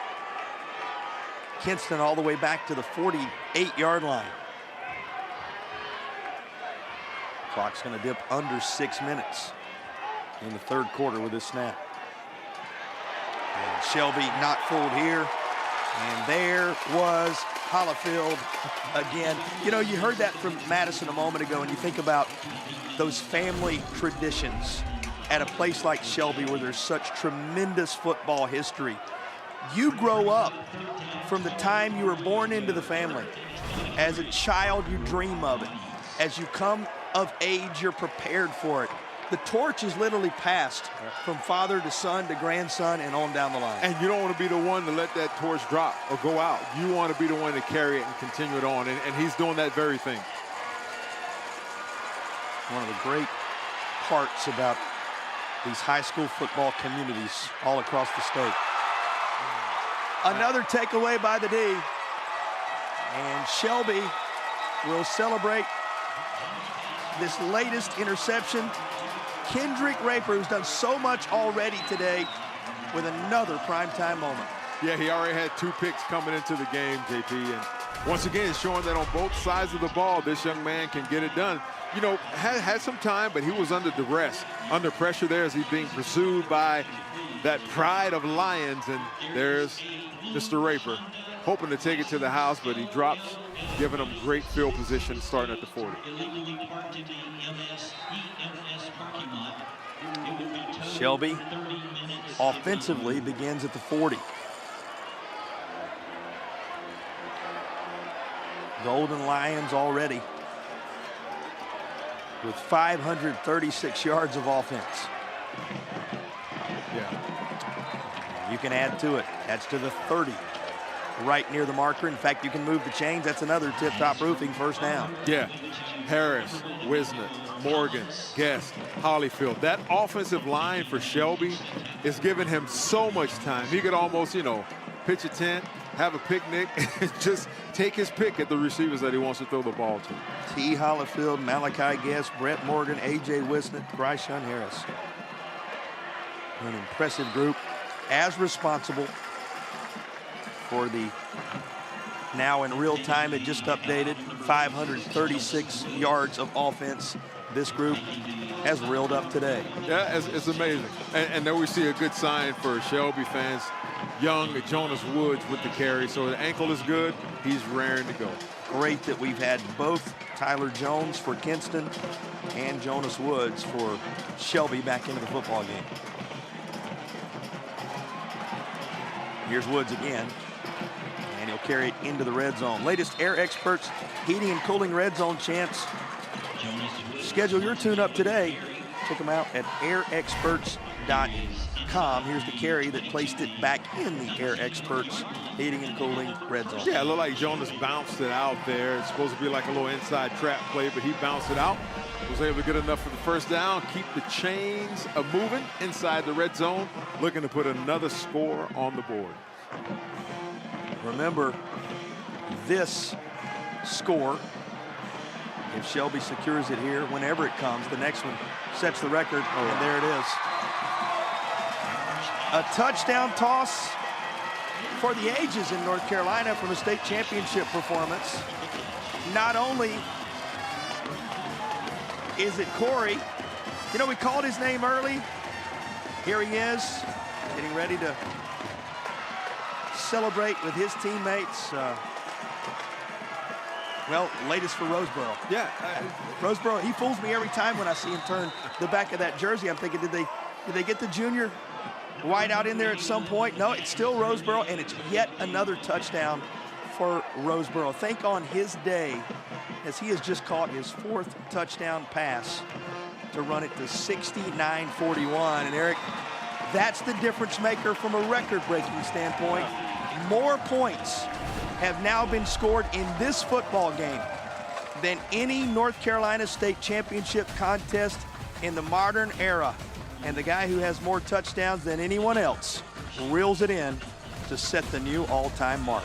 Kinston all the way back to the 48-yard line. Clock's going to dip under 6 minutes in the third quarter with this snap. And Shelby not fooled here. And there was Hollifield again. You know, you heard that from Madison a moment ago, and you think about those family traditions at a place like Shelby where there's such tremendous football history. You grow up from the time you were born into the family. As a child, you dream of it. As you come of age, you're prepared for it. The torch is literally passed from father to son to grandson and on down the line. And you don't want to be the one to let that torch drop or go out. You want to be the one to carry it and continue it on, and he's doing that very thing. One of the great parts about these high school football communities all across the state. Another takeaway by the D. And Shelby will celebrate this latest interception. Kendrick Raper, who's done so much already today, with another primetime moment. Yeah, he already had 2 picks coming into the game, JP. And once again, showing that on both sides of the ball, this young man can get it done. You know, had some time, but he was under duress, under pressure there as he's being pursued by that pride of Lions. And there's Mr. Raper, hoping to take it to the house, but he drops, giving him great field position starting at the 40. Shelby offensively begins at the 40. Golden Lions already with 536 yards of offense. Yeah. You can add to it. That's to the 30. Right near the marker. In fact, you can move the chains. That's another tip-top roofing first down. Yeah. Harris, Wisnett, Morgan, Guest, Hollifield. That offensive line for Shelby is giving him so much time. He could almost, you know, pitch a tent, have a picnic, and just take his pick at the receivers that he wants to throw the ball to. T. Hollifield, Malachi Guest, Brett Morgan, A.J. Wisnett, Bryshawn Harris. An impressive group, as responsible for the, now in real time, it just updated, 536 yards of offense. This group has reeled up today. Yeah, it's amazing. And then we see a good sign for Shelby fans. Young Jonas Woods with the carry. So the ankle is good. He's raring to go. Great that we've had both Tyler Jones for Kinston and Jonas Woods for Shelby back into the football game. Here's Woods again. And he'll carry it into the red zone. Latest Air Experts heating and cooling red zone chance. Schedule your tune-up today. Check them out at airexperts.com. Here's the carry that placed it back in the Air Experts heating and cooling red zone. Yeah, it looked like Jonas bounced it out there. It's supposed to be like a little inside trap play, but he bounced it out. Was able to get enough for the first down, keep the chains moving inside the red zone, looking to put another score on the board. Remember, this score, if Shelby secures it here, whenever it comes, the next one sets the record, and there it is. A touchdown toss for the ages in North Carolina from a state championship performance. Not only is it Corey, you know, we called his name early. Here he is, getting ready to celebrate with his teammates. Well, latest for Roseboro. Yeah. Roseboro, he fools me every time when I see him turn the back of that jersey. I'm thinking, did they get the junior white out in there at some point? No, it's still Roseboro, and it's yet another touchdown for Roseboro. Think on his day, as he has just caught his 4th touchdown pass to run it to 69-41. And Eric, that's the difference maker from a record-breaking standpoint. More points have now been scored in this football game than any North Carolina State Championship contest in the modern era. And the guy who has more touchdowns than anyone else reels it in to set the new all-time mark.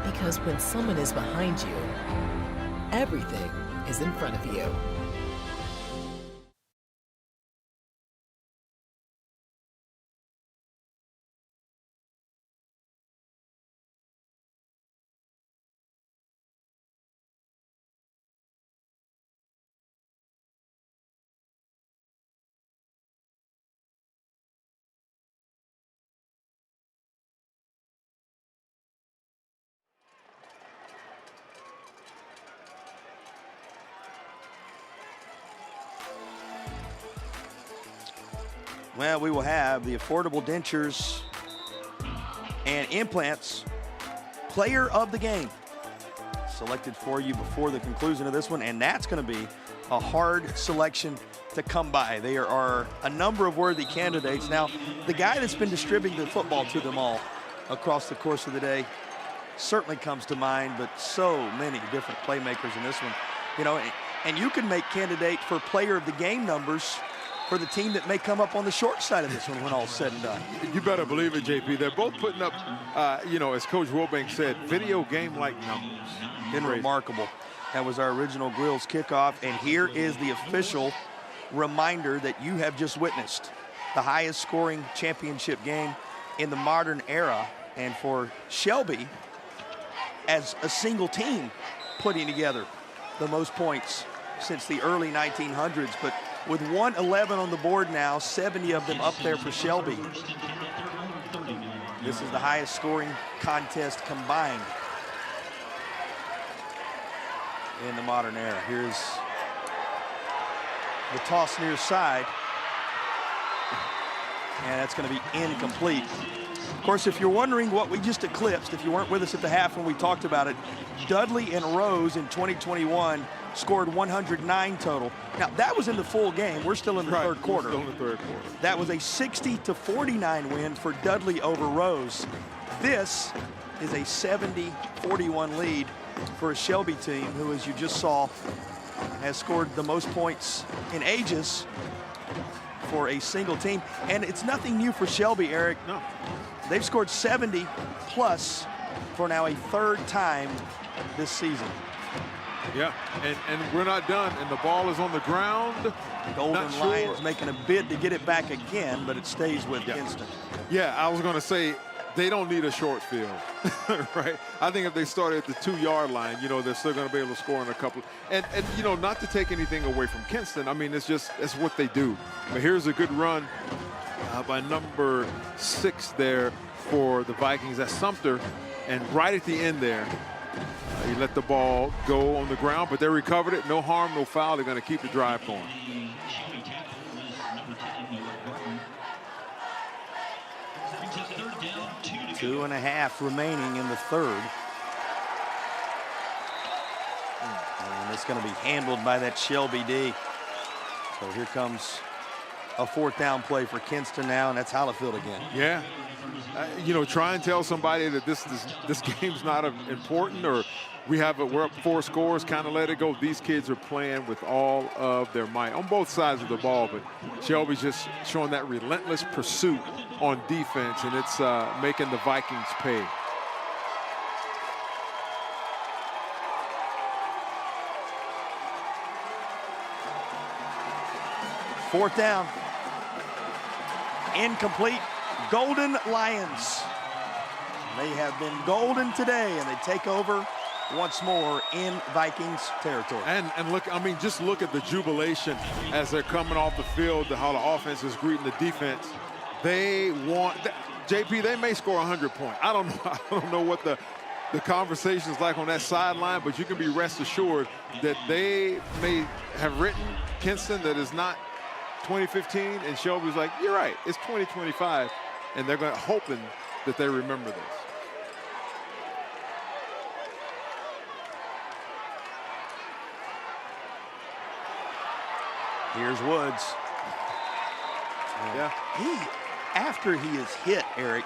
Because when someone is behind you, everything is in front of you. well, we will have the Affordable Dentures and Implants Player of the Game selected for you before the conclusion of this one, and that's going to be a hard selection to come by. There are a number of worthy candidates. Now, the guy that's been distributing the football to them all across the course of the day certainly comes to mind, but so many different playmakers in this one. You know, and you can make candidate for Player of the Game numbers for the team that may come up on the short side of this one when all's said and done. You better believe it, JP. They're both putting up, you know, as Coach Wilbank said, video game-like numbers. Been remarkable. That was our original Grills kickoff, and here is the official reminder that you have just witnessed the highest scoring championship game in the modern era, and for Shelby as a single team putting together the most points since the early 1900s, but with 111 on the board now, 70 of them up there for Shelby. This is the highest scoring contest combined in the modern era. Here's the toss near side, and that's going to be incomplete. Of course, if you're wondering what we just eclipsed, if you weren't with us at the half when we talked about it, Dudley and Rose in 2021 scored 109 total. Now, that was in the full game. We're still in the third quarter. Still in the third quarter. That was a 60-49 win for Dudley over Rose. This is a 70-41 lead for a Shelby team who, as you just saw, has scored the most points in ages for a single team. And it's nothing new for Shelby, Eric. No. They've scored 70 plus for now a third time this season. Yeah, and we're not done, and the ball is on the ground. Golden Lions making a bid to get it back again, but it stays with Kinston. Yeah, I was going to say, they don't need a short field, right? I think if they started at the 2-yard line, you know, they're still going to be able to score in a couple. And you know, not to take anything away from Kinston, I mean, it's what they do. But here's a good run by number 6 there for the Vikings. That's Sumter, and right at the end there, he let the ball go on the ground, but they recovered it. No harm, no foul. They're going to keep the drive going. Two and a half remaining in the third. And it's going to be handled by that Shelby D. So here comes a 4th down play for Kinston now, and that's Hollifield again. Yeah. You know, try and tell somebody that this game's not important, or we're up 4 scores, kind of let it go. These kids are playing with all of their might on both sides of the ball, but Shelby's just showing that relentless pursuit on defense, and it's making the Vikings pay. Fourth down. Incomplete. Golden Lions. They have been golden today, and they take over once more in Vikings territory. And look, I mean, just look at the jubilation as they're coming off the field, how the offense is greeting the defense. They want, JP, they may score 100 points. I don't know what the conversation is like on that sideline, but you can be rest assured that they may have written Kinston that is not 2015, and Shelby's like, you're right, it's 2025, and they're hoping that they remember this. Here's Woods. Yeah. After he is hit, Eric,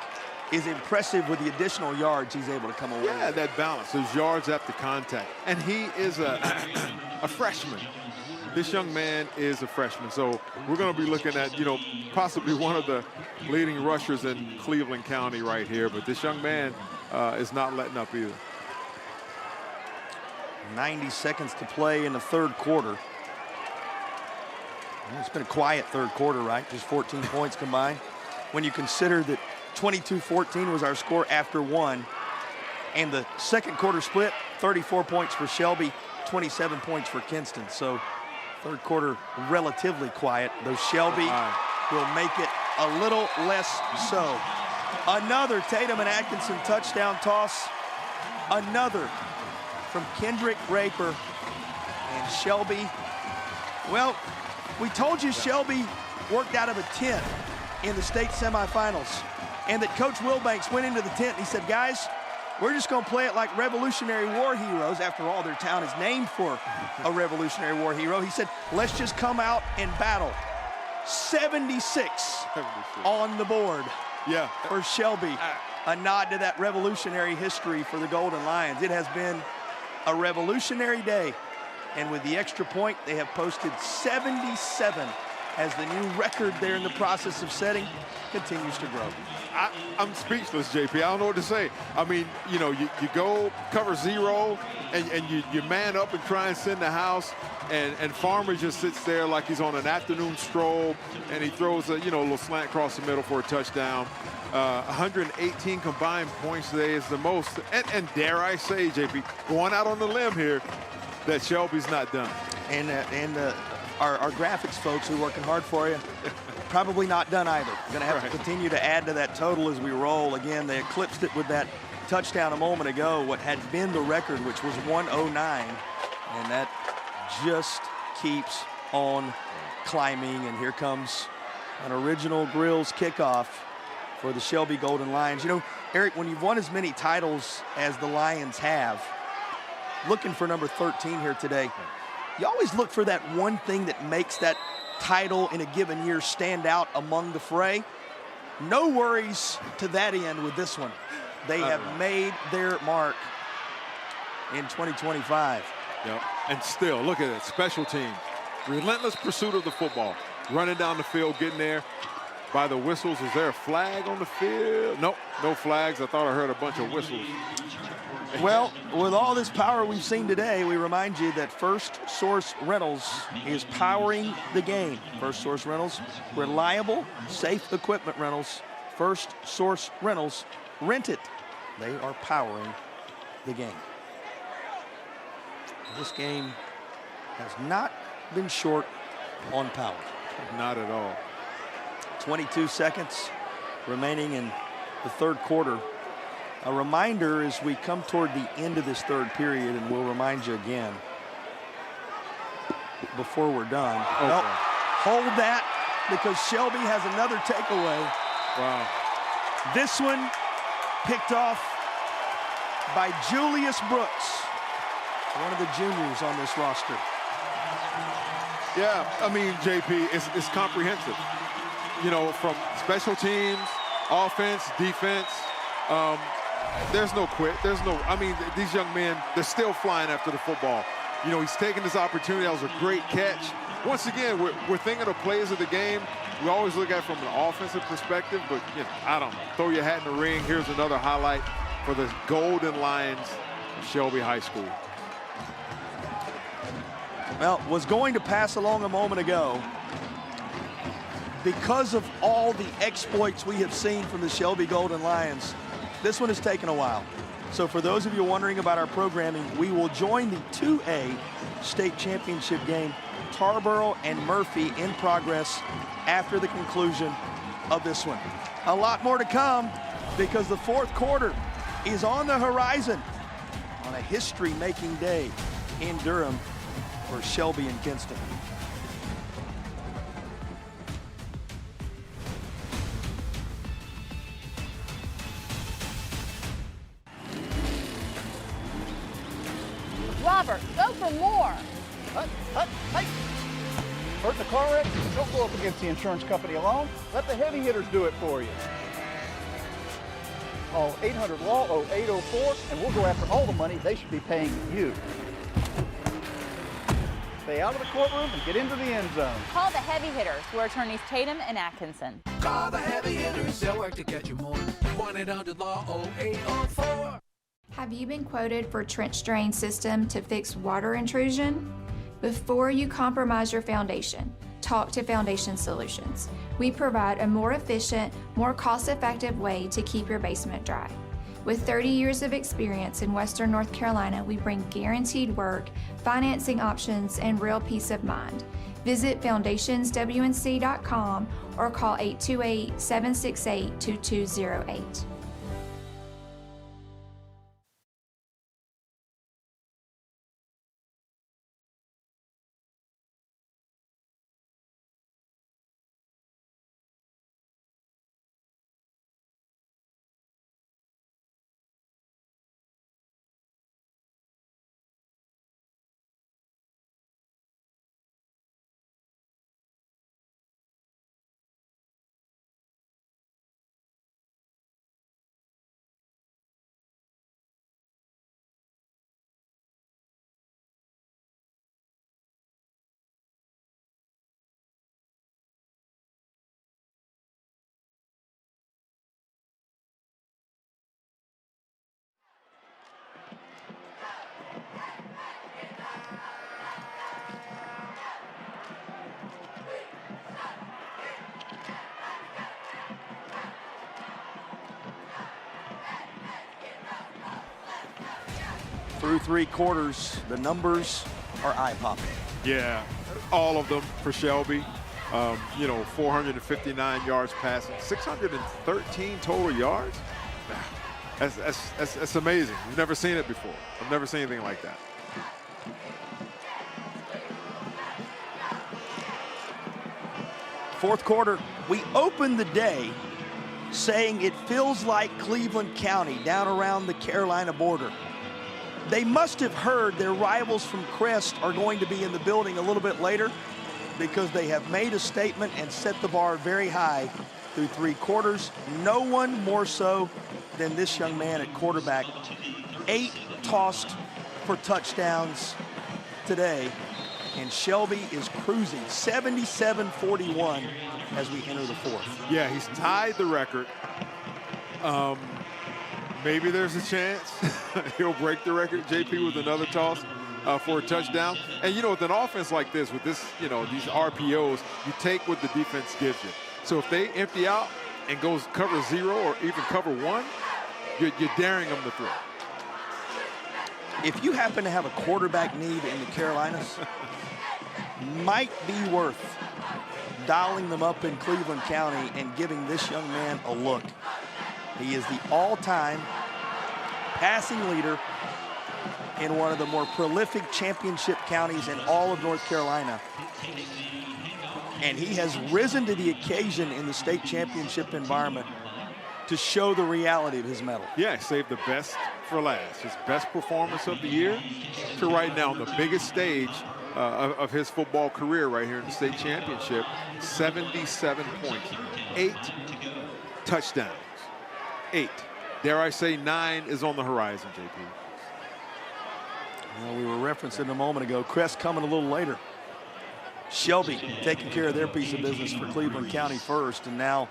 is impressive with the additional yards he's able to come away Yeah, with. that balance, those yards after contact. And he is a freshman. This young man is a freshman. So we're going to be looking at, you know, possibly one of the leading rushers in Cleveland County right here. But this young man is not letting up either. 90 seconds to play in the third quarter. It's been a quiet third quarter, right? Just 14 points combined. When you consider that 22-14 was our score after 1, and the second quarter split, 34 points for Shelby, 27 points for Kinston. So third quarter relatively quiet, though Shelby will make it a little less so. Another Tatum and Atkinson touchdown toss. Another from Kendrick Raper. And Shelby, well, we told you Shelby worked out of a 10 in the state semifinals. And that Coach Wilbanks went into the tent and he said, guys, we're just going to play it like Revolutionary War heroes. After all, their town is named for a Revolutionary War hero. He said, let's just come out and battle. 76 on the board for Shelby. A nod to that revolutionary history for the Golden Lions. It has been a revolutionary day. And with the extra point, they have posted 77 as the new record they're in the process of setting continues to grow. I'm speechless, JP. I don't know what to say. I mean, you know, you go cover zero and you man up and try and send the house, and Farmer just sits there like he's on an afternoon stroll, and he throws a little slant across the middle for a touchdown. 118 combined points today is the most, and dare I say, JP, going out on the limb here, that Shelby's not done. And our graphics folks who are working hard for you, probably not done either. Going to have to continue to add to that total as we roll. Again, they eclipsed it with that touchdown a moment ago, what had been the record, which was 109. And that just keeps on climbing. And here comes an original Grills kickoff for the Shelby Golden Lions. You know, Eric, when you've won as many titles as the Lions have, looking for number 13 here today, you always look for that one thing that makes that title in a given year stand out among the fray. No worries to that end with this one. They have made their mark in 2025. Yep. And still, look at it, special teams. Relentless pursuit of the football. Running down the field, getting there by the whistles. Is there a flag on the field? Nope, no flags. I thought I heard a bunch of whistles. Well, with all this power we've seen today, we remind you that First Source Rentals is powering the game. First Source Rentals, reliable, safe equipment rentals. First Source Rentals, rent it. They are powering the game. This game has not been short on power. Not at all. 22 seconds remaining in the third quarter. A reminder as we come toward the end of this third period, and we'll remind you again before we're done. Okay. Well, hold that, because Shelby has another takeaway. Wow. This one picked off by Julius Brooks, one of the juniors on this roster. Yeah, I mean, JP, it's comprehensive. You know, from special teams, offense, defense. There's no quit. I mean, these young men, they're still flying after the football. You know, he's taking this opportunity. That was a great catch. Once again, we're thinking of plays of the game. We always look at it from an offensive perspective, but, you know, I don't know. Throw your hat in the ring. Here's another highlight for the Golden Lions of Shelby High School. Well, was going to pass along a moment ago. Because of all the exploits we have seen from the Shelby Golden Lions, this one has taken a while. So for those of you wondering about our programming, we will join the 2A state championship game, Tarboro and Murphy, in progress after the conclusion of this one. A lot more to come, because the fourth quarter is on the horizon on a history-making day in Durham for Shelby and Kinston. Robert, go for more. Hey! Hurt in a car wreck? Don't go up against the insurance company alone. Let the heavy hitters do it for you. Call 800-LAW-0804, and we'll go after all the money they should be paying you. Stay out of the courtroom and get into the end zone. Call the heavy hitters, who are attorneys Tatum and Atkinson. Call the heavy hitters, they'll work to get you more. 1-800-LAW-0804. Have you been quoted for trench drain system to fix water intrusion? Before you compromise your foundation, talk to Foundation Solutions. We provide a more efficient, more cost-effective way to keep your basement dry. With 30 years of experience in Western North Carolina, we bring guaranteed work, financing options, and real peace of mind. Visit foundationswnc.com or call 828-768-2208. through 3 quarters, the numbers are eye-popping. Yeah, all of them for Shelby. 459 yards passing, 613 total yards. That's amazing. We've never seen it before. I've never seen anything like that. Fourth quarter, we opened the day saying it feels like Cleveland County down around the Carolina border. They must have heard their rivals from Crest are going to be in the building a little bit later, because they have made a statement and set the bar very high through 3 quarters. No one more so than this young man at quarterback. 8 tossed for touchdowns today, and Shelby is cruising 77-41 as we enter the 4th. Yeah, he's tied the record. Maybe there's a chance he'll break the record, JP, with another toss for a touchdown. And, with an offense like this, with this, these RPOs, you take what the defense gives you. So if they empty out and goes cover 0 or even cover 1, you're daring them to throw. If you happen to have a quarterback need in the Carolinas, might be worth dialing them up in Cleveland County and giving this young man a look. He is the all-time passing leader in one of the more prolific championship counties in all of North Carolina. And he has risen to the occasion in the state championship environment to show the reality of his medal. Yeah, he saved the best for last. His best performance of the year to right now on the biggest stage of his football career right here in the state championship. 77 points, 8 touchdowns, 8. Dare I say 9 is on the horizon, JP. Well, we were referencing a moment ago, Crest coming a little later. Shelby taking care of their piece of business for Cleveland County first, and now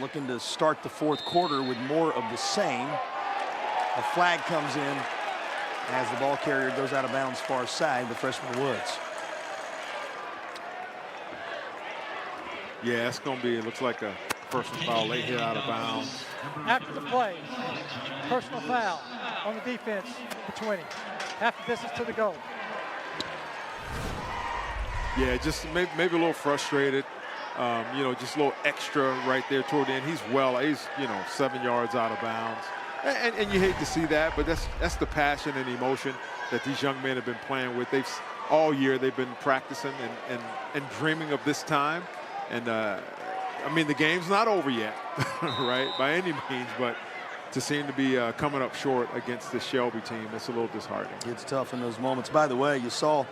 looking to start the 4th quarter with more of the same. A flag comes in as the ball carrier goes out of bounds far side, the freshman Woods. Yeah, it's going to be, it looks like a personal foul, late hit out of bounds. After the play, personal foul on the defense, the 20. Half the distance to the goal. Yeah, just maybe a little frustrated. Just a little extra right there toward the end. He's 7 yards out of bounds. And you hate to see that, but that's the passion and emotion that these young men have been playing with. All year they've been practicing and dreaming of this time. And the game's not over yet, right, by any means, but to seem to be coming up short against the Shelby team, it's a little disheartening. It's tough in those moments. By the way, you saw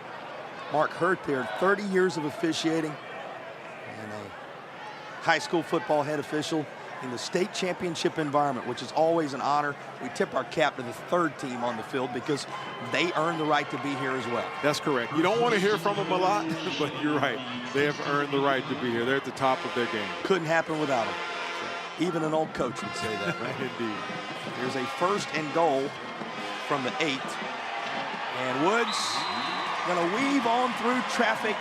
Mark Hurt there, 30 years of officiating and a high school football head official in the state championship environment, which is always an honor. We tip our cap to the 3rd team on the field because they earn the right to be here as well. That's correct. You don't want to hear from them a lot, but you're right. They have earned the right to be here. They're at the top of their game. Couldn't happen without them. Even an old coach would say that, right? Indeed. Here's a 1st and goal from the 8. And Woods going to weave on through traffic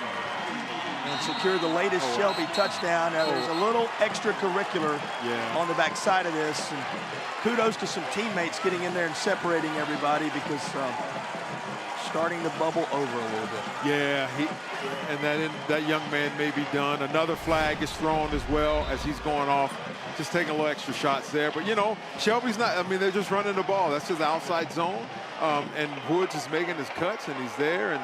and secure the latest Shelby touchdown. Now, there's a little extracurricular on the backside of this. And kudos to some teammates getting in there and separating everybody because starting to bubble over a little bit. Yeah, that young man may be done. Another flag is thrown as well as he's going off, just taking a little extra shots there. But, Shelby's not, they're just running the ball. That's his outside zone. And Woods is making his cuts, and he's there. And,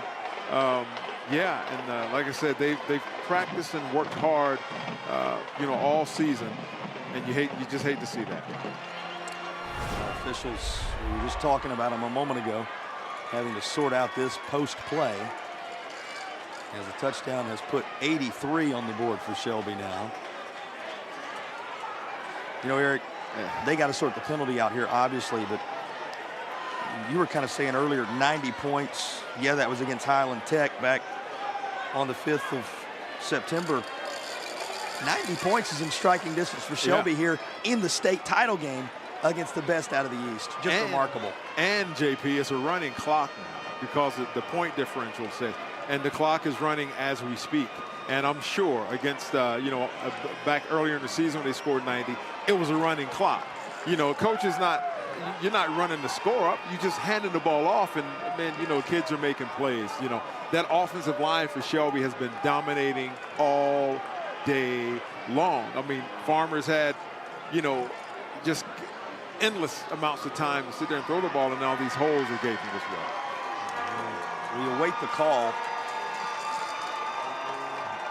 like I said, they've practiced and worked hard, all season. And you just hate to see that. Officials, we were just talking about them a moment ago, having to sort out this post-play as the touchdown has put 83 on the board for Shelby now. Eric, they got to sort the penalty out here, obviously, but you were kind of saying earlier, 90 points. Yeah, that was against Highland Tech back on the 5th of September. 90 points is in striking distance for Shelby here in the state title game against the best out of the East. Just remarkable. And, JP, it's a running clock now because the point differential says, and the clock is running as we speak. And I'm sure against, back earlier in the season when they scored 90, it was a running clock. Coach is not you're not running the score up. You're just handing the ball off, and man, you know, kids are making plays. You know, that offensive line for Shelby has been dominating all day long. I mean, Farmers had, you know, just endless amounts of time to sit there and throw the ball, and now these holes are gaping as well. We await the call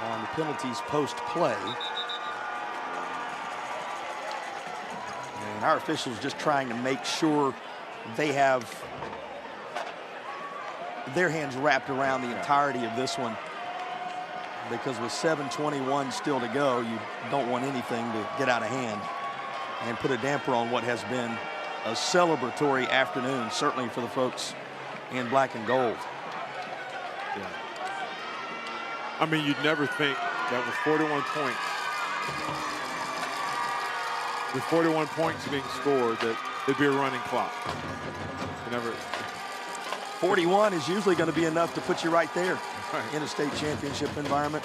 on the penalties post-play. And our officials just trying to make sure they have their hands wrapped around the entirety of this one, because with 7:21 still to go, you don't want anything to get out of hand and put a damper on what has been a celebratory afternoon, certainly for the folks in black and gold. Yeah. I mean, you'd never think that with 41 points, with 41 points being scored, that it'd be a running clock. You never. 41 is usually going to be enough to put you right there in a state championship environment.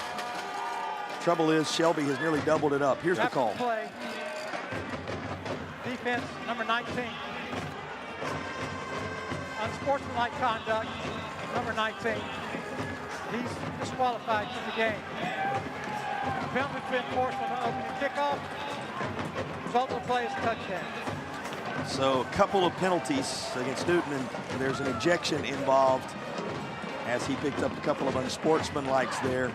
Trouble is, Shelby has nearly doubled it up. Here's the call. Play. Defense, number 19. Unsportsmanlike conduct, number 19. He's disqualified from the game. The penalty's been forced on the opening kickoff. Result of the play is a touchdown. So a couple of penalties against Newton, and there's an ejection involved as he picked up a couple of unsportsmanlikes there.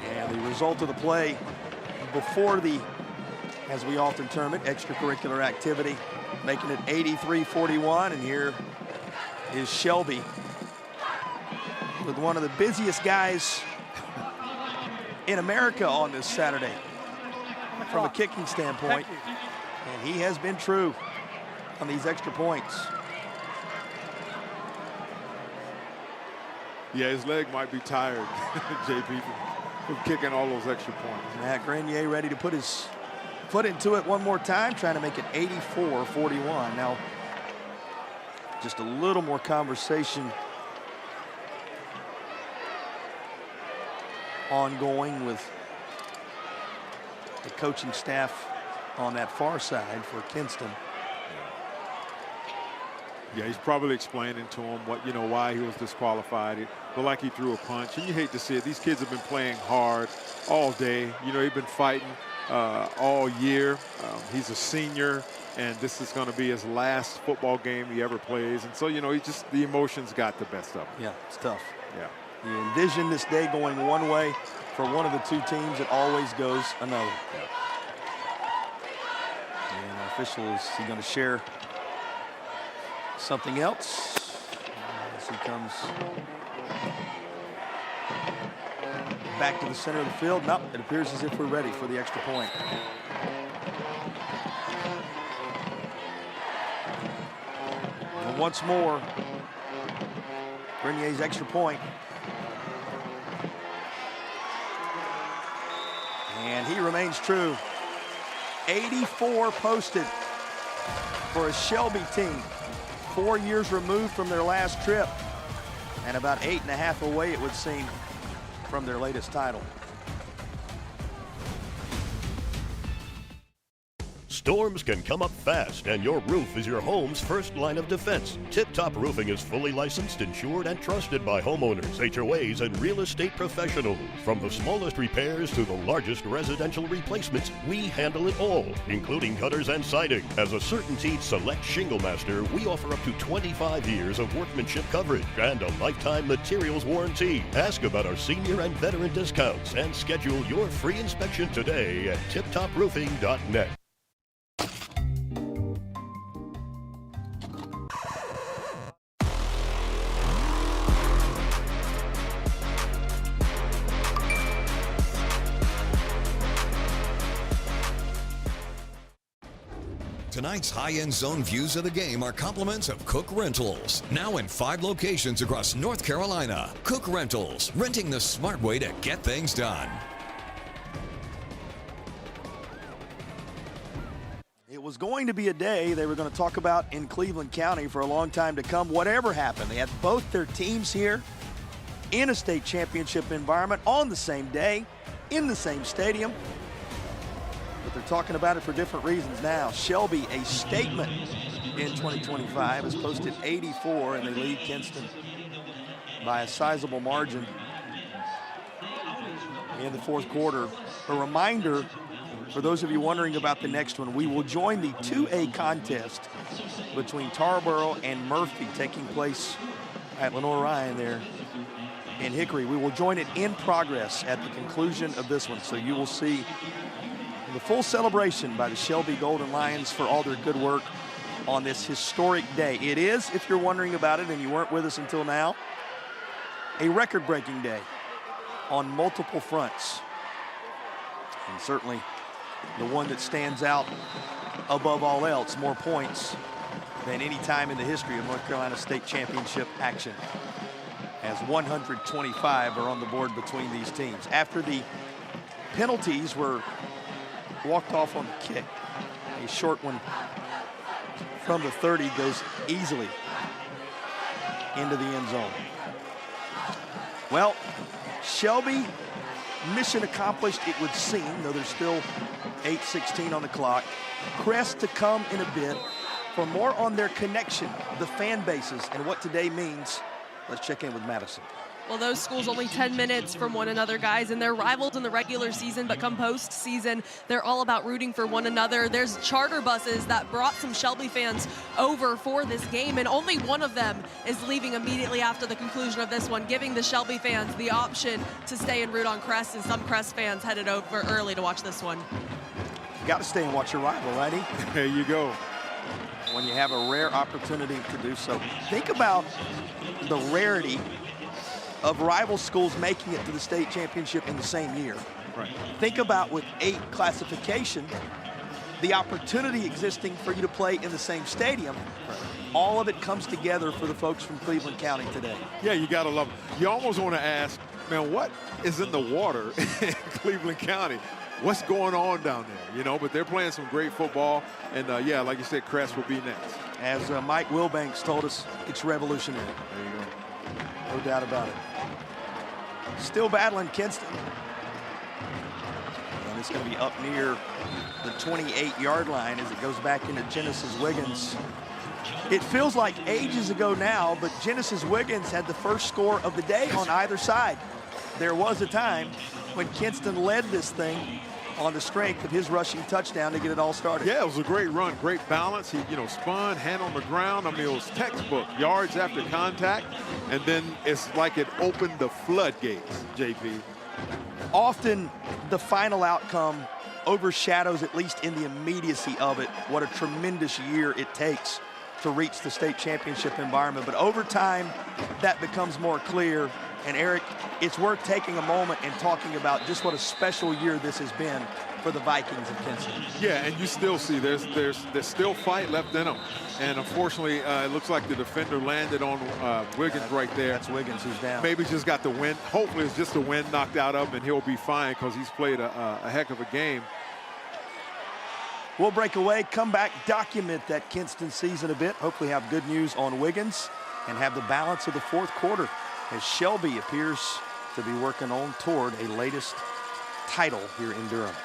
And the result of the play before the, as we often term it, extracurricular activity, making it 83-41. And here is Shelby with one of the busiest guys in America on this Saturday from a kicking standpoint. And he has been true on these extra points. Yeah, his leg might be tired, JP, from kicking all those extra points. Matt Grenier ready to put his foot into it one more time, trying to make it 84-41. Now, just a little more conversation ongoing with the coaching staff on that far side for Kinston. Yeah, he's probably explaining to him what, you know, why he was disqualified. It looked like he threw a punch, and you hate to see it. These kids have been playing hard all day. You know, he's been fighting all year. He's a senior, and this is going to be his last football game he ever plays. And so, you know, he just, the emotions got the best of him. Yeah, it's tough. Yeah. You envision this day going one way for one of the two teams. It always goes another. Yeah. And our official, is he going to share something else as he comes back to the center of the field? Nope, it appears as if we're ready for the extra point. And once more, Grenier's extra point. And he remains true. 84 posted for a Shelby team, 4 years removed from their last trip, and about 8.5 away, it would seem, from their latest title. Storms can come up fast, and your roof is your home's first line of defense. Tip Top Roofing is fully licensed, insured, and trusted by homeowners, HOAs, and real estate professionals. From the smallest repairs to the largest residential replacements, we handle it all, including gutters and siding. As a CertainTeed Select Shingle Master, we offer up to 25 years of workmanship coverage and a lifetime materials warranty. Ask about our senior and veteran discounts and schedule your free inspection today at tiptoproofing.net. Tonight's high-end zone views of the game are compliments of Cook Rentals. Now in 5 locations across North Carolina. Cook Rentals, renting the smart way to get things done. It was going to be a day they were going to talk about in Cleveland County for a long time to come, whatever happened. They had both their teams here in a state championship environment on the same day, in the same stadium. But they're talking about it for different reasons now. Shelby, a statement in 2025 has posted 84, and they lead Kinston by a sizable margin in the fourth quarter. A reminder for those of you wondering about the next one, we will join the 2A contest between Tarboro and Murphy taking place at Lenore Ryan there in Hickory. We will join it in progress at the conclusion of this one. So you will see the full celebration by the Shelby Golden Lions for all their good work on this historic day. It is, if you're wondering about it and you weren't with us until now, a record-breaking day on multiple fronts. And certainly the one that stands out above all else, more points than any time in the history of North Carolina State Championship action, as 125 are on the board between these teams. After the penalties were walked off on the kick, a short one from the 30 goes easily into the end zone. Well, Shelby, mission accomplished, it would seem, though there's still 8:16 on the clock. Crest to come in a bit. For more on their connection, the fan bases, and what today means, let's check in with Madison. Well, those schools only 10 minutes from one another, guys, and they're rivals in the regular season, but come postseason, they're all about rooting for one another. There's charter buses that brought some Shelby fans over for this game, and only one of them is leaving immediately after the conclusion of this one, giving the Shelby fans the option to stay and root on Crest, and some Crest fans headed over early to watch this one. You got to stay and watch your rival, righty? There you go. When you have a rare opportunity to do so. Think about the rarity of rival schools making it to the state championship in the same year. Right. Think about with 8 classification, the opportunity existing for you to play in the same stadium. Right. All of it comes together for the folks from Cleveland County today. Yeah, you gotta love it. You almost want to ask, man, what is in the water in Cleveland County? What's going on down there, you know? But they're playing some great football, and yeah, like you said, Crest will be next. As Mike Wilbanks told us, it's revolutionary. There you go. No doubt about it. Still battling Kinston. And it's going to be up near the 28-yard line as it goes back into Genesis Wiggins. It feels like ages ago now, but Genesis Wiggins had the first score of the day on either side. There was a time when Kinston led this thing on the strength of his rushing touchdown to get it all started. Yeah, it was a great run, great balance. He, spun, hand on the ground. I mean, it was textbook, yards after contact, and then it's like it opened the floodgates, JP. Often the final outcome overshadows, at least in the immediacy of it, what a tremendous year it takes to reach the state championship environment. But over time, that becomes more clear. And Eric, it's worth taking a moment and talking about just what a special year this has been for the Vikings of Kinston. Yeah, and you still see there's still fight left in them. And unfortunately, it looks like the defender landed on Wiggins right there. That's Wiggins who's down. Maybe just got the wind. Hopefully it's just the wind knocked out of him, and he'll be fine because he's played a heck of a game. We'll break away, come back, document that Kinston season a bit. Hopefully have good news on Wiggins and have the balance of the fourth quarter as Shelby appears to be working on toward a latest title here in Durham.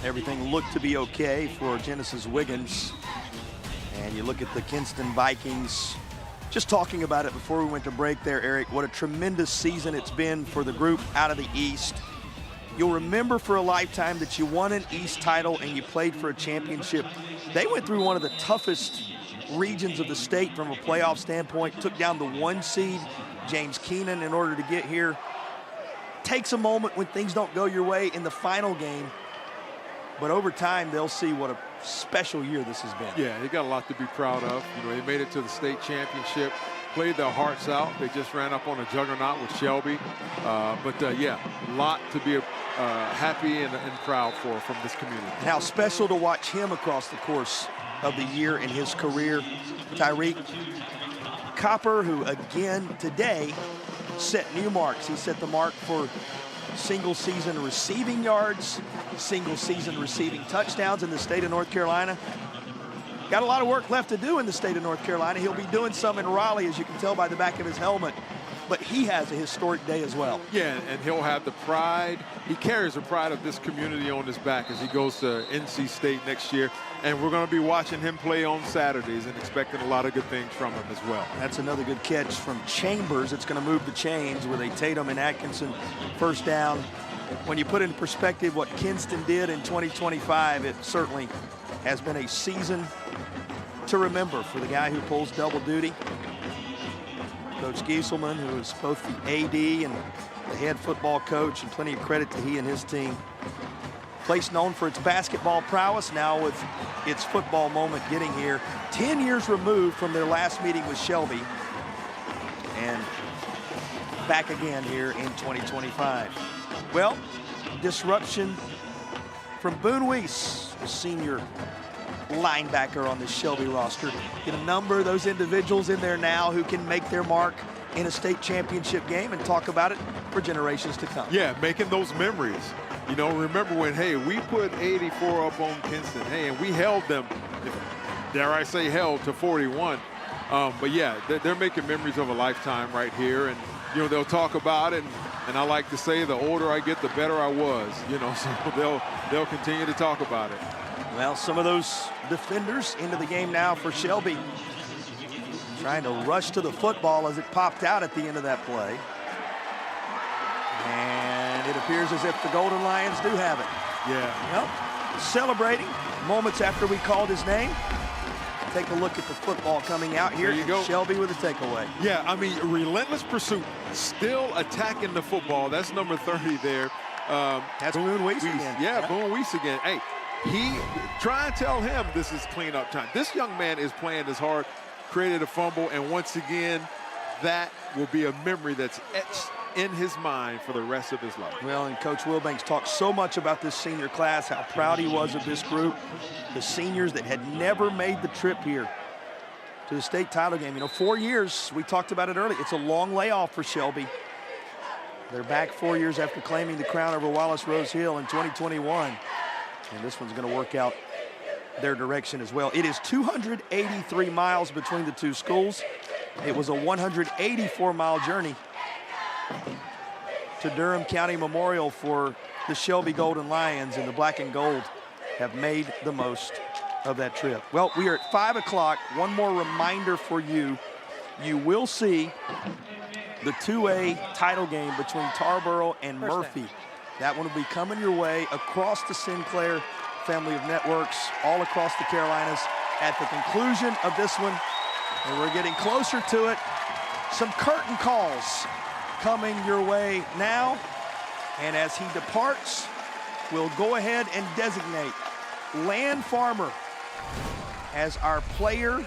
Everything looked to be okay for Genesis Wiggins. And you look at the Kinston Vikings. Just talking about it before we went to break there, Eric, what a tremendous season it's been for the group out of the East. You'll remember for a lifetime that you won an East title and you played for a championship. They went through one of the toughest regions of the state from a playoff standpoint, took down the 1 seed, James Keenan, in order to get here. Takes a moment when things don't go your way in the final game, but over time they'll see what a special year this has been. Yeah, they got a lot to be proud of. You know, they made it to the state championship, played their hearts out. They just ran up on a juggernaut with Shelby. Yeah, a lot to be happy and proud for from this community. And how special to watch him across the course of the year in his career. Tyreek Copper, who again today set new marks. He set the mark for single season receiving yards, single season receiving touchdowns in the state of North Carolina. Got a lot of work left to do in the state of North Carolina. He'll be doing some in Raleigh, as you can tell by the back of his helmet. But he has a historic day as well. Yeah, and he'll have the pride. He carries the pride of this community on his back as he goes to NC State next year. And we're going to be watching him play on Saturdays and expecting a lot of good things from him as well. That's another good catch from Chambers. It's going to move the chains with a Tatum and Atkinson first down. When you put in perspective what Kinston did in 2025, it certainly has been a season to remember for the guy who pulls double duty. Coach Gieselman, who is both the AD and the head football coach, and plenty of credit to he and his team. Place known for its basketball prowess, now with its football moment getting here. 10 years removed from their last meeting with Shelby, and back again here in 2025. Well, disruption from Boone Weiss, the senior linebacker on the Shelby roster. Get a number of those individuals in there now who can make their mark in a state championship game and talk about it for generations to come. Yeah, making those memories. You know, remember when, hey, we put 84 up on Kinston, hey, and we held them, dare I say held, to 41. But yeah, they're making memories of a lifetime right here. And, you know, they'll talk about it. And I like to say the older I get, the better I was. You know, so they'll continue to talk about it. Well, some of those defenders into the game now for Shelby, trying to rush to the football as it popped out at the end of that play. And it appears as if the Golden Lions do have it. Yeah. Well, celebrating moments after we called his name. Take a look at the football coming out here. There you go. Shelby with a takeaway. Yeah, I mean, relentless pursuit, still attacking the football. That's number 30 there. That's Boone Weiss again. Yeah, Boone Weiss again. Hey, try and tell him this is cleanup time. This young man is playing his heart, created a fumble, and once again, that will be a memory that's etched in his mind for the rest of his life. Well, and Coach Wilbanks talked so much about this senior class, how proud he was of this group, the seniors that had never made the trip here to the state title game. You know, 4 years, we talked about it earlier. It's a long layoff for Shelby. They're back 4 years after claiming the crown over Wallace Rose Hill in 2021. And this one's going to work out their direction as well. It is 283 miles between the two schools. It was a 184-mile journey to Durham County Memorial for the Shelby Golden Lions, and the black and gold have made the most of that trip. Well, we are at 5 o'clock. One more reminder for you. You will see the 2A title game between Tarboro and Murphy. That one will be coming your way across the Sinclair family of networks, all across the Carolinas. At the conclusion of this one, and we're getting closer to it, some curtain calls coming your way now. And as he departs, we'll go ahead and designate Land Farmer as our player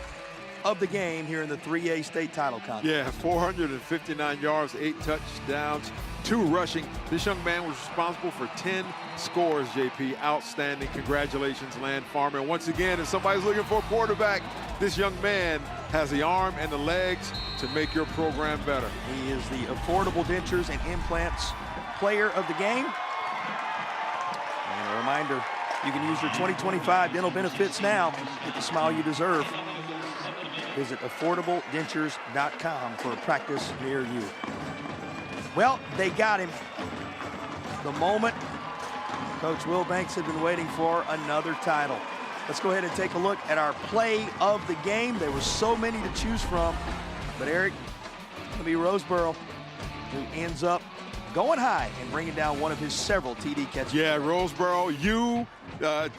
of the game here in the 3A state title contest. Yeah, 459 yards, 8 touchdowns, 2 rushing. This young man was responsible for 10 scores, JP. Outstanding. Congratulations, Land Farmer. And once again, if somebody's looking for a quarterback, this young man has the arm and the legs to make your program better. He is the Affordable Dentures and Implants player of the game. And a reminder, you can use your 2025 dental benefits now. Get the smile you deserve. Visit affordabledentures.com for a practice near you. Well, they got him. The moment Coach Wilbanks had been waiting for, another title. Let's go ahead and take a look at our play of the game. There were so many to choose from, but Eric, it's going to be Roseboro who ends up going high and bringing down one of his several TD catches. Yeah, Roseboro,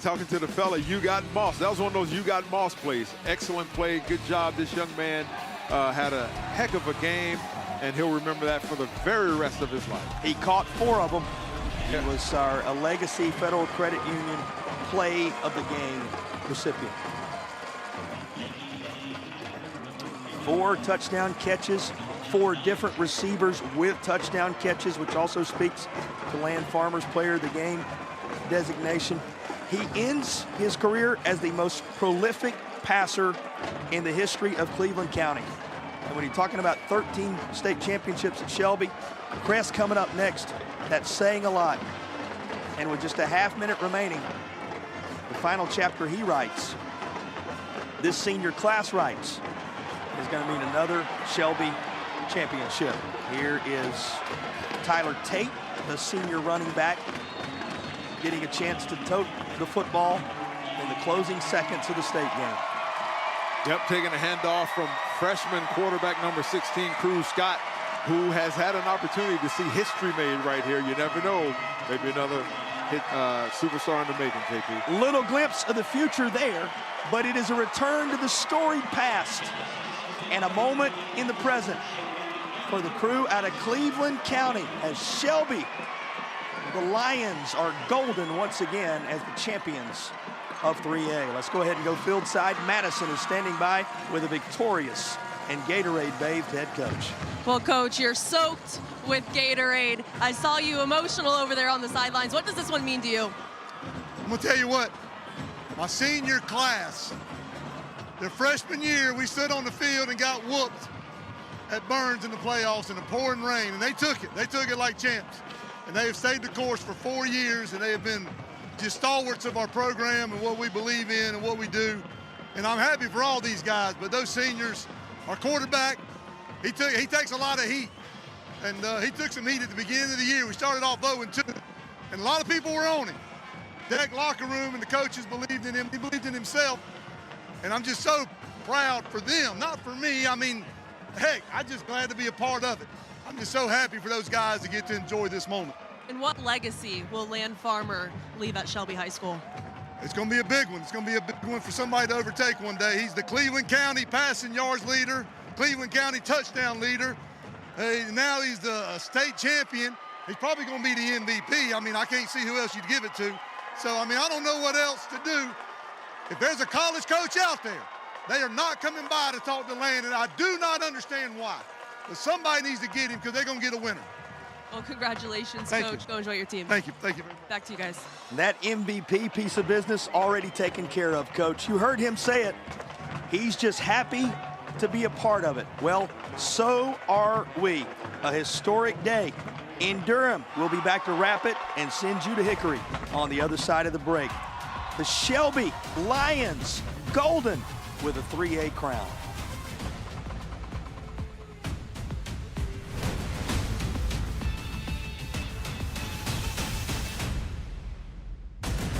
talking to the fella, you got Moss. That was one of those you got Moss plays. Excellent play, good job. This young man had a heck of a game, and he'll remember that for the very rest of his life. He caught 4 of them. He was a Legacy Federal Credit Union Play of the Game recipient. 4 touchdown catches, 4 different receivers with touchdown catches, which also speaks to Land Farmer's Player of the Game designation. He ends his career as the most prolific passer in the history of Cleveland County. And when you're talking about 13 state championships at Shelby, Crest coming up next, that's saying a lot. And with just a half-minute remaining, the final chapter he writes, this senior class writes, is going to mean another Shelby championship. Here is Tyler Tate, the senior running back, getting a chance to tote the football in the closing seconds of the state game. Yep, taking a handoff from freshman quarterback number 16, Cruz Scott, who has had an opportunity to see history made right here. You never know. Maybe another hit superstar in the making, JP. Little glimpse of the future there, but it is a return to the storied past and a moment in the present for the crew out of Cleveland County as Shelby, the Lions, are golden once again as the champions of 3A. Let's go ahead and go field side. Madison is standing by with a victorious and Gatorade-bathed head coach. Well, Coach, you're soaked with Gatorade. I saw you emotional over there on the sidelines. What does this one mean to you? I'm gonna tell you what, my senior class, their freshman year, we stood on the field and got whooped at Burns in the playoffs in the pouring rain, and they took it. They took it like champs. And they have stayed the course for 4 years, and they have been just stalwarts of our program and what we believe in and what we do. And I'm happy for all these guys, but those seniors, our quarterback, he takes a lot of heat. And he took some heat at the beginning of the year. We started off 0-2, and a lot of people were on him. Deck locker room and the coaches believed in him. He believed in himself. And I'm just so proud for them, not for me. I mean, heck, I'm just glad to be a part of it. I'm just so happy for those guys to get to enjoy this moment. And what legacy will Land Farmer leave at Shelby High School? It's going to be a big one. It's going to be a big one for somebody to overtake one day. He's the Cleveland County passing yards leader, Cleveland County touchdown leader. Now he's the state champion. He's probably going to be the MVP. I mean, I can't see who else you'd give it to. So, I mean, I don't know what else to do. If there's a college coach out there, they are not coming by to talk to Land, and I do not understand why. But somebody needs to get him because they're going to get a winner. Well, congratulations, Thank Coach. you. Go enjoy your team. Thank you. Thank you very much. Back to you guys. That MVP piece of business already taken care of, Coach. You heard him say it. He's just happy to be a part of it. Well, so are we. A historic day in Durham. We'll be back to wrap it and send you to Hickory on the other side of the break. The Shelby Lions, golden with a 3A crown.